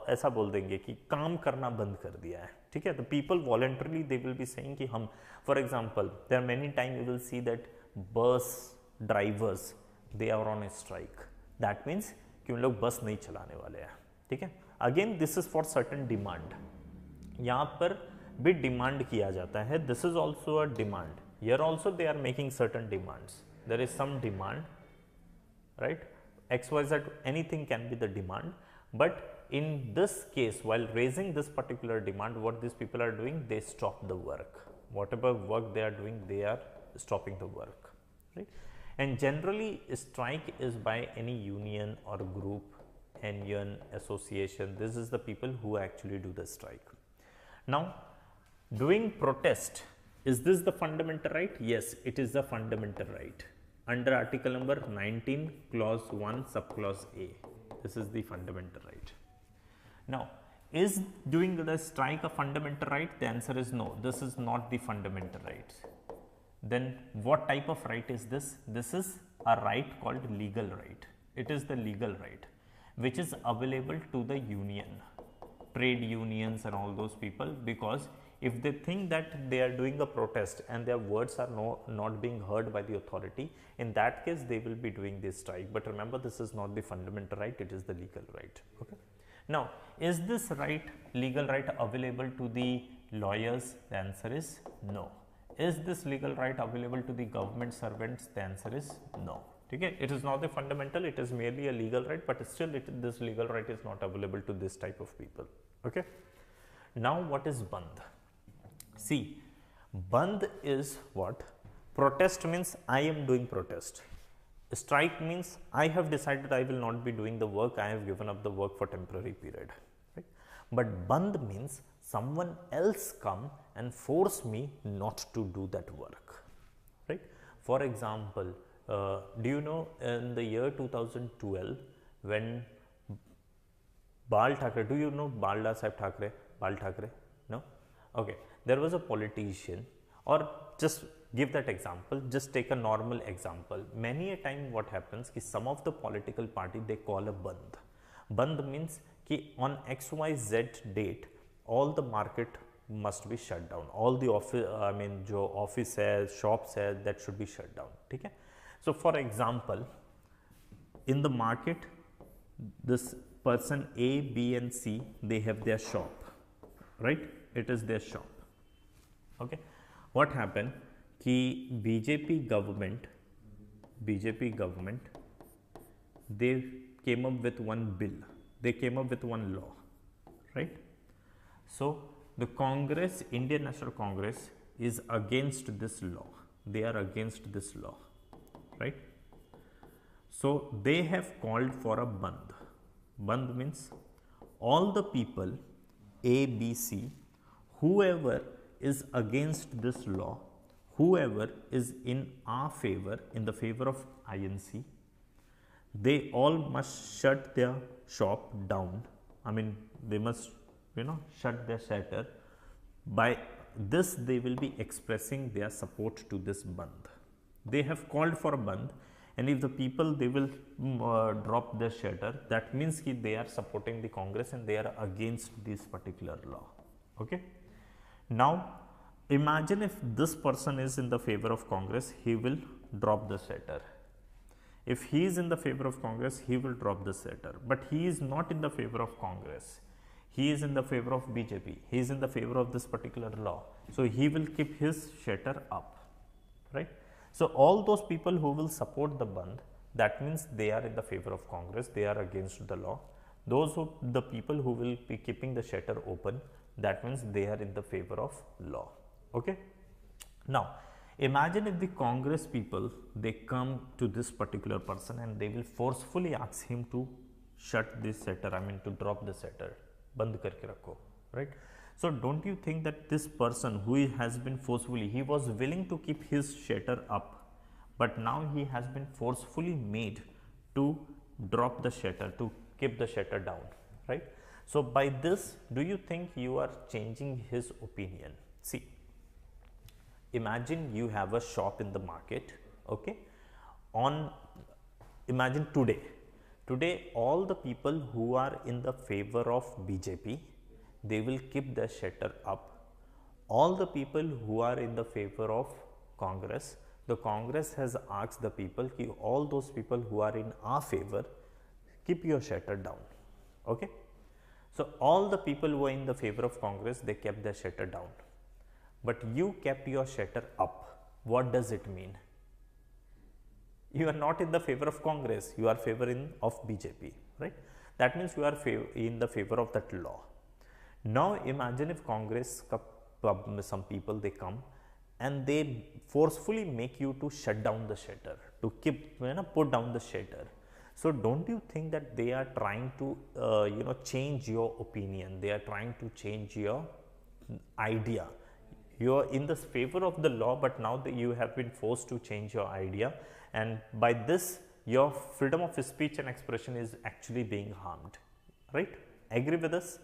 S1: ऐसा बोल देंगे कि काम करना बंद कर दिया है, ठीक है? The people voluntarily they will be saying कि हम, for example, there are many times you will see that bus drivers they are on a strike. That means कि उन लोग बस नहीं चलाने वाले हैं, ठीक है? Again this is for certain demand. यहाँ पर भी डिमांड किया जाता है. This is also a demand. Here also they are making certain demands. There is some demand, right? XYZ, anything can be the demand. But in this case, while raising this particular demand, what these people are doing, they stop the work. Whatever work they are doing, they are stopping the work, right? And generally, strike is by any union or group, union, association. This is the people who actually do the strike. Now, doing protest, is this the fundamental right? Yes, it is the fundamental right. Under article number 19, clause 1, subclause A. This is the fundamental right. Now, is doing the strike a fundamental right? The answer is no. This is not the fundamental right. Then what type of right is this? This is a right called legal right. It is the legal right which is available to the union. trade unions and all those people, because if they think that they are doing a protest and their words are not being heard by the authority, in that case they will be doing this strike. But remember, this is not the fundamental right, it is the legal right. Okay. Now, is this right, legal right, available to the lawyers? The answer is no. Is this legal right available to the government servants? The answer is no. Okay. It is not the fundamental, it is merely a legal right, but still this legal right is not available to this type of people. Okay. Now, what is bandh? See, bandh is what? Protest means I am doing protest. Strike means I have decided I will not be doing the work, I have given up the work for temporary period. Right? But bandh means someone else come and force me not to do that work. Right? For example, do you know in the year 2012 when Bal Thackeray, do you know Bal Thackeray? No? Okay. There was a politician, or just give that example, just take a normal example. Many a time what happens is some of the political party they call a bandh. Bandh means ki on XYZ date all the market must be shut down. All the office hai, shops hai, that should be shut down. Okay? So for example, in the market, this person A, B and C, they have their shop, right? It is their shop. Okay. What happened? Ki BJP government, they came up with one bill, they came up with one law, right? So the Congress, Indian National Congress is against this law, they are against this law, right? So they have called for a bandh. Bandh means all the people A, B, C, whoever is against this law, whoever is in our favor, in the favor of INC, they all must shut their shop down. I mean, they must, shut their shutter. By this, they will be expressing their support to this bandh. They have called for a bandh, and if the people, they will drop their shutter, that means that they are supporting the Congress and they are against this particular law. Okay. Now, imagine if this person is in the favor of Congress, he will drop the shutter. If he is in the favor of Congress, he will drop the shutter. But he is not in the favor of Congress. He is in the favor of BJP. He is in the favor of this particular law. So he will keep his shutter up, right? So all those people who will support the bandh, that means they are in the favor of Congress, they are against the law. The people who will be keeping the shutter open, that means they are in the favor of law. Okay. Now, imagine if the Congress people, they come to this particular person and they will forcefully ask him to shut this shutter, to drop the shutter, band karke rakho, right? So don't you think that this person who has been forcefully, he was willing to keep his shutter up, but now he has been forcefully made to drop the shutter, to keep the shutter down, right? So by this, do you think you are changing his opinion? See, imagine you have a shop in the market, okay? Imagine today all the people who are in the favor of BJP, they will keep their shutter up. All the people who are in the favor of Congress, the Congress has asked the people, ki all those people who are in our favor, keep your shutter down, okay? So all the people who are in the favor of Congress, they kept their shutter down. But you kept your shutter up. What does it mean? You are not in the favor of Congress, you are of BJP, right? That means you are in the favor of that law. Now imagine if Congress, some people, they come and they forcefully make you to shut down the shutter, to keep, put down the shutter. So don't you think that they are trying to, change your opinion? They are trying to change your idea. You are in the favor of the law, but now that you have been forced to change your idea, and by this, your freedom of speech and expression is actually being harmed, right? Agree with us?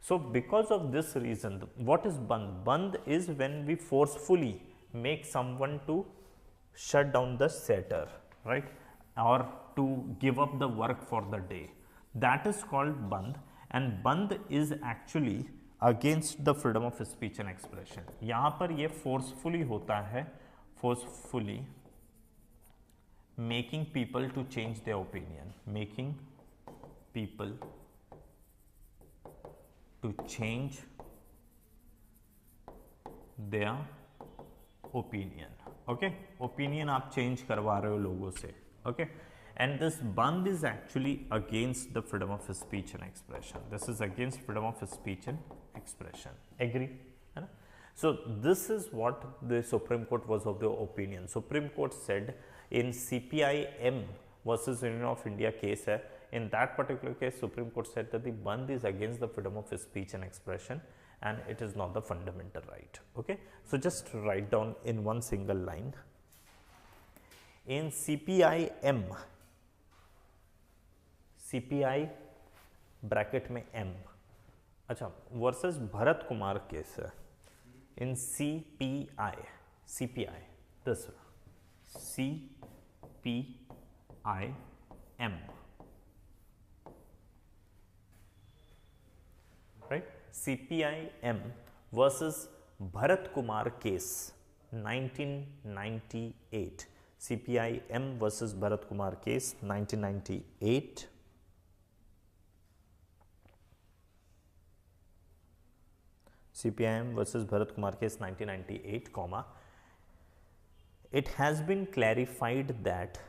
S1: So because of this reason, what is bandh? Bandh is when we forcefully make someone to shut down the shutter, right? Or to give up the work for the day. That is called bandh. And bandh is actually against the freedom of speech and expression. यहाँ पर ये forcefully होता है, forcefully making people to change their opinion, making people to change their opinion. Okay, opinion आप change करवा रहे हो लोगों से। Okay, and this bandh is actually against the freedom of speech and expression. This is against freedom of speech and expression. Agree है ना? So this is what the Supreme Court was of the opinion. Supreme Court said in CPIM versus Union of India case, in that particular case, Supreme Court said that the band is against the freedom of speech and expression, and it is not the fundamental right. Okay, so just write down in one single line. In CPIM, CPI bracket में M, अच्छा, versus Bharat Kumar case है in CPI, this CPIM, right? CPIM versus Bharat Kumar case 1998. CPIM versus Bharat Kumar case 1998. CPIM versus Bharat Kumar case 1998, comma, it has been clarified that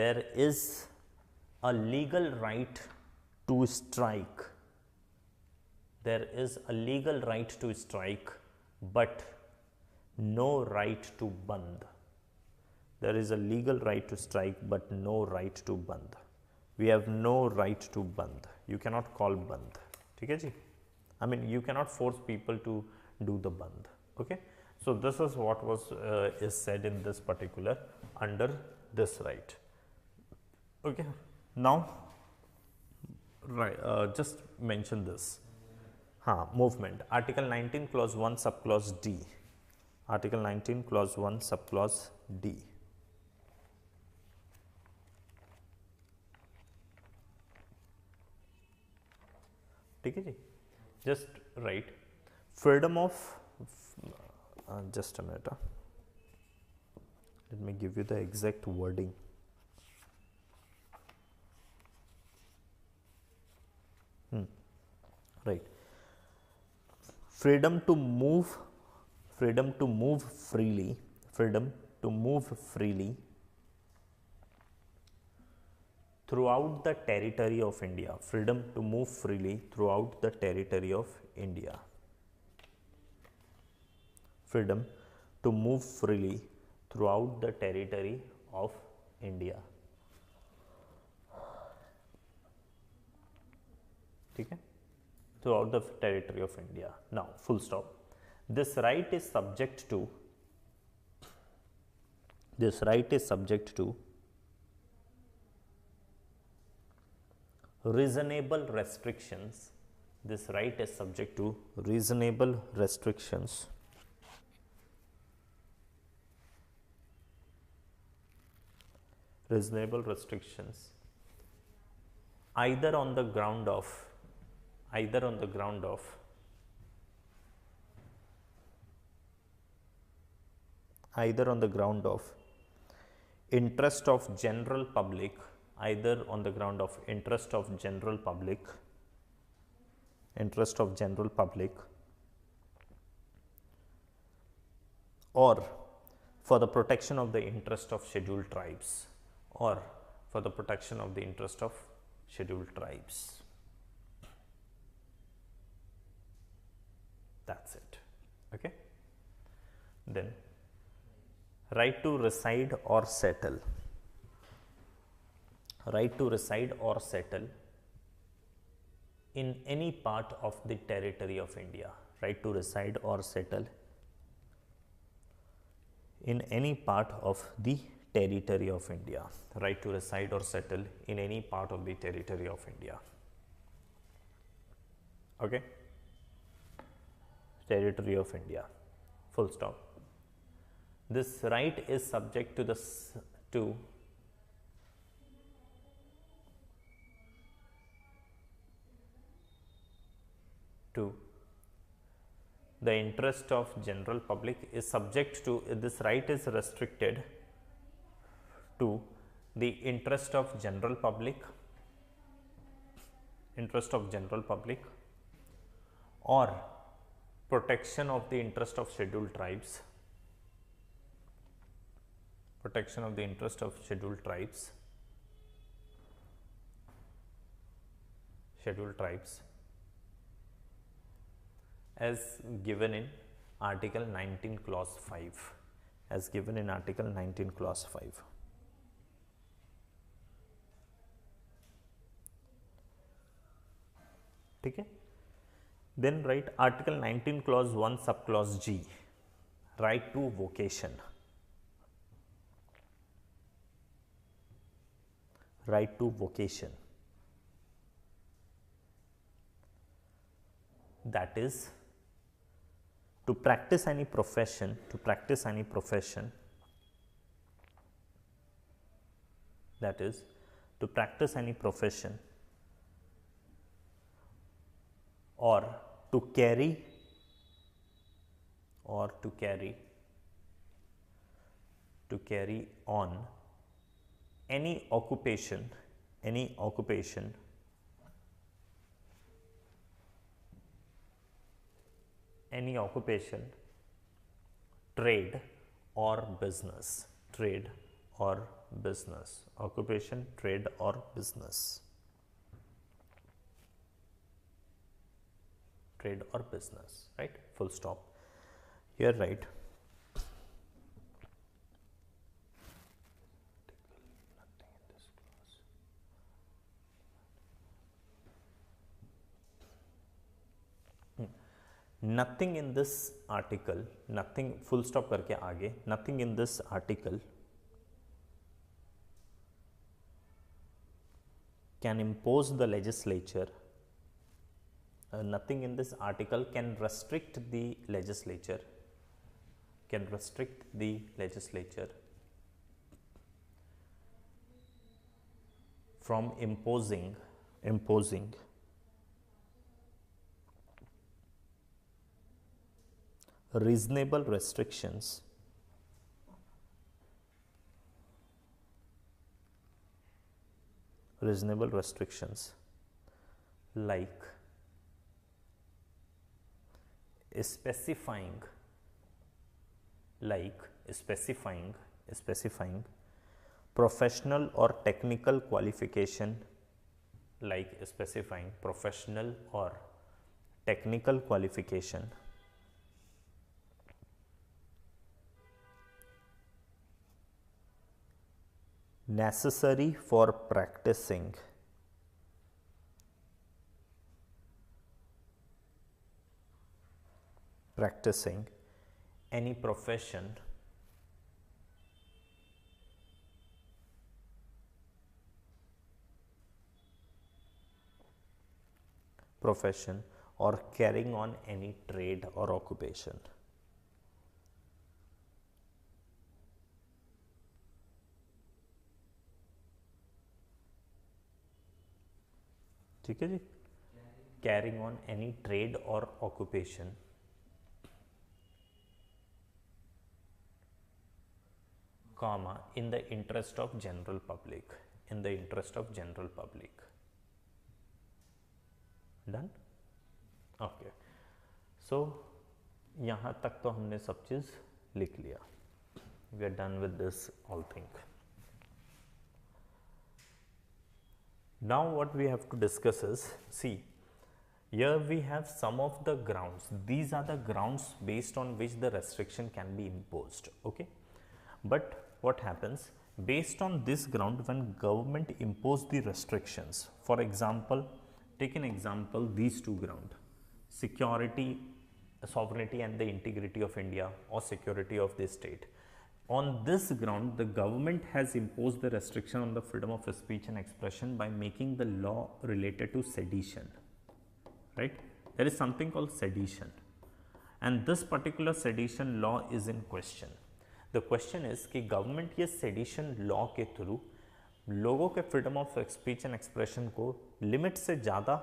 S1: there is a legal right to strike. There is a legal right to strike, but no right to band. There is a legal right to strike, but no right to band. We have no right to band. You cannot call band. ठीक है जी? I mean, you cannot force people to do the band. Okay? So this is what was is said in this particular under this right. Okay? Now, right? Just mention this. Movement. Article 19, clause 1, subclause D. Article 19, clause 1, subclause D. ठीक है जी? Just write freedom of just a minute. Let me give you the exact wording. Right. Freedom to move freely. Freedom to move freely throughout the territory of India. Freedom to move freely throughout the territory of India. Freedom to move freely throughout the territory of India. ठीक है? Throughout the territory of India. Now, full stop. This right is subject to reasonable restrictions. This right is subject to reasonable restrictions. Reasonable restrictions either on the ground of interest of general public, either on the ground of interest of general public, or for the protection of the interest of scheduled tribes, That's it. Okay. Then right to reside or settle. Right to reside or settle in any part of the territory of India. Right to reside or settle in any part of the territory of India. Right to reside or settle in any part of the territory of India. Okay? Territory of India. Full stop. This right is subject to the interest of general public, is subject to, this right is restricted to the interest of general public, or protection of the interest of scheduled tribes, as given in Article 19 Clause 5, ठीक है. Then write Article 19 Clause 1 subclause G, right to vocation. That is, to practice any profession, that is, to practice any profession or to carry on any occupation, trade or business, occupation, trade or business, right? Full stop. Here write nothing in this article, full stop करके आगे, nothing in this article can impose the legislature, nothing in this article can restrict the legislature, from imposing reasonable restrictions like specifying professional or technical qualification, necessary for practicing any profession or carrying on any trade or occupation. ठीक है जी. Carrying on any trade or occupation comma in the interest of general public, Done? Okay. So यहाँ तक तो हमने सब चीज़ लिख लिया. We are done with this all thing. Now what we have to discuss is, see, here we have some of the grounds. These are the grounds based on which the restriction can be imposed. Okay, but what happens based on this ground when government impose the restrictions? For example, take an example, these two grounds: security, sovereignty and the integrity of India, or security of the state. On this ground, the government has imposed the restriction on the freedom of speech and expression by making the law related to sedition, right? There is something called sedition, and this particular sedition law is in question. The question is कि government ये sedition law के through लोगों के freedom of speech and expression को limit से ज़्यादा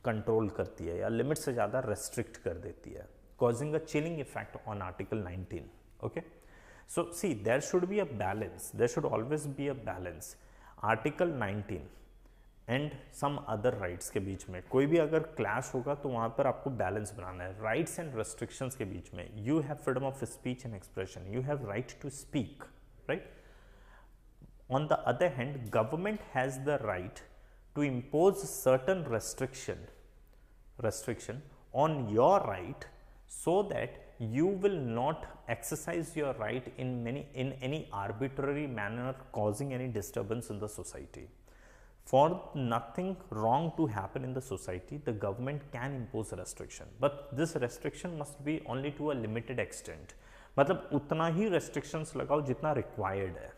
S1: control करती है या लिमिट से ज़्यादा रेस्ट्रिक्ट कर देती है, causing a chilling effect on Article 19. Okay, so see, there should be a balance. There should always be a balance. Article 19 and some other rights के बीच में कोई भी अगर क्लैश होगा तो वहाँ पर आपको बैलेंस बनाना है. राइट्स एंड रेस्ट्रिक्शंस के बीच में you have freedom of speech and expression, you have right to speak, right. On the other hand, government has the right to impose certain restriction on your right, so that you will not exercise your right in any arbitrary manner, causing any disturbance in the society. For nothing wrong to happen in the society, the government can impose a restriction, but this restriction must be only to a limited extent. मतलब उतना ही restrictions लगाओ जितना required है.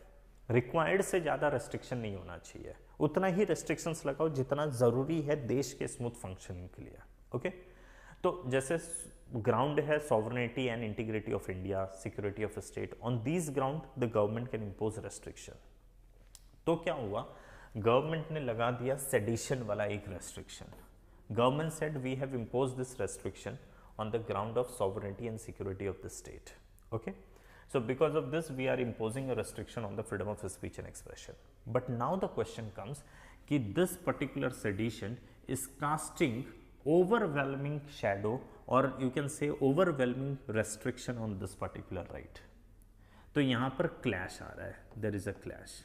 S1: Required से ज़्यादा restriction नहीं होना चाहिए, उतना ही रेस्ट्रिक्शंस लगाओ जितना ज़रूरी है देश के स्मूथ फंक्शनिंग के लिए. ओके, तो जैसे ग्राउंड है sovereignty and integrity of India, security of state, on these ground the government can impose restriction. तो क्या हुआ, गवर्नमेंट ने लगा दिया सेडिशन वाला एक restriction. Government said we have impose this restriction on the ground of sovereignty and security of the state. Okay, so because of this we are imposing a restriction on the freedom of speech and expression. But now the question comes कि this particular sedition is casting overwhelming shadow, or you can say overwhelming restriction on this particular right. तो यहाँ पर clash आ रहा है, there is a clash.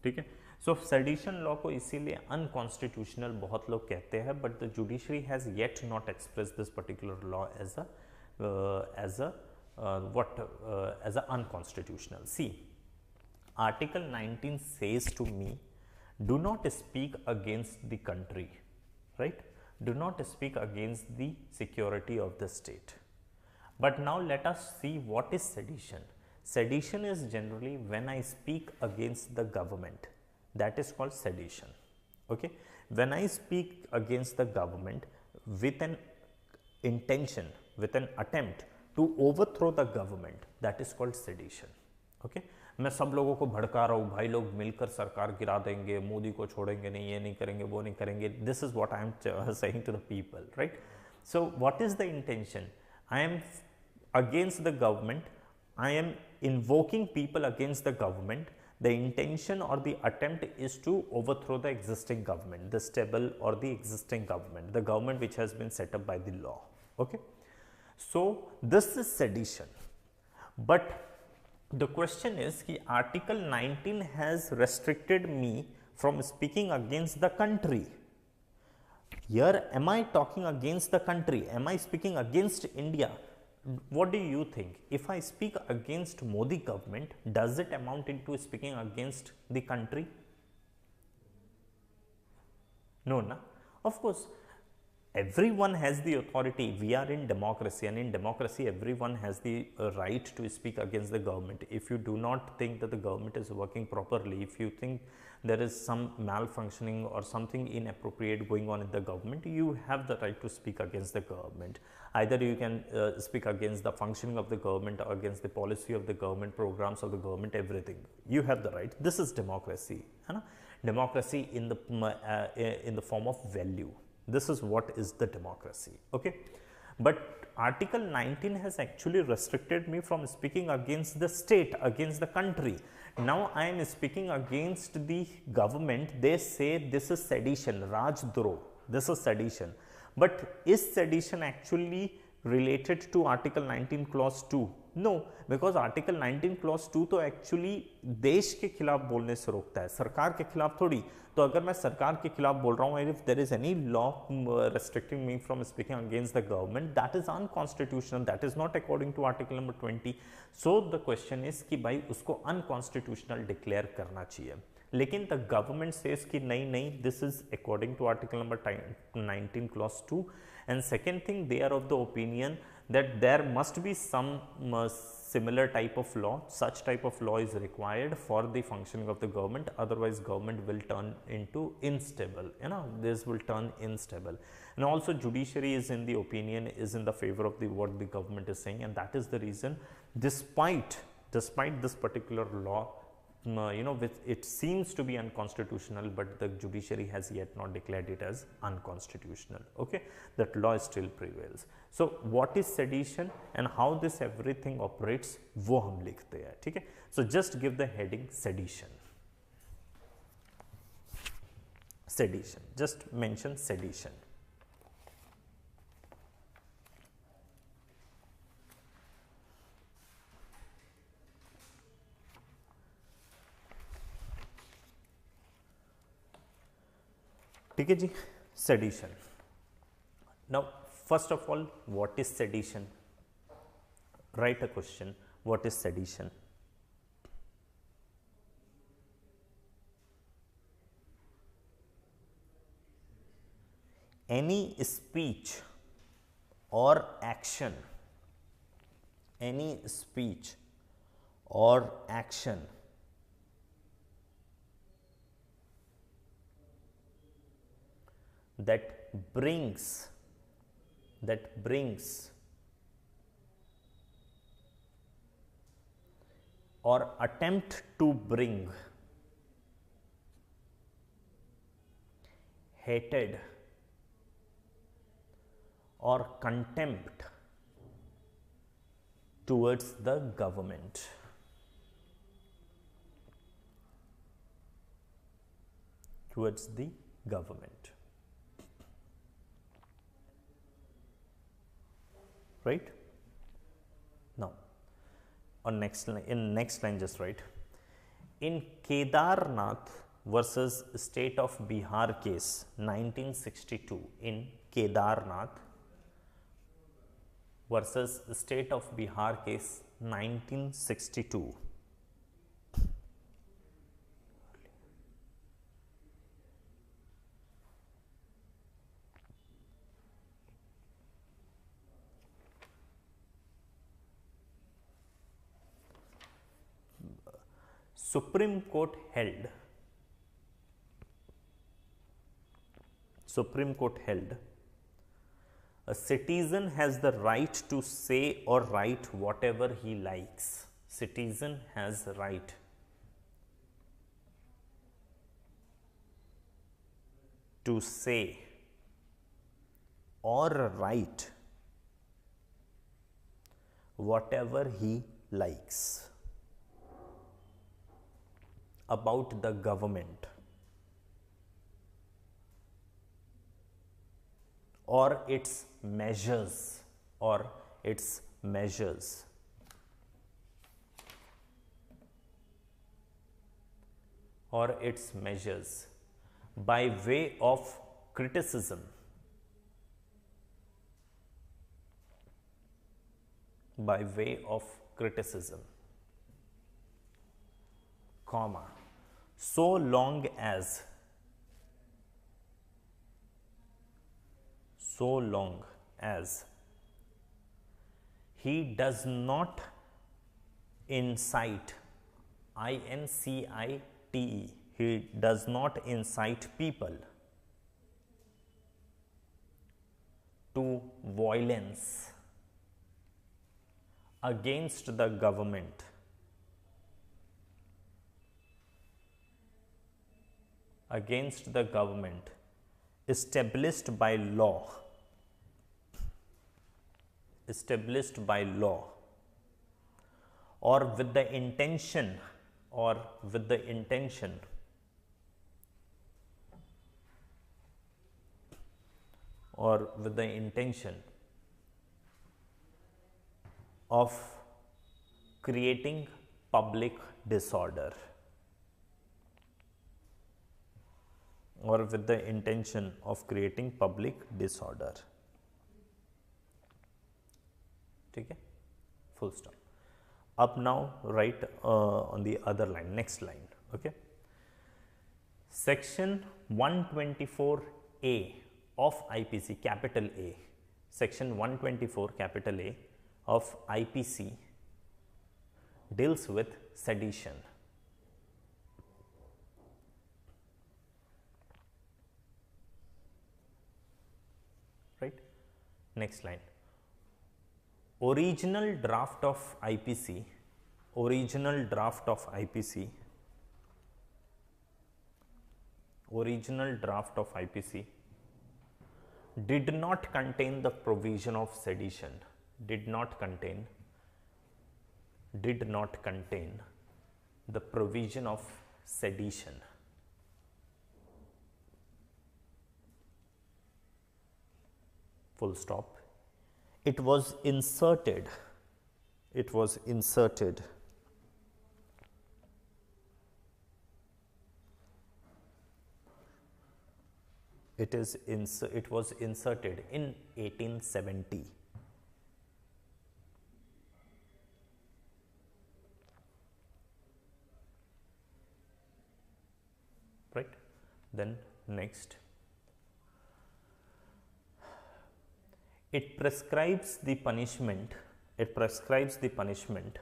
S1: ठीक है, so sedition law को इसीलिए unconstitutional बहुत लोग कहते हैं, but the judiciary has yet not expressed this particular law as a unconstitutional. See, Article 19 says to me, do not speak against the country, right? Do not speak against the security of the state. But now let us see what is sedition. Sedition is generally when I speak against the government. That is called sedition. Okay, when I speak against the government with an intention, with an attempt to overthrow the government, that is called sedition. Okay, मैं सब लोगों को भड़का रहा हूँ, भाई लोग मिलकर सरकार गिरा देंगे, मोदी को छोड़ेंगे नहीं, ये नहीं करेंगे, वो नहीं करेंगे. This is what I am saying to the people, right? So what is the intention? I am against the government, I am invoking people against the government. The intention or the attempt is to overthrow the existing government, the stable or the existing government, the government which has been set up by the law. Okay, so this is sedition. But the question is कि Article 19 has restricted me from speaking against the country. Here am I talking against the country? Am I speaking against India? What do you think? If I speak against Modi government, does it amount into speaking against the country? No, na? Of course, everyone has the authority. We are in democracy, and in democracy everyone has the right to speak against the government. If you do not think that the government is working properly, if you think there is some malfunctioning or something inappropriate going on in the government, you have the right to speak against the government. Either you can speak against the functioning of the government or against the policy of the government, programs of the government, everything. You have the right. This is democracy. Democracy in the form of value. This is what is the democracy. Okay, but Article 19 has actually restricted me from speaking against the state, against the country. Now I am speaking against the government. They say this is sedition, Rajdroh. This is sedition. But is sedition actually related to Article 19 clause 2? No, because Article 19 clause 2 तो actually देश के खिलाफ बोलने से रोकता है, सरकार के खिलाफ थोड़ी. तो अगर मैं सरकार के खिलाफ बोल रहा हूँ, if there is any law restricting me from speaking against the government, that is unconstitutional. That is not according to Article number 20. So the question is कि भाई उसको unconstitutional declare करना चाहिए. लेकिन the government says कि नहीं, this is according to Article number 19 clause 2. And second thing, they are of the opinion that there must be some similar type of law. Such type of law is required for the functioning of the government. Otherwise, government will turn into unstable. This will turn unstable. And also, judiciary is in the opinion, is in the favor of what the government is saying, and that is the reason, despite despite this particular law, it seems to be unconstitutional, but the judiciary has yet not declared it as unconstitutional. Okay, that law still prevails. So what is sedition and how this everything operates, वो हम लिखते हैं. ठीक है. So just give the heading sedition. Sedition. Just mention sedition. ठीक है जी. Sedition. Now first of all, what is sedition? Write a question. What is sedition? Any speech or action, any speech or action that brings or attempt to bring hatred or contempt towards the government. Towards the government. Right? Now, on next line, in next line just write, in Kedarnath versus state of Bihar case 1962, in Kedarnath versus state of Bihar case 1962, Supreme Court held a citizen has the right to say or write whatever he likes. Citizen has the right to say or write whatever he likes about the government or its measures by way of criticism, comma, so long as he does not incite, INCITE, he does not incite people to violence against the government established by law or with the intention of creating public disorder, ठीक है, full stop. Up now write on the other line, next line. Okay, section 124A of IPC, capital A, section 124 capital A of IPC deals with sedition. Right? Next line. Original draft of IPC original draft of IPC, original draft of IPC did not contain the provision of sedition, did not contain the provision of sedition. Full stop. It was inserted, it was inserted it was inserted in 1870. Right. Then next, it prescribes the punishment, it prescribes the punishment,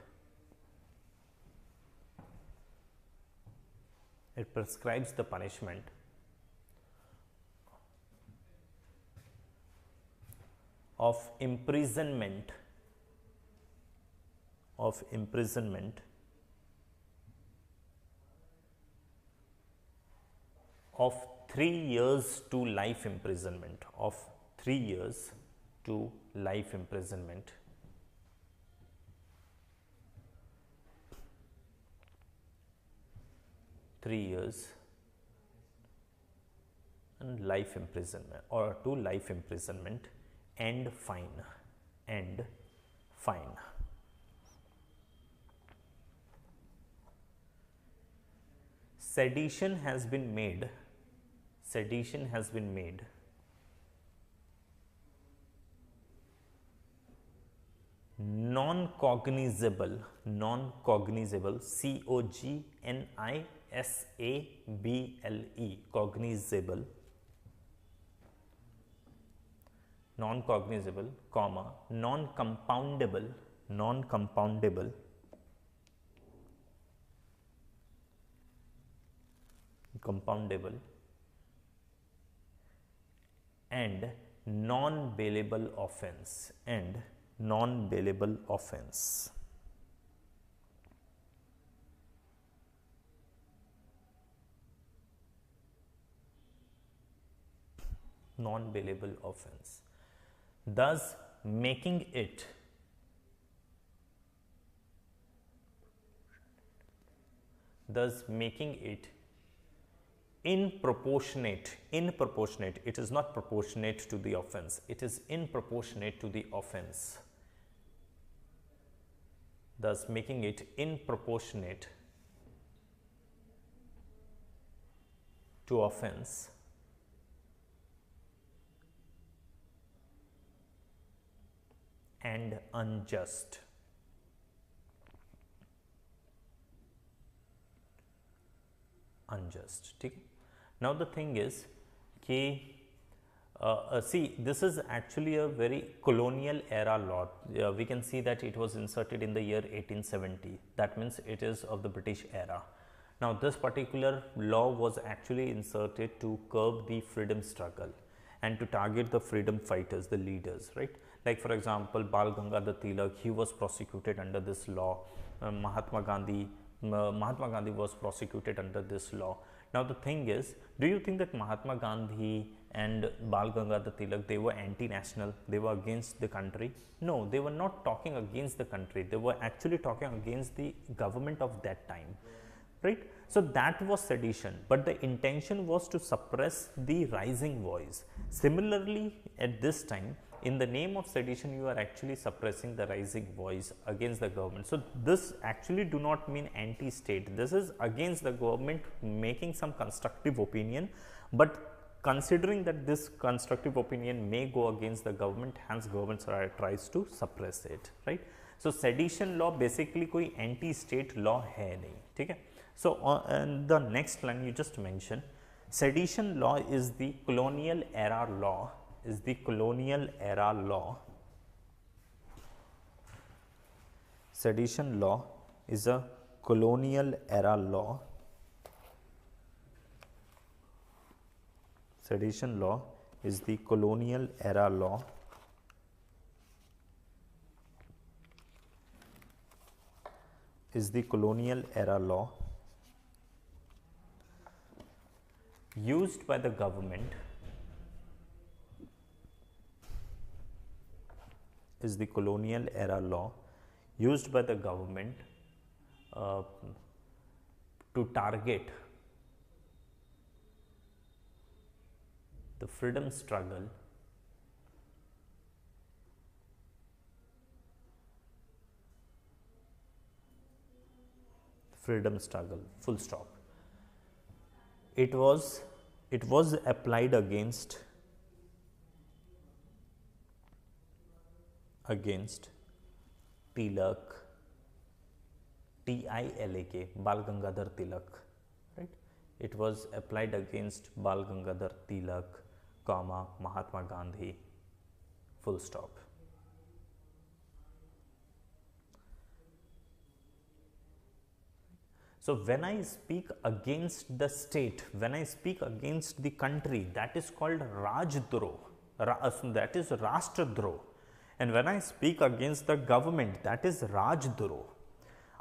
S1: it prescribes the punishment of imprisonment, of 3 years to life imprisonment, of 3 years to life imprisonment. Three years and life imprisonment, or to life imprisonment and fine, and fine. Sedition has been made, sedition has been made non-cognizable, non-cognizable, 𝐭𝐡𝐢𝐻𝐴BLE, cognizable, non-cognizable, comma, non-compoundable, non-compoundable, compoundable, and non-bailable offense, and non-bailable offense. Non-bailable offense, thus making it in proportionate, it is not proportionate to the offense, it is in proportionate to the offense, thus making it in proportionate to offense and unjust. Unjust. Okay? Now the thing is, see, this is actually a very colonial era law. We can see that it was inserted in the year 1870. That means it is of the British era. Now this particular law was actually inserted to curb the freedom struggle and to target the freedom fighters, the leaders, right? Like for example, Bal Gangadhar Tilak, he was prosecuted under this law. Mahatma Gandhi was prosecuted under this law. Now the thing is, do you think that Mahatma Gandhi and Bal Gangadhar Tilak, they were anti-national, they were against the country? No, they were not talking against the country, they were actually talking against the government of that time, right? So that was sedition, but the intention was to suppress the rising voice. Similarly, at this time, in the name of sedition, you are actually suppressing the rising voice against the government. So this actually do not mean anti-state. This is against the government making some constructive opinion, but considering that this constructive opinion may go against the government, hence government tries to suppress it, right? So sedition law basically कोई anti-state law है नहीं, ठीक है? So and the next line you just mentioned, sedition law is the colonial era law. Is the colonial era law. Sedition law is a colonial era law. Sedition law is the colonial era law. is the colonial era law used by the government is the colonial era law used by the government to target the freedom struggle full stop. It was applied against Tilak, T-I-L-A-K, Bal Gangadhar Tilak, right? It was applied against Bal Gangadhar Tilak, comma, Mahatma Gandhi, full stop. So when I speak against the state, when I speak against the country, that is called Rajdroh, that is Rashtradroh. And when I speak against the government, that is Rajdroh.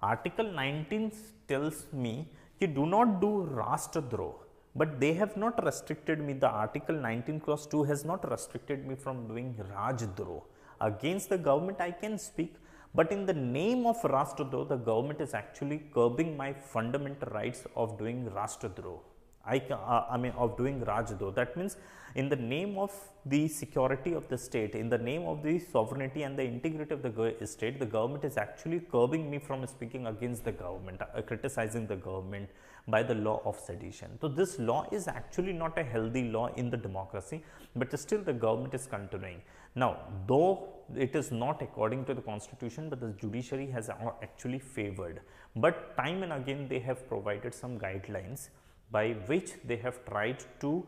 S1: Article 19 tells me you do not do Rashtradroh, but they have not restricted me. The Article 19 clause 2 has not restricted me from doing Rajdroh. Against the government I can speak, but in the name of Rashtradroh, the government is actually curbing my fundamental rights of doing Rashtradroh. Of doing Rajdroh. That means in the name of the security of the state, in the name of the sovereignty and the integrity of the state, the government is actually curbing me from speaking against the government, criticizing the government by the law of sedition. So this law is actually not a healthy law in the democracy, but still the government is continuing. Now, though it is not according to the constitution, but the judiciary has actually favored. But time and again they have provided some guidelines by which they have tried to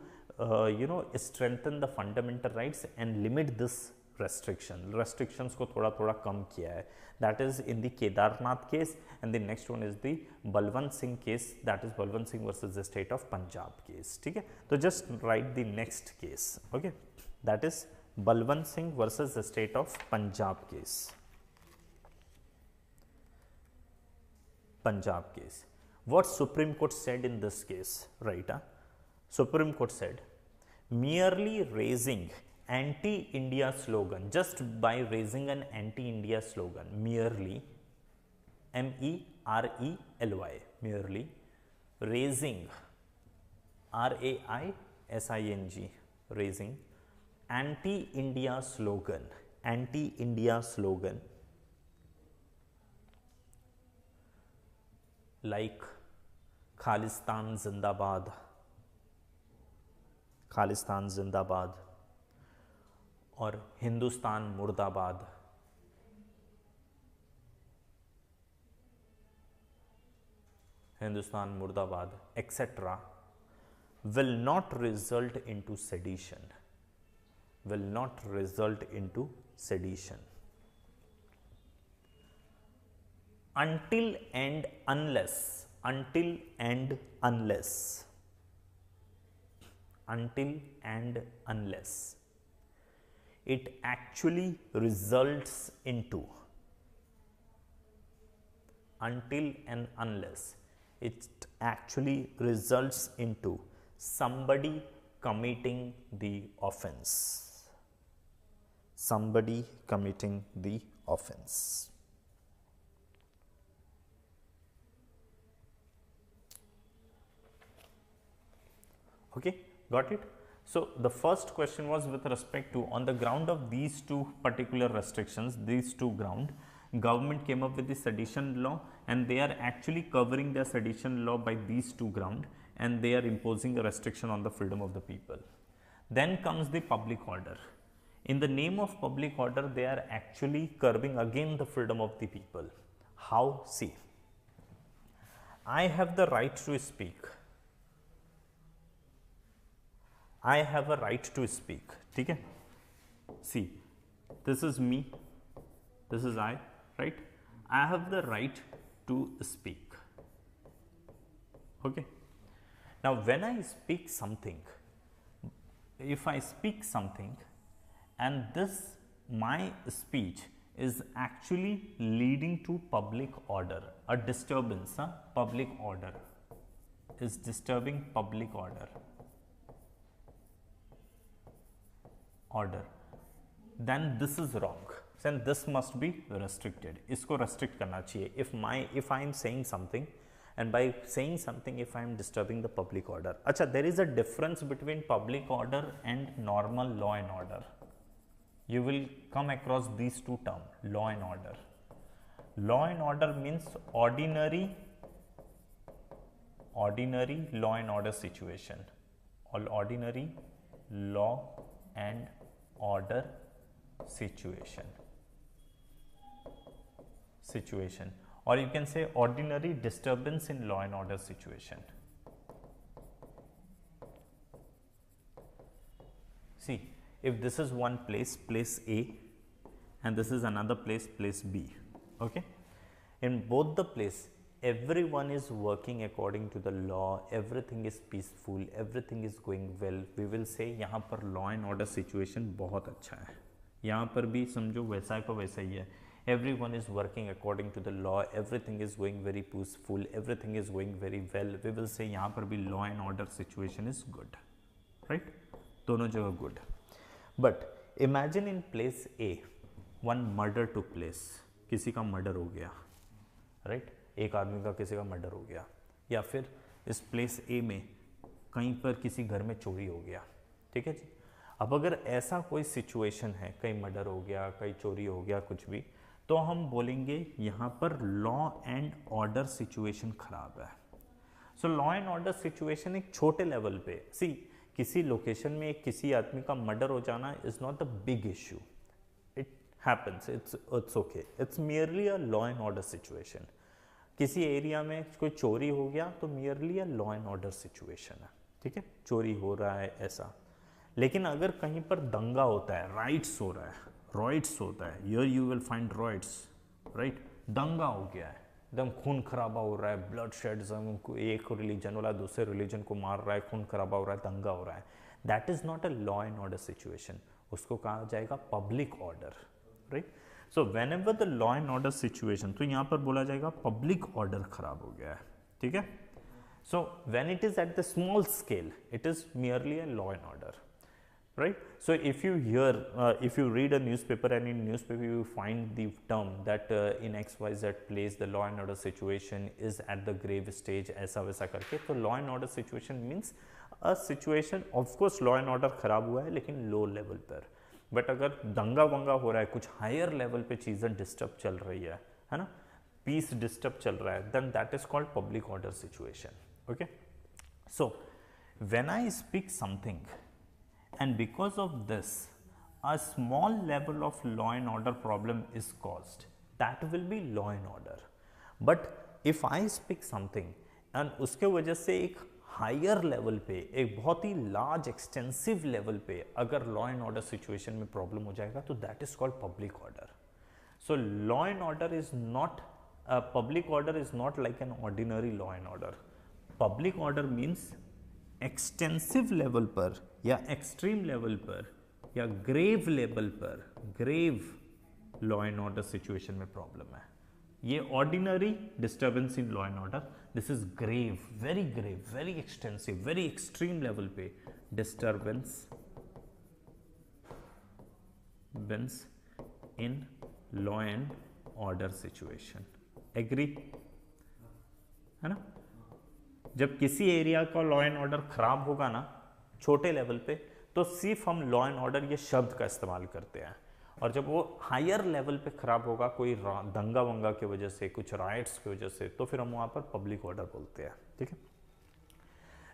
S1: strengthen the fundamental rights and limit this restrictions को थोड़ा कम किया है. That is in the Kedarnath case, and the next one is the Balwant Singh case, that is Balwant Singh versus the state of Punjab case. ठीक है, तो just write the next case. Okay, that is Balwant Singh versus the state of Punjab case. What Supreme Court said in this case, right? Supreme Court said, merely raising anti-India slogan, just by raising an anti-India slogan, merely, M-E-R-E-L-Y, merely raising, R-A-I-S-I-N-G, raising anti-India slogan, like Khalistan Zindabad or Hindustan Murdabad, etc., will not result into sedition. Until and unless it actually results into, somebody committing the offense. Okay, got it? So the first question was with respect to, on the ground of these two particular restrictions, these two ground, government came up with the sedition law, and they are actually covering their sedition law by these two ground, and they are imposing a restriction on the freedom of the people. Then comes the public order. In the name of public order, they are actually curbing again the freedom of the people. How? See, I have the right to speak. ठीक है? See, this is me, this is I, right? I have the right to speak. Okay. Now, when I speak something, if I speak something and my speech is actually leading to public order. A disturbance, public order is disturbing public order. Then this is wrong. Then this must be restricted. इसको restrict करना चाहिए. If I am saying something, and by saying something, if I am disturbing the public order. अच्छा, there is a difference between public order and normal law and order. You will come across these two terms, law and order. Law and order means ordinary law and order situation, or ordinary law and order situation, or you can say ordinary disturbance in law and order situation. See, if this is one place, place A, and this is another place, place B, okay? In both the place, everyone is working according to the law, everything is peaceful, everything is going well. We will say यहाँ पर law and order situation बहुत अच्छा है. यहाँ पर भी समझो वैसा का वैसा ही है. Everyone is working according to the law, everything is going very peaceful, everything is going very well. We will say यहाँ पर भी law and order situation is good, right? दोनों जगह good. But imagine in place A, one murder took place. किसी का murder हो गया, right? एक आदमी का किसी का मर्डर हो गया, या फिर इस प्लेस A में कहीं पर किसी घर में चोरी हो गया, ठीक है जी. अब अगर ऐसा कोई सिचुएशन है, कहीं मर्डर हो गया, कहीं चोरी हो गया, कुछ भी, तो हम बोलेंगे यहाँ पर लॉ एंड ऑर्डर सिचुएशन खराब है. सो लॉ एंड ऑर्डर सिचुएशन एक छोटे लेवल पे, सी किसी लोकेशन में किसी आदमी का मर्डर हो जाना is not a big issue. It happens, it's okay. It's merely a law and order situation. किसी एरिया में कोई चोरी हो गया तो merely a law and order situation है, ठीक है, चोरी हो रहा है ऐसा. लेकिन अगर कहीं पर दंगा होता है, राइट्स हो रहा है, रॉइट्स होता है, here you will find riots, right. दंगा हो गया है, एकदम खून खराबा हो रहा है, ब्लड शेड, एक रिलीजन वाला दूसरे रिलीजन को मार रहा है, खून खराबा हो रहा है, दंगा हो रहा है. That is not a law and order situation. उसको कहा जाएगा public order, right. So when ever the law and order situation, तो यहाँ पर बोला जाएगा पब्लिक ऑर्डर खराब हो गया है, ठीक है. So when it is at the small scale, it is merely a law and order, right? So if you hear, if you read a newspaper, and in newspaper you find the term that in XYZ place the law and order situation is at the grave stage, ऐसा वैसा करके, तो law and order situation means a situation, of course law and order खराब हुआ है लेकिन low level पर. But अगर दंगा वंगा हो रहा है, कुछ हायर लेवल पे चीज़ें डिस्टर्ब चल रही है ना, पीस डिस्टर्ब चल रहा है, then that is called public order situation, okay. So when I speak something, and because of this a small level of law and order problem is caused, that will be law and order. But if I speak something and उसके वजह से एक higher level पे, एक बहुत ही large extensive level पे अगर law and order situation में प्रॉब्लम हो जाएगा, तो that is called public order. So law and order is not, public order is not like an ordinary law and order. Public order means extensive level पर या extreme level पर या grave level पर, grave law and order situation में problem है. ये ordinary disturbance in law and order, this is grave, very extensive, very extreme level पे disturbance in law and order situation. Agree है ना. जब किसी एरिया का लॉ एंड ऑर्डर खराब होगा ना छोटे लेवल पे, तो सिर्फ हम लॉ एंड ऑर्डर ये शब्द का इस्तेमाल करते हैं. और जब वो हायर लेवल पे खराब होगा, कोई दंगा वंगा की वजह से, कुछ राइट्स की वजह से, तो फिर हम वहाँ पर पब्लिक ऑर्डर बोलते हैं, ठीक है.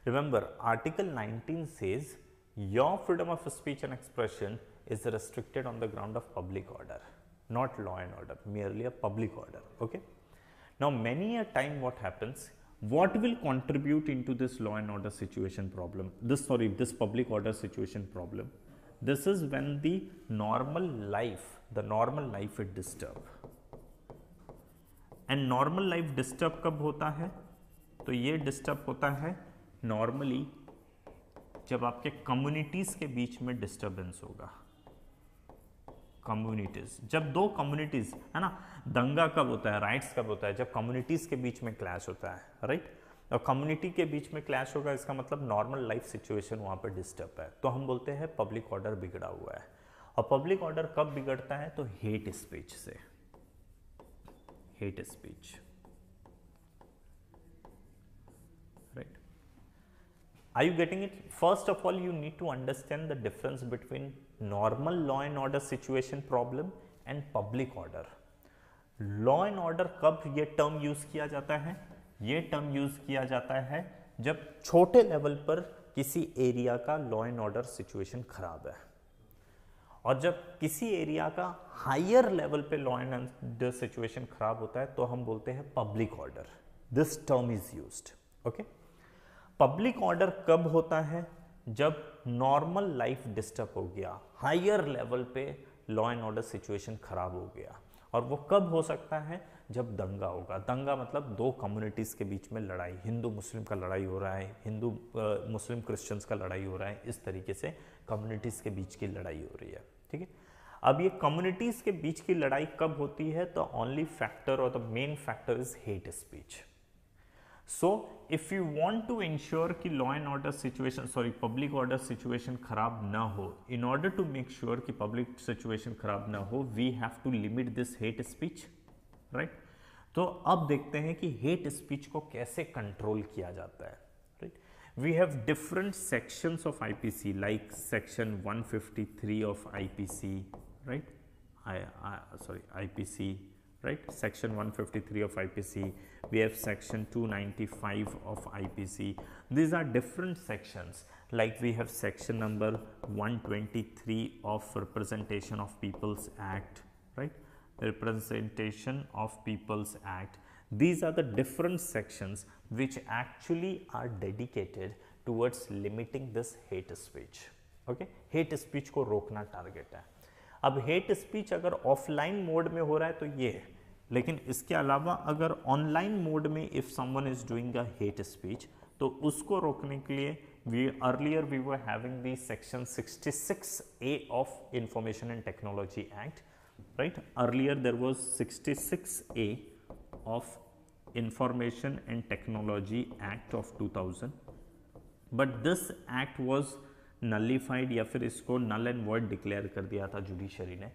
S1: Remember article 19 says your freedom of speech and expression is restricted on the ground of public order, not law and order, merely a public order, okay. Now many a time what happens, what will contribute into this law and order situation problem, this public order situation problem, this is when the normal life is disturbed. And normal life disturb कब होता है, तो ये disturb होता है normally जब आपके communities के बीच में डिस्टर्बेंस होगा. कम्युनिटीज, जब दो कम्युनिटीज है ना, दंगा कब होता है, राइट्स कब होता है, जब कम्युनिटीज के बीच में क्लैश होता है, राइट। और कम्युनिटी के बीच में क्लैश होगा, इसका मतलब नॉर्मल लाइफ सिचुएशन वहाँ पर डिस्टर्ब है, तो हम बोलते हैं पब्लिक ऑर्डर बिगड़ा हुआ है। और पब्लिक ऑर्डर कब बिगड़ता है, तो हेट स्पीच से, hate speech, right. Are you getting it? First of all, you need to understand the difference between normal law and order situation problem and public order. Law and order कब ये term use किया जाता है, ये term use किया जाता है जब छोटे लेवल पर किसी एरिया का लॉ एंड ऑर्डर सिचुएशन खराब है, और जब किसी एरिया का हायर लेवल पे लॉ एंड ऑर्डर सिचुएशन खराब होता है तो हम बोलते हैं public order. This term is used, okay. Public order कब होता है, जब नॉर्मल लाइफ डिस्टर्ब हो गया, हायर लेवल पे लॉ एंड ऑर्डर सिचुएशन खराब हो गया, और वो कब हो सकता है, जब दंगा होगा। दंगा मतलब दो कम्युनिटीज के बीच में लड़ाई, हिंदू मुस्लिम का लड़ाई हो रहा है, हिंदू मुस्लिम क्रिश्चियंस का लड़ाई हो रहा है, इस तरीके से कम्युनिटीज के बीच की लड़ाई हो रही है, ठीक है। अब ये कम्युनिटीज के बीच की लड़ाई कब होती है, तो ओनली फैक्टर और the main factor is hate speech. So if you want to ensure कि law and order situation, sorry, public order situation खराब ना हो, in order to make sure कि public situation खराब ना हो, we have to limit this hate speech, right? तो अब देखते हैं कि hate speech को कैसे कंट्रोल किया जाता है, right? We have different sections of IPC, like section 153 of IPC, right? IPC, right? Section 153 of IPC, we have section 295 of IPC. These are different sections, like we have section number 123 of Representation of People's Act, right? Representation of People's Act. These are the different sections which actually are dedicated towards limiting this hate speech, okay? Hate speech को रोकना target है। अब hate speech अगर offline mode में हो रहा है तो ये है, लेकिन इसके अलावा अगर ऑनलाइन मोड में if someone is doing a hate speech, तो उसको रोकने के लिए we were having the section 66A of Information and Technology Act, right? Earlier there was 66A of Information and Technology Act of 2000, but this act was nullified, या फिर इसको null and void declare कर दिया था judiciary ने।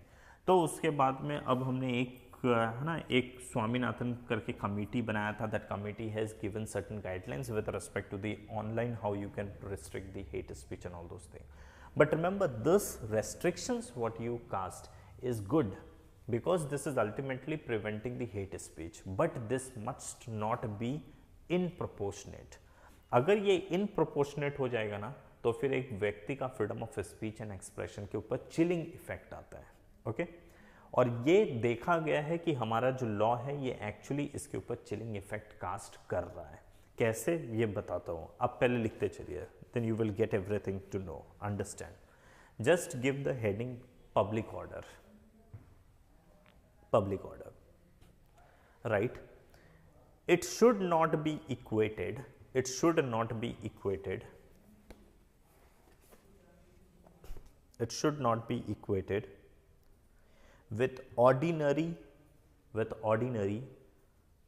S1: तो उसके बाद में अब हमने एक है ना, एक स्वामीनाथन करके कमेटी बनाया था। That committee has given certain guidelines with respect to the online how you can restrict the hate speech and all those things. But remember this restrictions what you cast is good because this is ultimately preventing the hate speech, but this must not be in proportionate. अगर ये in proportionate हो जाएगा ना, तो फिर एक व्यक्ति का freedom of speech and expression के ऊपर चिलिंग इफेक्ट आता है, ओके। और ये देखा गया है कि हमारा जो लॉ है ये एक्चुअली इसके ऊपर चिलिंग इफेक्ट कास्ट कर रहा है। कैसे, ये बताता हूँ, आप पहले लिखते चलिए, then you will get everything to know, understand. Just give the heading public order, public order, right? It should not be equated, it should not be equated, it should not be equated with ordinary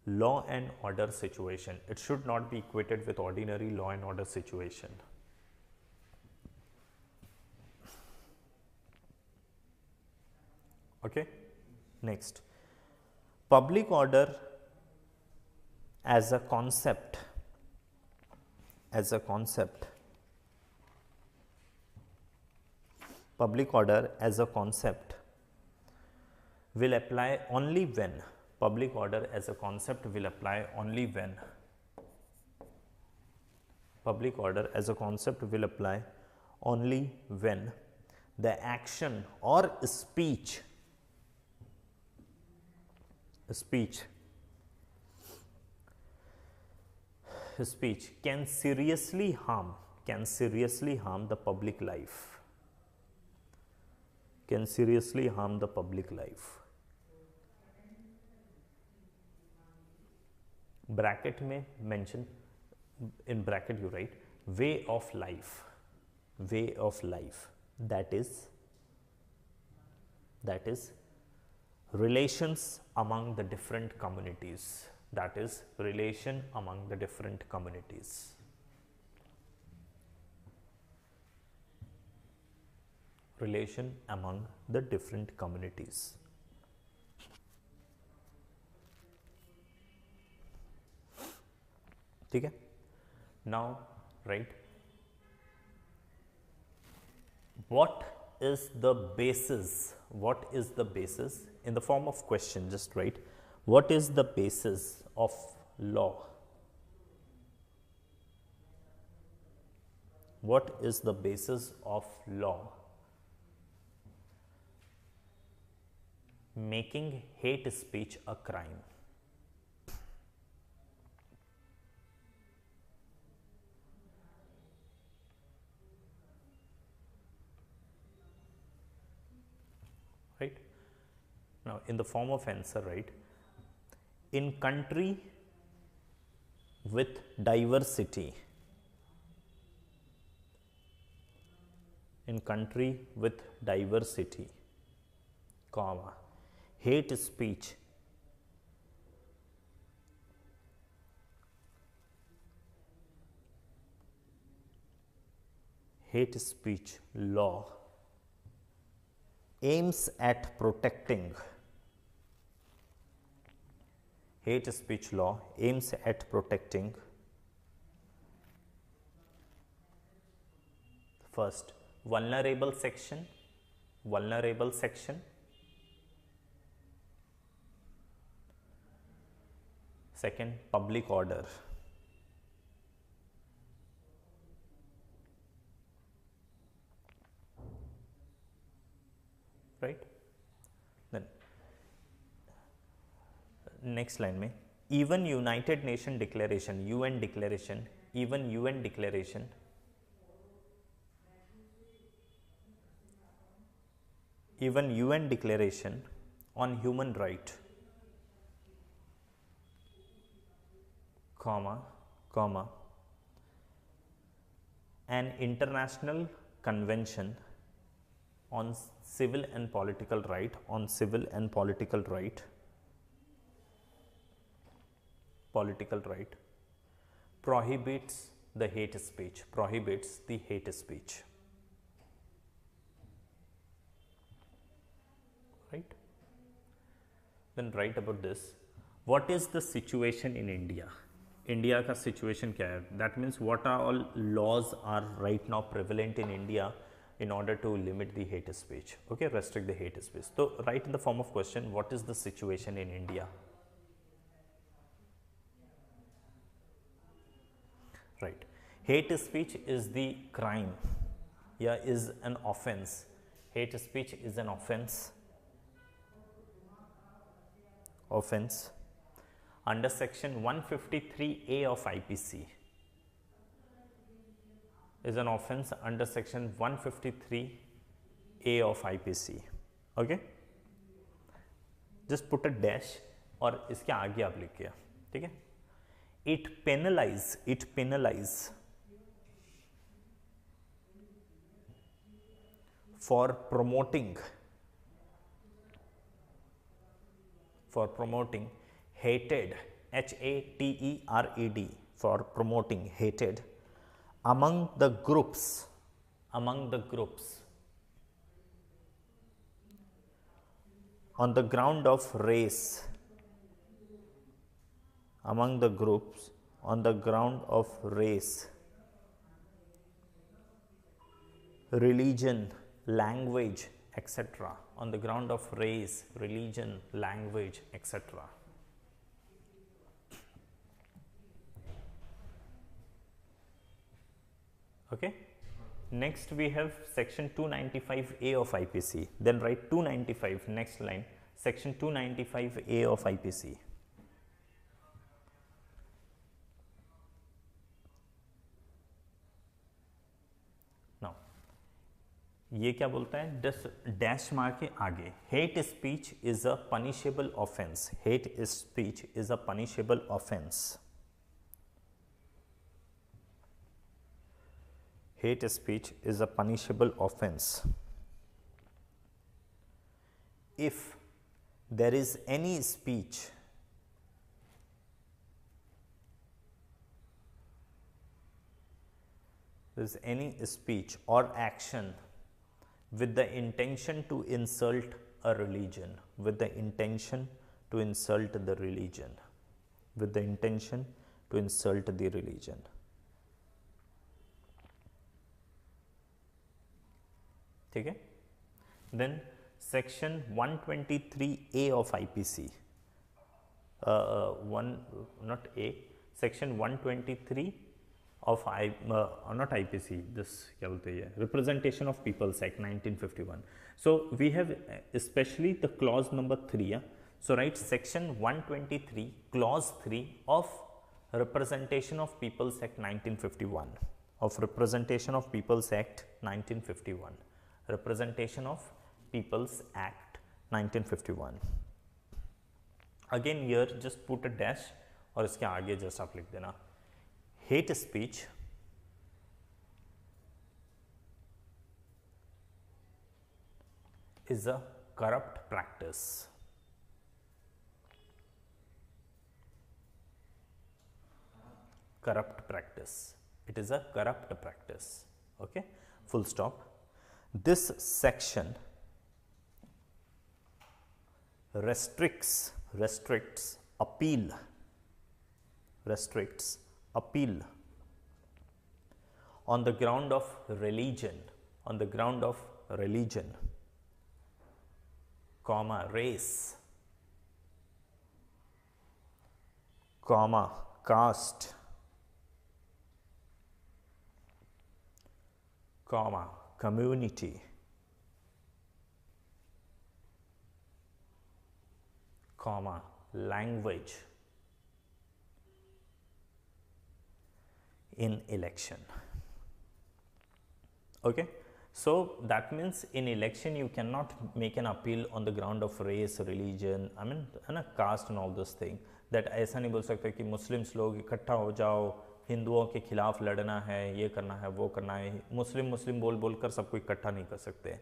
S1: law and order situation. It should not be equated with ordinary law and order situation. Okay? Next, public order as a concept, public order as a concept will apply only when, public order as a concept will apply only when, public order as a concept will apply only when the action or speech can seriously harm the public life, can seriously harm the public life. Bracket में mention, in bracket you write way of life, that is that is relations among the different communities, that is relation among the different communities. Relation among the different communities. ठीक है? Now, right, what is the basis? What is the basis? In the form of question, just write, what is the basis of law? What is the basis of law? Making hate speech a crime. Right? Now, in the form of answer, right, in country with diversity, in country with diversity, comma, hate speech law aims at protecting, hate speech law aims at protecting first vulnerable section, second public order, right? Then next line में even United Nation declaration, UN declaration, even UN declaration on human right, comma, an international convention on civil and political right, prohibits the hate speech, right? Then write about this. What is the situation in India? India का situation क्या है? That means what are all laws are right now prevalent in India in order to limit the hate speech, okay, restrict the hate speech. So write in the form of question, what is the situation in India? Right. Hate speech is the crime, yeah, is an offense. Hate speech is an offense under section 153A of IPC, is an offense under section 153A of IPC, okay. Just put a dash और इसके आगे आप लिखिए, ठीक है. It penalize for promoting hated, HATERED, for promoting hated among the groups on the ground of race, religion, language, etc. On the ground of race, religion, language, etc. Okay. Next we have section 295A of IPC. Then write 295, next line, section 295A of IPC. Now, ये क्या बोलता है? Dash मार के आगे, hate speech is a punishable offense. Hate speech is a punishable offense. Hate speech is a punishable offense if there is any speech or action with the intention to insult a religion, with the intention to insult the religion, with the intention to insult the religion. ठीक है? Then section 123A of IPC, section 123 of not IPC, this क्या बोलते हैं, Representation of People's Act 1951. So we have especially the clause number 3. Yeah? So write section 123 clause 3 of Representation of People's Act 1951. Of Representation of People's Act 1951. Representation of People's Act 1951. Again here just put a dash और इसके आगे just आप लिख देना, hate speech is a corrupt practice. Corrupt practice. It is a corrupt practice. Okay, full stop. This section restricts appeal on the ground of religion, comma, race, comma, caste, comma, community, comma, language in election. Okay, so that means in election you cannot make an appeal on the ground of race, religion, I mean caste and all those things. That ऐसा नहीं बोल सकते कि Muslims लोग इकट्ठा हो जाओ, हिंदुओं के खिलाफ लड़ना है, ये करना है, वो करना है. मुस्लिम बोल कर सबको इकट्ठा नहीं कर सकते.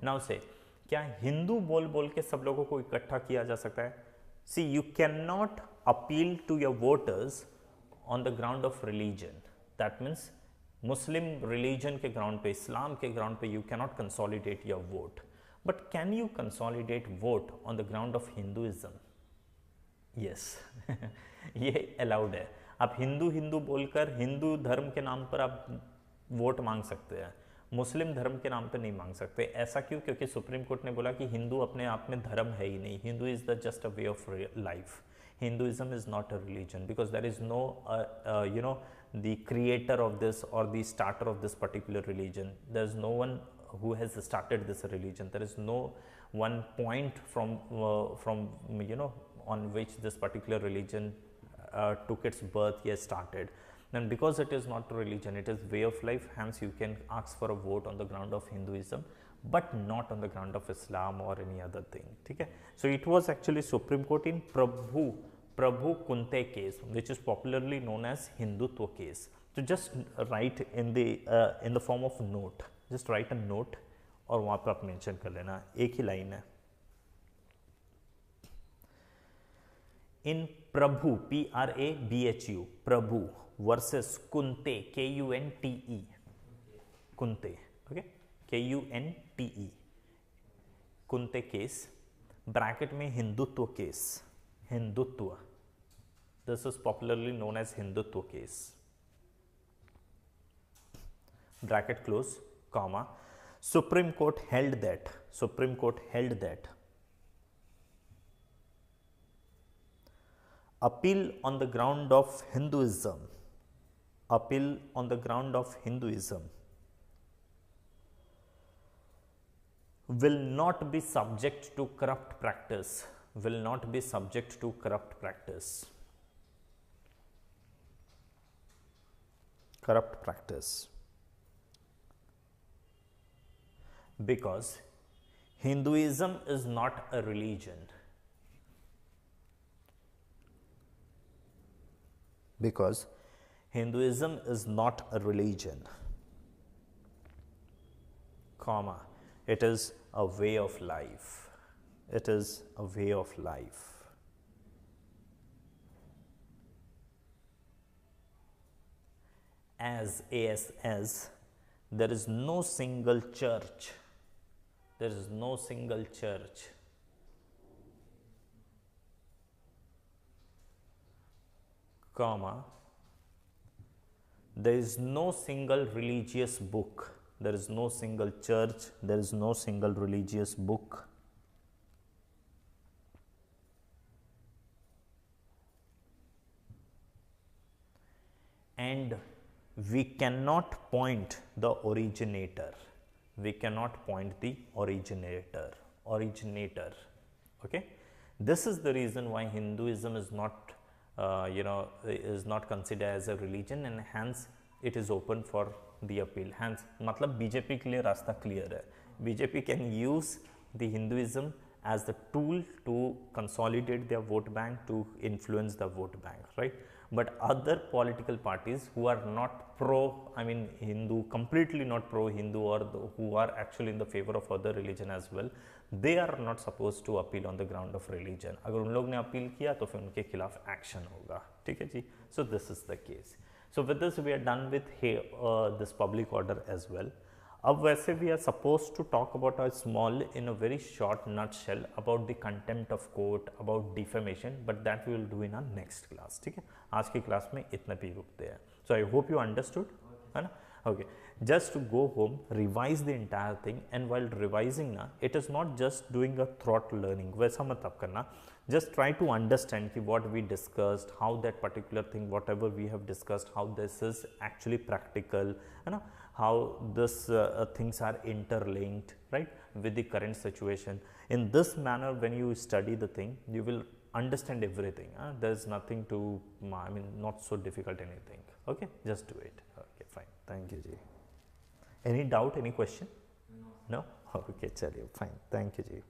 S1: नाउ से क्या हिंदू बोल के सब लोगों को इकट्ठा किया जा सकता है? See, you cannot appeal to your voters on the ground of religion. That means Muslim religion के ground पे, Islam के ground पे you cannot consolidate your vote. But can you consolidate vote on the ground of Hinduism? Yes, ये allowed है. आप हिंदू बोलकर हिंदू धर्म के नाम पर आप वोट मांग सकते हैं, मुस्लिम धर्म के नाम पर नहीं मांग सकते. ऐसा क्यों? क्योंकि सुप्रीम कोर्ट ने बोला कि हिंदू अपने आप में धर्म है ही नहीं. Hindu is the just a way of life. Hinduism is not a religion because there is no the creator of this or the starter of this particular religion. There is no one who has started this religion. There is no one point from on which this particular religion took its birth, yes, started. And because it is not a religion, it is way of life, hence you can ask for a vote on the ground of Hinduism but not on the ground of Islam or any other thing. Okay? So it was actually Supreme Court in Prabhu Kunte case, which is popularly known as Hindutva case. So just write in the form of note, just write a note और वहाँ पर आप mention कर लेना, एक ही line है. In Prabhu, Prabhu, Prabhu versus Kunte, Kunte, Kunte, okay, Kunte, Kunte case, bracket में Hindutva case, Hindutva. This is popularly known as Hindutva case. Bracket close, comma. Supreme Court held that appeal on the ground of Hinduism will not be subject to corrupt practice. Because Hinduism is not a religion. Comma, it is a way of life. it is a way of life. As there is no single church, there is no single church, comma, there is no single religious book, there is no single church, there is no single religious book, and we cannot point the originator. We cannot point the originator. Okay. This is the reason why Hinduism is not, is not considered as a religion, and hence it is open for the appeal. Hence, मतलब BJP के लिए रास्ता clear है. BJP can use the Hinduism as the tool to consolidate their vote bank, to influence the vote bank, right? But other political parties who are not Hindu, completely not pro-Hindu, or who are actually in the favor of other religion as well, they are not supposed to appeal on the ground of religion. अगर उन लोग ने appeal किया तो फिर उनके खिलाफ action होगा, ठीक है जी? So this is the case. So with this we are done with this public order as well. अब वैसे we are supposed to talk about a small, in a very short nutshell, about the contempt of court, about defamation, but that we will do in our next class. ठीक है, आज की class में इतना भी रुकते हैं. So I hope you understood, है ना? Okay, just to go home, revise the entire thing, and while revising ना, it is not just doing a throat learning. वैसा मत आप करना. Just try to understand कि what we discussed, how that particular thing, whatever we have discussed, how this is actually practical, है ना? How this things are interlinked, right, with the current situation. In this manner, when you study the thing, you will understand everything. There is nothing to, not so difficult anything. Okay, just do it. Okay, fine. Thank you, Ji. Any doubt, any question? No? Okay, chaliye, fine. Thank you, Ji.